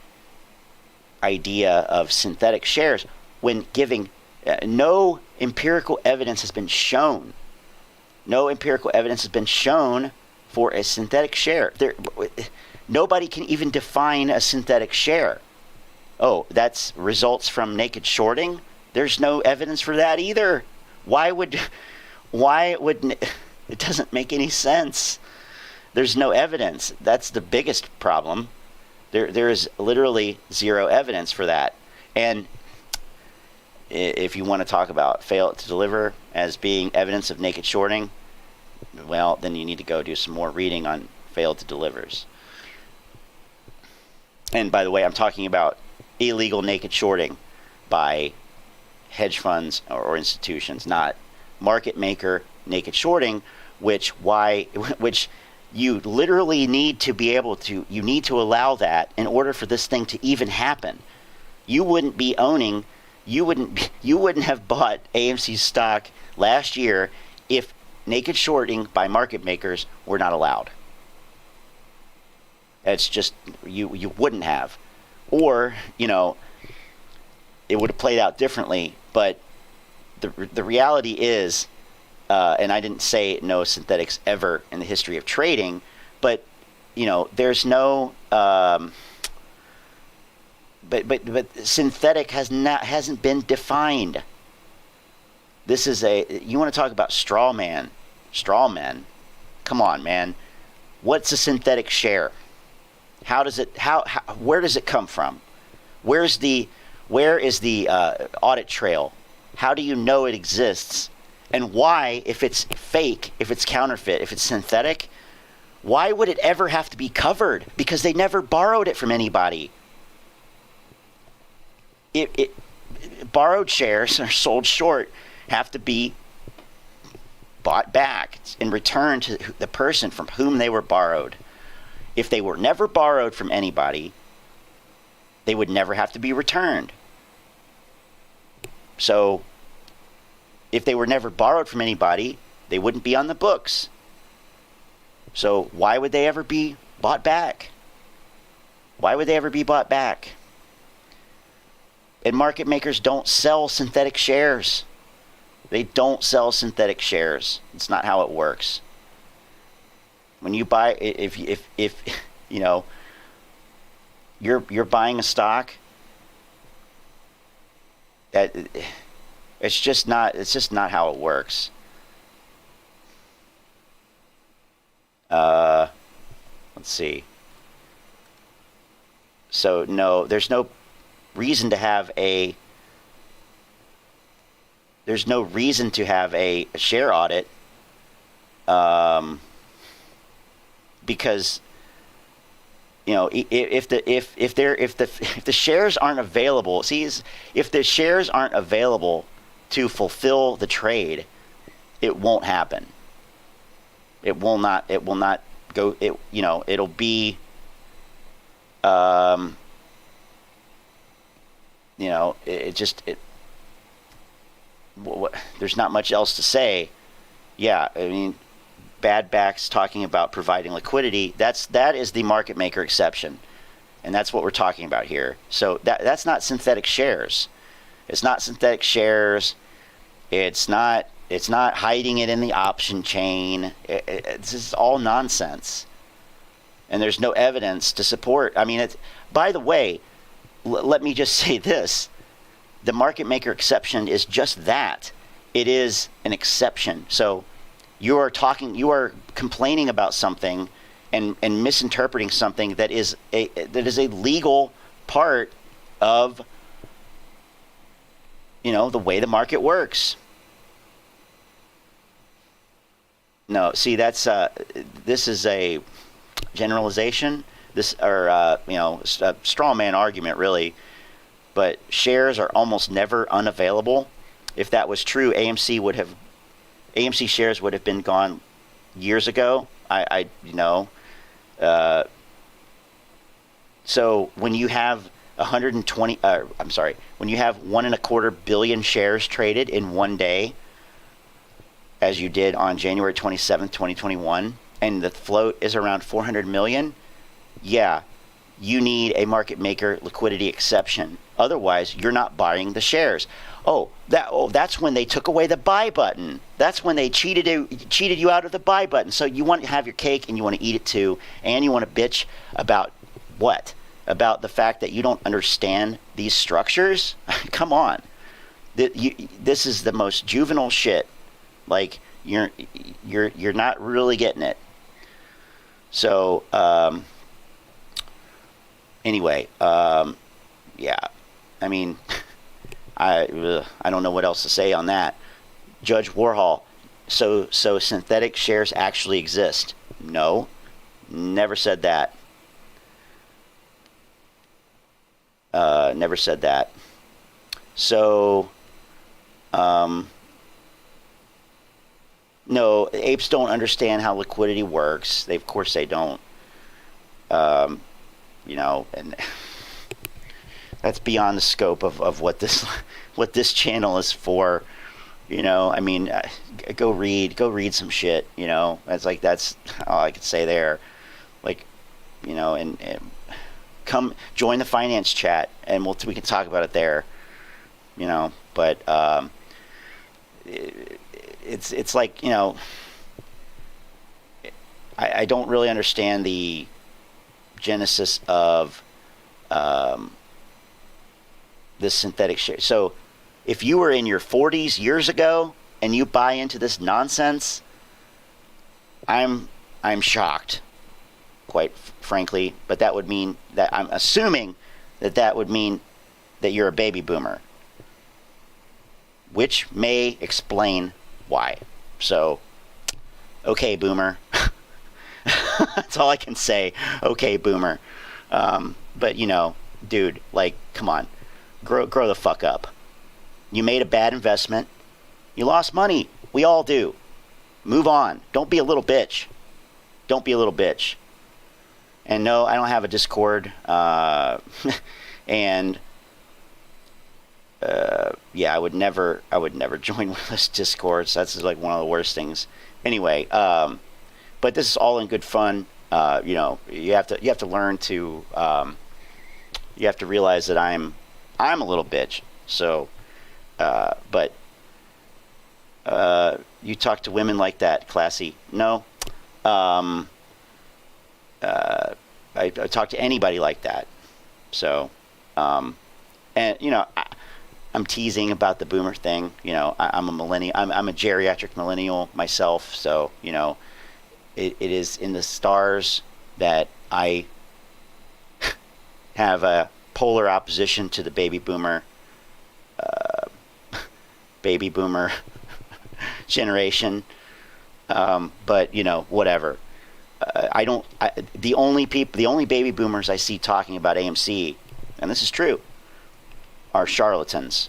idea of synthetic shares when giving no empirical evidence has been shown. No empirical evidence has been shown for a synthetic share. Nobody can even define a synthetic share. Oh, that's results from naked shorting? There's no evidence for that either. Why would it doesn't make any sense. There's no evidence. That's the biggest problem. There is literally zero evidence for that. And if you want to talk about fail to deliver as being evidence of naked shorting, well, then you need to go do some more reading on failed to delivers. And by the way, I'm talking about illegal naked shorting by hedge funds or institutions, not market maker naked shorting, which you literally need to be able to, you need to allow that in order for this thing to even happen. You wouldn't be owning, you wouldn't have bought AMC stock last year if naked shorting by market makers were not allowed. It's just, you wouldn't have. Or, you know, it would have played out differently, but the reality is, and I didn't say no synthetics ever in the history of trading, but, you know, there's no, but synthetic hasn't been defined. This is you want to talk about straw men? Come on, man. What's a synthetic share? How does it, where does it come from? Where is the audit trail? How do you know it exists? And why, if it's fake, if it's counterfeit, if it's synthetic, why would it ever have to be covered? Because they never borrowed it from anybody. Borrowed shares are sold short, have to be bought back in return to the person from whom they were borrowed. If they were never borrowed from anybody, they would never have to be returned. So, if they were never borrowed from anybody, they wouldn't be on the books. So why would they ever be bought back? Why would they ever be bought back? And market makers don't sell synthetic shares. They don't sell synthetic shares. It's not how it works. When you buy, if you know, you're buying a stock, that it's just not how it works. Let's see. So no, there's no reason to have a share audit, because you know, if the shares aren't available, if the shares aren't available to fulfill the trade, it won't happen. It will not go. It'll be. There's not much else to say. Yeah, I mean, bad backs talking about providing liquidity. That is the market maker exception, and that's what we're talking about here. So that's not synthetic shares. It's not synthetic shares. It's not hiding it in the option chain. This is all nonsense, and there's no evidence to support. I mean, by the way, let me just say this. The market maker exception is just that. It is an exception. So you are complaining about something and misinterpreting something that is a legal part of, the way the market works. No, see, this is a generalization. A straw man argument, really. But shares are almost never unavailable. If that was true, AMC shares would have been gone years ago. So when you have when you have 1.25 billion shares traded in one day, as you did on January 27th, 2021, and the float is around 400 million, yeah, you need a market maker liquidity exception. Otherwise, you're not buying the shares. That's when they took away the buy button. That's when they cheated you out of the buy button. So you want to have your cake and you want to eat it too, and you want to bitch about what? About the fact that you don't understand these structures? Come on. This is the most juvenile shit. Like, you're not really getting it. So anyway, yeah. I mean, I don't know what else to say on that. Judge Warhol, so synthetic shares actually exist? No, never said that. Never said that. So, no, apes don't understand how liquidity works. Of course they don't. And that's beyond the scope of what this channel is for. I mean, go read some shit. That's all I could say there. Like, and come join the finance chat, and we can talk about it there. But it's like, I don't really understand the genesis of this synthetic share. So if you were in your 40s years ago and you buy into this nonsense, I'm shocked, quite frankly. But that would mean that I'm assuming that would mean that you're a baby boomer, which may explain why. So, okay, boomer. That's all I can say. Okay, boomer. But dude, like, come on. Grow the fuck up. You made a bad investment. You lost money. We all do. Move on. Don't be a little bitch. Don't be a little bitch. And no, I don't have a Discord. And yeah, I would never join one of those Discords. That's like one of the worst things. Anyway, but this is all in good fun. You know, you have to learn to you have to realize that I'm a little bitch. So, but you talk to women like that, classy? No. I talk to anybody like that. So, and you know, I'm teasing about the boomer thing. You know, I'm a millennial. I'm a geriatric millennial myself. So, you know, it is in the stars that I have a polar opposition to the baby boomer generation. But you know, whatever. The only baby boomers I see talking about AMC, and this is true, are charlatans.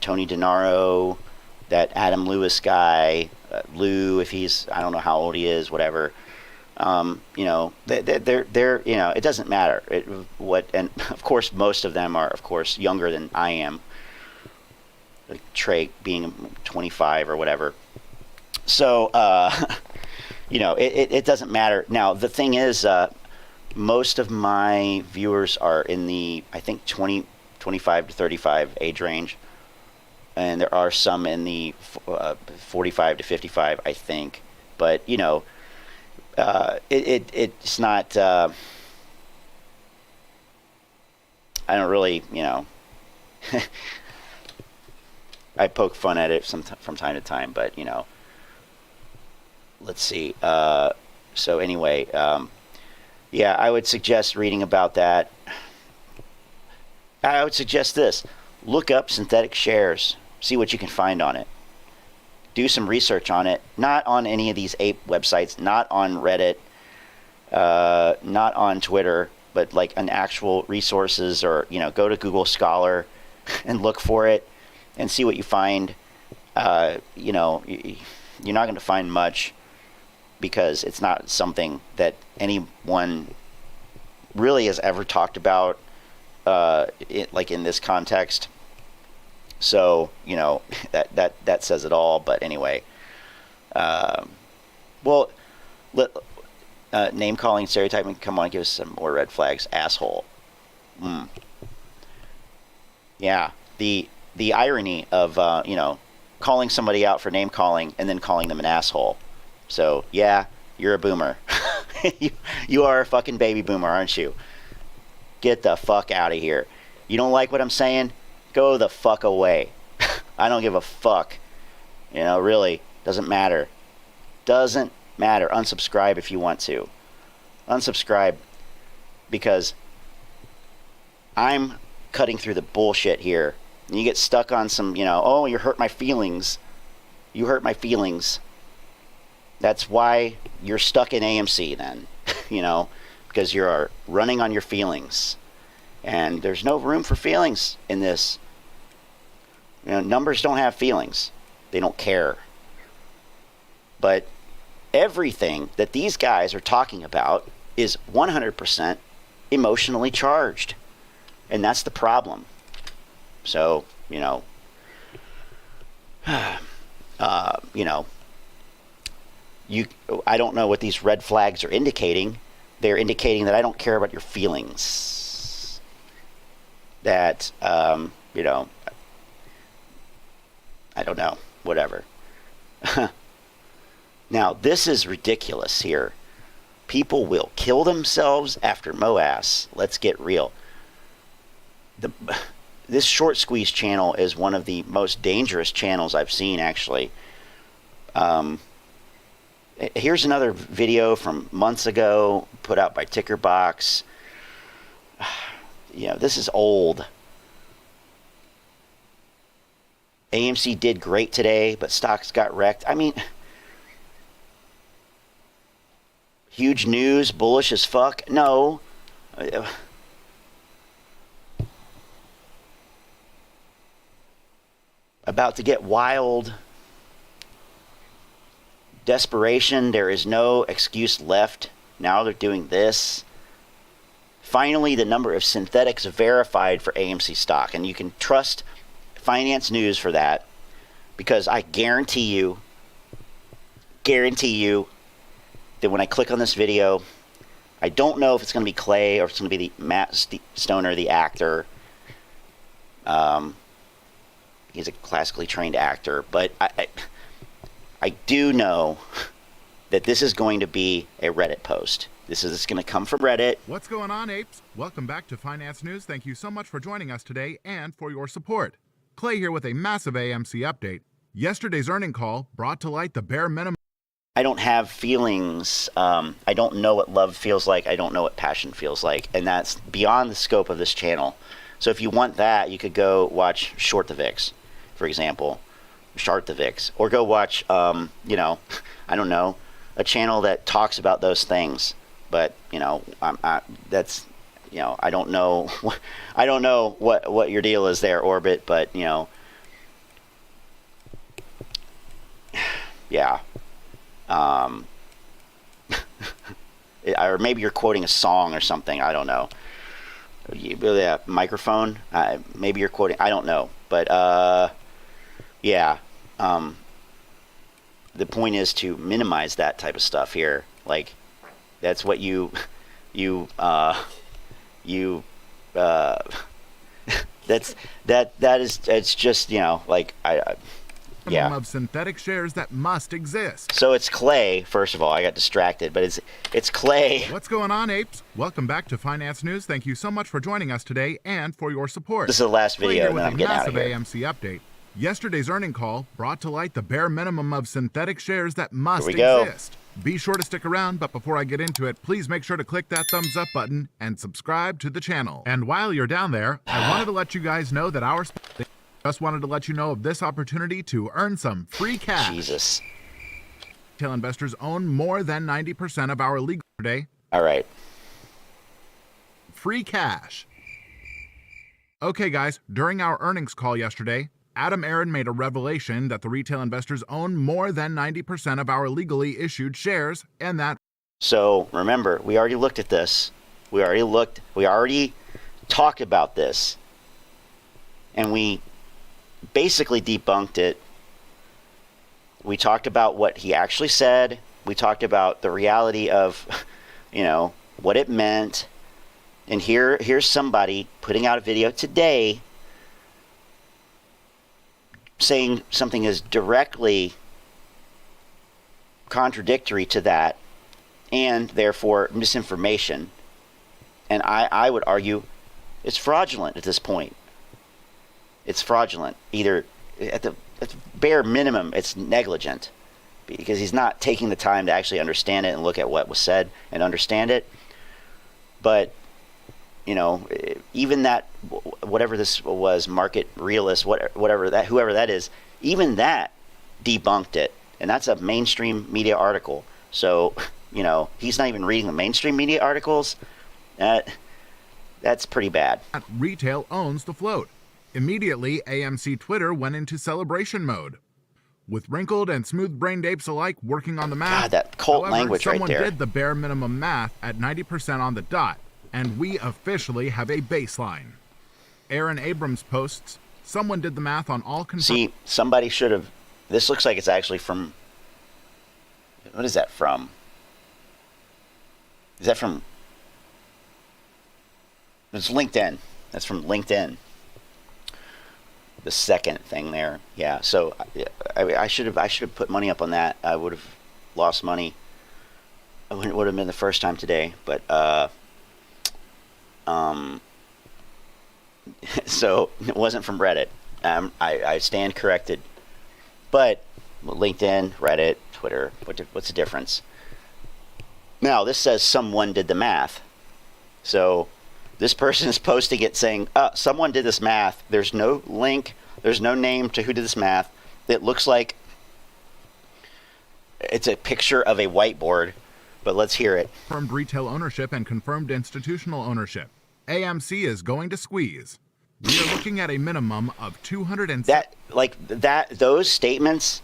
Tony DeNaro, that Adam Lewis guy, Lou, if he's, I don't know how old he is, whatever. You know, they're you know, it doesn't matter. And of course, most of them are, of course, younger than I am. Like Trey being 25 or whatever. So, you know, it doesn't matter. Now, the thing is, most of my viewers are in the, I think, 25 to 35 age range. And there are some in the 45 to 55, I think. But, you know, it's not, I don't really, you know, I poke fun at it from time to time, but, you know, let's see. So anyway, yeah, I would suggest reading about that. I would suggest this. Look up synthetic shares. See what you can find on it. Do some research on it. Not on any of these ape websites. Not on Reddit. Not on Twitter. But like an actual resources, or, you know, go to Google Scholar and look for it and see what you find. You know, you're not going to find much, because it's not something that anyone really has ever talked about, like in this context. So, you know, that says it all. But anyway, well, name calling, stereotyping. Come on, give us some more red flags, asshole. Yeah, the irony of you know, calling somebody out for name calling and then calling them an asshole. So, yeah, you're a boomer. You are a fucking baby boomer, aren't you? Get the fuck out of here. You don't like what I'm saying? Go the fuck away. I don't give a fuck. You know, really, doesn't matter. Doesn't matter. Unsubscribe if you want to. Unsubscribe, because I'm cutting through the bullshit here. And you get stuck on some, you know, oh, you hurt my feelings. You hurt my feelings. That's why you're stuck in AMC then, you know, because you're running on your feelings. And there's no room for feelings in this. You know, numbers don't have feelings. They don't care. But everything that these guys are talking about is 100% emotionally charged. And that's the problem. So, you know, you know, I don't know what these red flags are indicating. They're indicating that I don't care about your feelings. That, you know, I don't know, whatever. Now, this is ridiculous here. People will kill themselves after Moass. Let's get real. This Short Squeeze channel is one of the most dangerous channels I've seen, actually. Here's another video from months ago, put out by Tickerbox. You know, this is old. AMC did great today, but stocks got wrecked. I mean, huge news, bullish as fuck. No. About to get wild. Desperation, there is no excuse left. Now they're doing this. Finally, the number of synthetics verified for AMC stock. And you can trust Finance News for that, because I guarantee you, that when I click on this video, I don't know if it's going to be Clay or if it's going to be the Matt Stoner, the actor. He's a classically trained actor, but I do know that this is going to be a Reddit post. This is going to come from Reddit. What's going on, apes? Welcome back to Finance News. Thank you so much for joining us today and for your support. Clay here with a massive AMC update. Yesterday's earning call brought to light the bare minimum. I don't have feelings. I don't know what love feels like. I don't know what passion feels like. And that's beyond the scope of this channel. So if you want that, you could go watch Short the Vix, for example. Short the Vix. Or go watch, you know, I don't know, a channel that talks about those things. But, you know, that's, you know, I don't know. I don't know what your deal is there, Orbit, but, you know, yeah. Or maybe you're quoting a song or something. I don't know. Yeah, microphone. Maybe you're quoting. I don't know. But yeah. The point is to minimize that type of stuff here. Like, that's what it's just, you know, like yeah. Of synthetic shares that must exist. So it's Clay. First of all, I got distracted, but it's Clay. What's going on, apes? Welcome back to Finance News. Thank you so much for joining us today and for your support. This is the last video, and then I'm getting out of here. AMC update. Yesterday's earning call brought to light the bare minimum of synthetic shares that must exist. Be sure to stick around, but before I get into it, please make sure to click that thumbs up button and subscribe to the channel. And while you're down there, I wanted to let you guys know that just wanted to let you know of this opportunity to earn some free cash. Jesus. Retail investors own more than 90% of our legal today. All right. Free cash. Okay, guys, during our earnings call yesterday, Adam Aaron made a revelation that the retail investors own more than 90% of our legally issued shares, and that... So, remember, we already looked at this. We already talked about this. And we basically debunked it. We talked about what he actually said. We talked about the reality of, you know, what it meant. And here's somebody putting out a video today saying something is directly contradictory to that, and therefore misinformation. And I would argue it's fraudulent at this point. It's fraudulent. Either at the bare minimum, it's negligent, because he's not taking the time to actually understand it and look at what was said and understand it. But, you know, even that, whatever this was, market realist, whoever that is, even that debunked it. And that's a mainstream media article. So, you know, he's not even reading the mainstream media articles. That's pretty bad. Retail owns the float. Immediately, AMC Twitter went into celebration mode. With wrinkled and smooth-brained apes alike working on the math. God, that cult language right there. Someone did the bare minimum math at 90% on the dot, and we officially have a baseline. Aaron Abrams posts, someone did the math on all... See, somebody should have... This looks like it's actually from... What is that from? Is that from... It's LinkedIn. That's from LinkedIn. The second thing there. Yeah, so I should have put money up on that. I would have lost money. It would have been the first time today, but so it wasn't from Reddit. I stand corrected. But LinkedIn, Reddit, Twitter, what's the difference? Now, this says someone did the math. So this person is posting it saying, someone did this math. There's no link. There's no name to who did this math. It looks like it's a picture of a whiteboard, but let's hear it. Confirmed retail ownership and confirmed institutional ownership. AMC is going to squeeze. We are looking at a minimum of 200 and... Those statements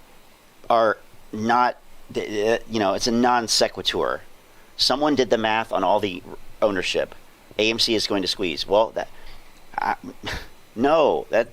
are not, you know, it's a non sequitur. Someone did the math on all the ownership. AMC is going to squeeze. Well, no, that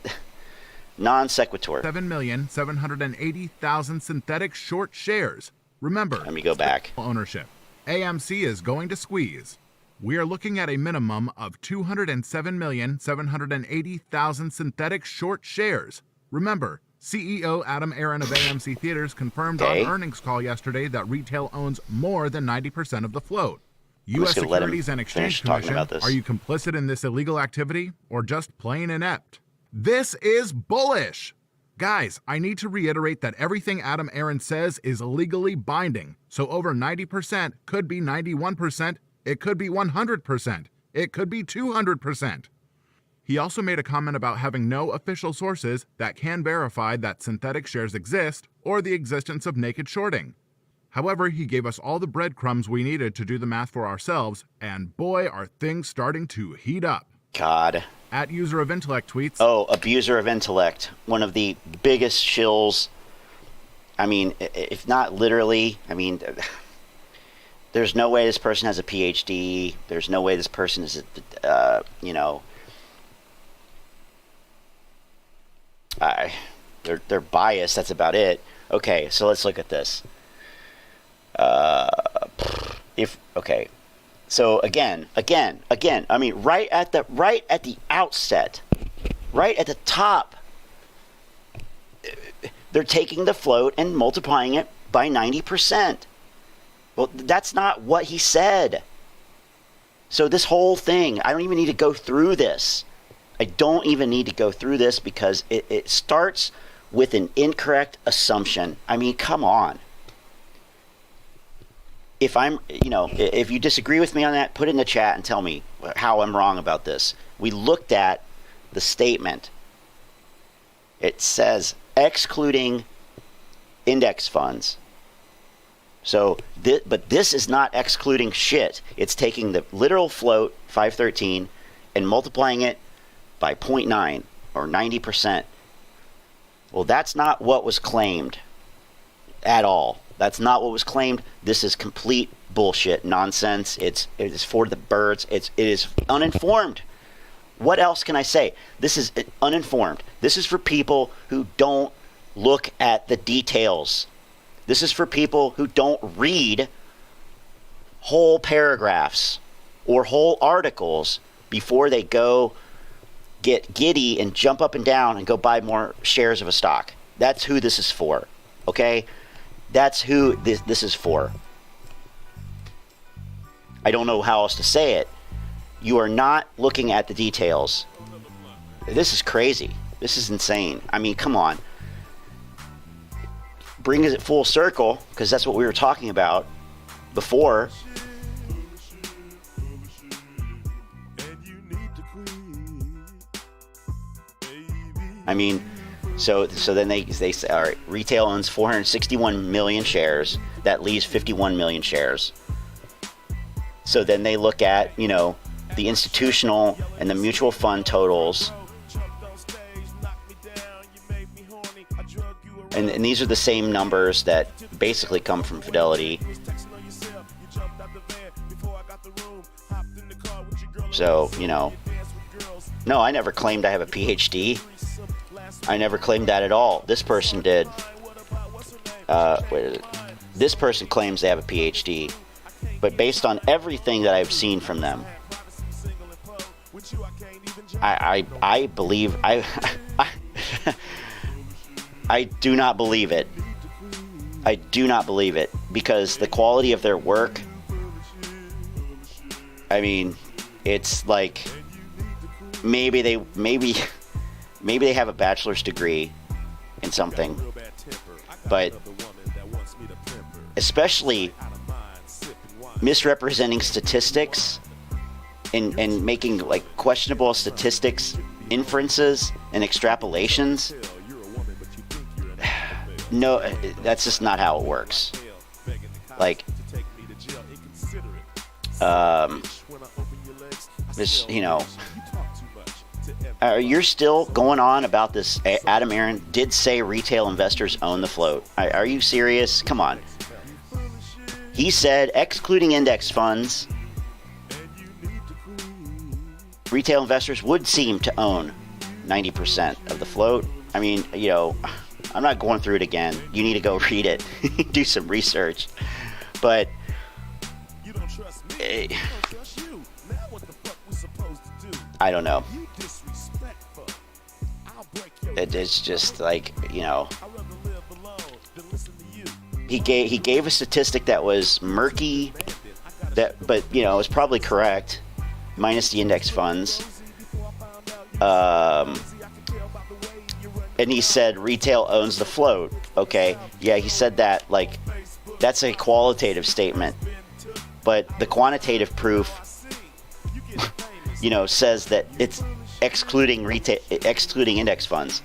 non sequitur. 7,780,000 synthetic short shares. Remember, let me go back. Ownership. AMC is going to squeeze. We are looking at a minimum of 207,780,000 synthetic short shares. Remember, CEO Adam Aron of AMC Theaters confirmed on earnings call yesterday that retail owns more than 90% of the float. U.S. Securities and Exchange Commission, are you complicit in this illegal activity or just plain inept? This is bullish! Guys, I need to reiterate that everything Adam Aron says is legally binding, so over 90% could be 91%, it could be 100%, it could be 200%. He also made a comment about having no official sources that can verify that synthetic shares exist or the existence of naked shorting. However, he gave us all the breadcrumbs we needed to do the math for ourselves, and boy, are things starting to heat up. God. At User of Intellect tweets, oh, abuser of intellect. One of the biggest shills. I mean, if not literally, I mean, there's no way this person has a PhD. There's no way this person is, you know, they're biased. That's about it. Okay, so let's look at this. Okay. So again, I mean, right at the outset, right at the top, they're taking the float and multiplying it by 90%. Well, that's not what he said. So this whole thing, I don't even need to go through this. I don't even need to go through this because it starts with an incorrect assumption. I mean, come on. If I'm, you know, if you disagree with me on that, put it in the chat and tell me how I'm wrong about this. We looked at the statement. It says excluding index funds. So, but this is not excluding shit. It's taking the literal float, 513, and multiplying it by 0.9 or 90%. Well, that's not what was claimed at all. That's not what was claimed. This is complete bullshit, nonsense. It is for the birds. It is uninformed. What else can I say? This is uninformed. This is for people who don't look at the details. This is for people who don't read whole paragraphs or whole articles before they go get giddy and jump up and down and go buy more shares of a stock. That's who this is for. Okay? That's who this is for. I don't know how else to say it. You are not looking at the details. This is crazy. This is insane. I mean, come on. Bring it full circle, because that's what we were talking about before. I mean, so then they say, all right, retail owns 461 million shares. That leaves 51 million shares. So then they look at, you know, the institutional and the mutual fund totals. And these are the same numbers that basically come from Fidelity. So, you know, no, I never claimed I have a PhD. I never claimed that at all. This person did. Wait a minute. This person claims they have a PhD. But based on everything that I've seen from them, I believe I do not believe it. I do not believe it, because the quality of their work, I mean, it's like maybe they have a bachelor's degree in something, but especially misrepresenting statistics and making like questionable statistics, inferences and extrapolations. No, that's just not how it works. Like, this, you know, you're still going on about this. Adam Aron did say retail investors own the float. Are you serious? Come on. He said, excluding index funds, retail investors would seem to own 90% of the float. I mean, you know, I'm not going through it again. You need to go read it, do some research. But I don't know. It's just like, you know, he gave a statistic that was murky, but you know, it's probably correct, minus the index funds. And he said retail owns the float. Okay, yeah, he said that. Like, that's a qualitative statement, but the quantitative proof, you know, says that it's excluding index funds,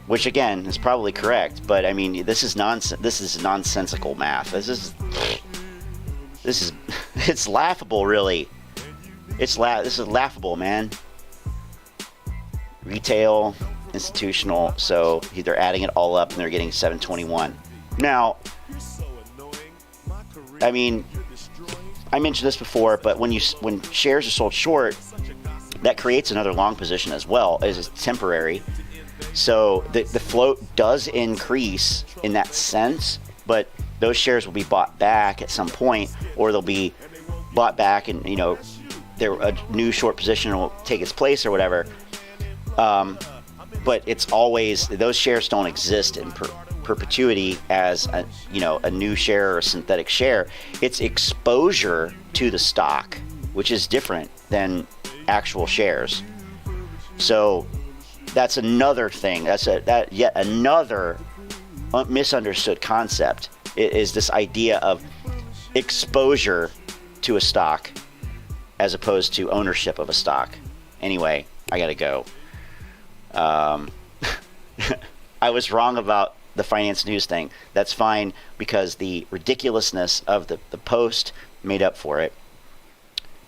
which again is probably correct. But I mean, this is nonsensical math. This is it's laughable, really. This is laughable, man. Retail, institutional, so they're adding it all up and they're getting 721. Now, I mean, I mentioned this before, but when shares are sold short, that creates another long position as well, as it's temporary. So the float does increase in that sense, but those shares will be bought back at some point, or they'll be bought back and, you know, a new short position will take its place or whatever. But it's always, those shares don't exist in perpetuity as a new share or a synthetic share. It's exposure to the stock, which is different than actual shares. So that's another thing. That's yet another misunderstood concept, is this idea of exposure to a stock as opposed to ownership of a stock. Anyway, I gotta go. I was wrong about the finance news thing. That's fine, because the ridiculousness of the post made up for it.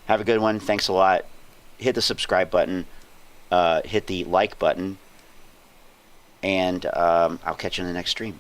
Have a good one. Thanks a lot. Hit the subscribe button. Hit the like button. And I'll catch you in the next stream.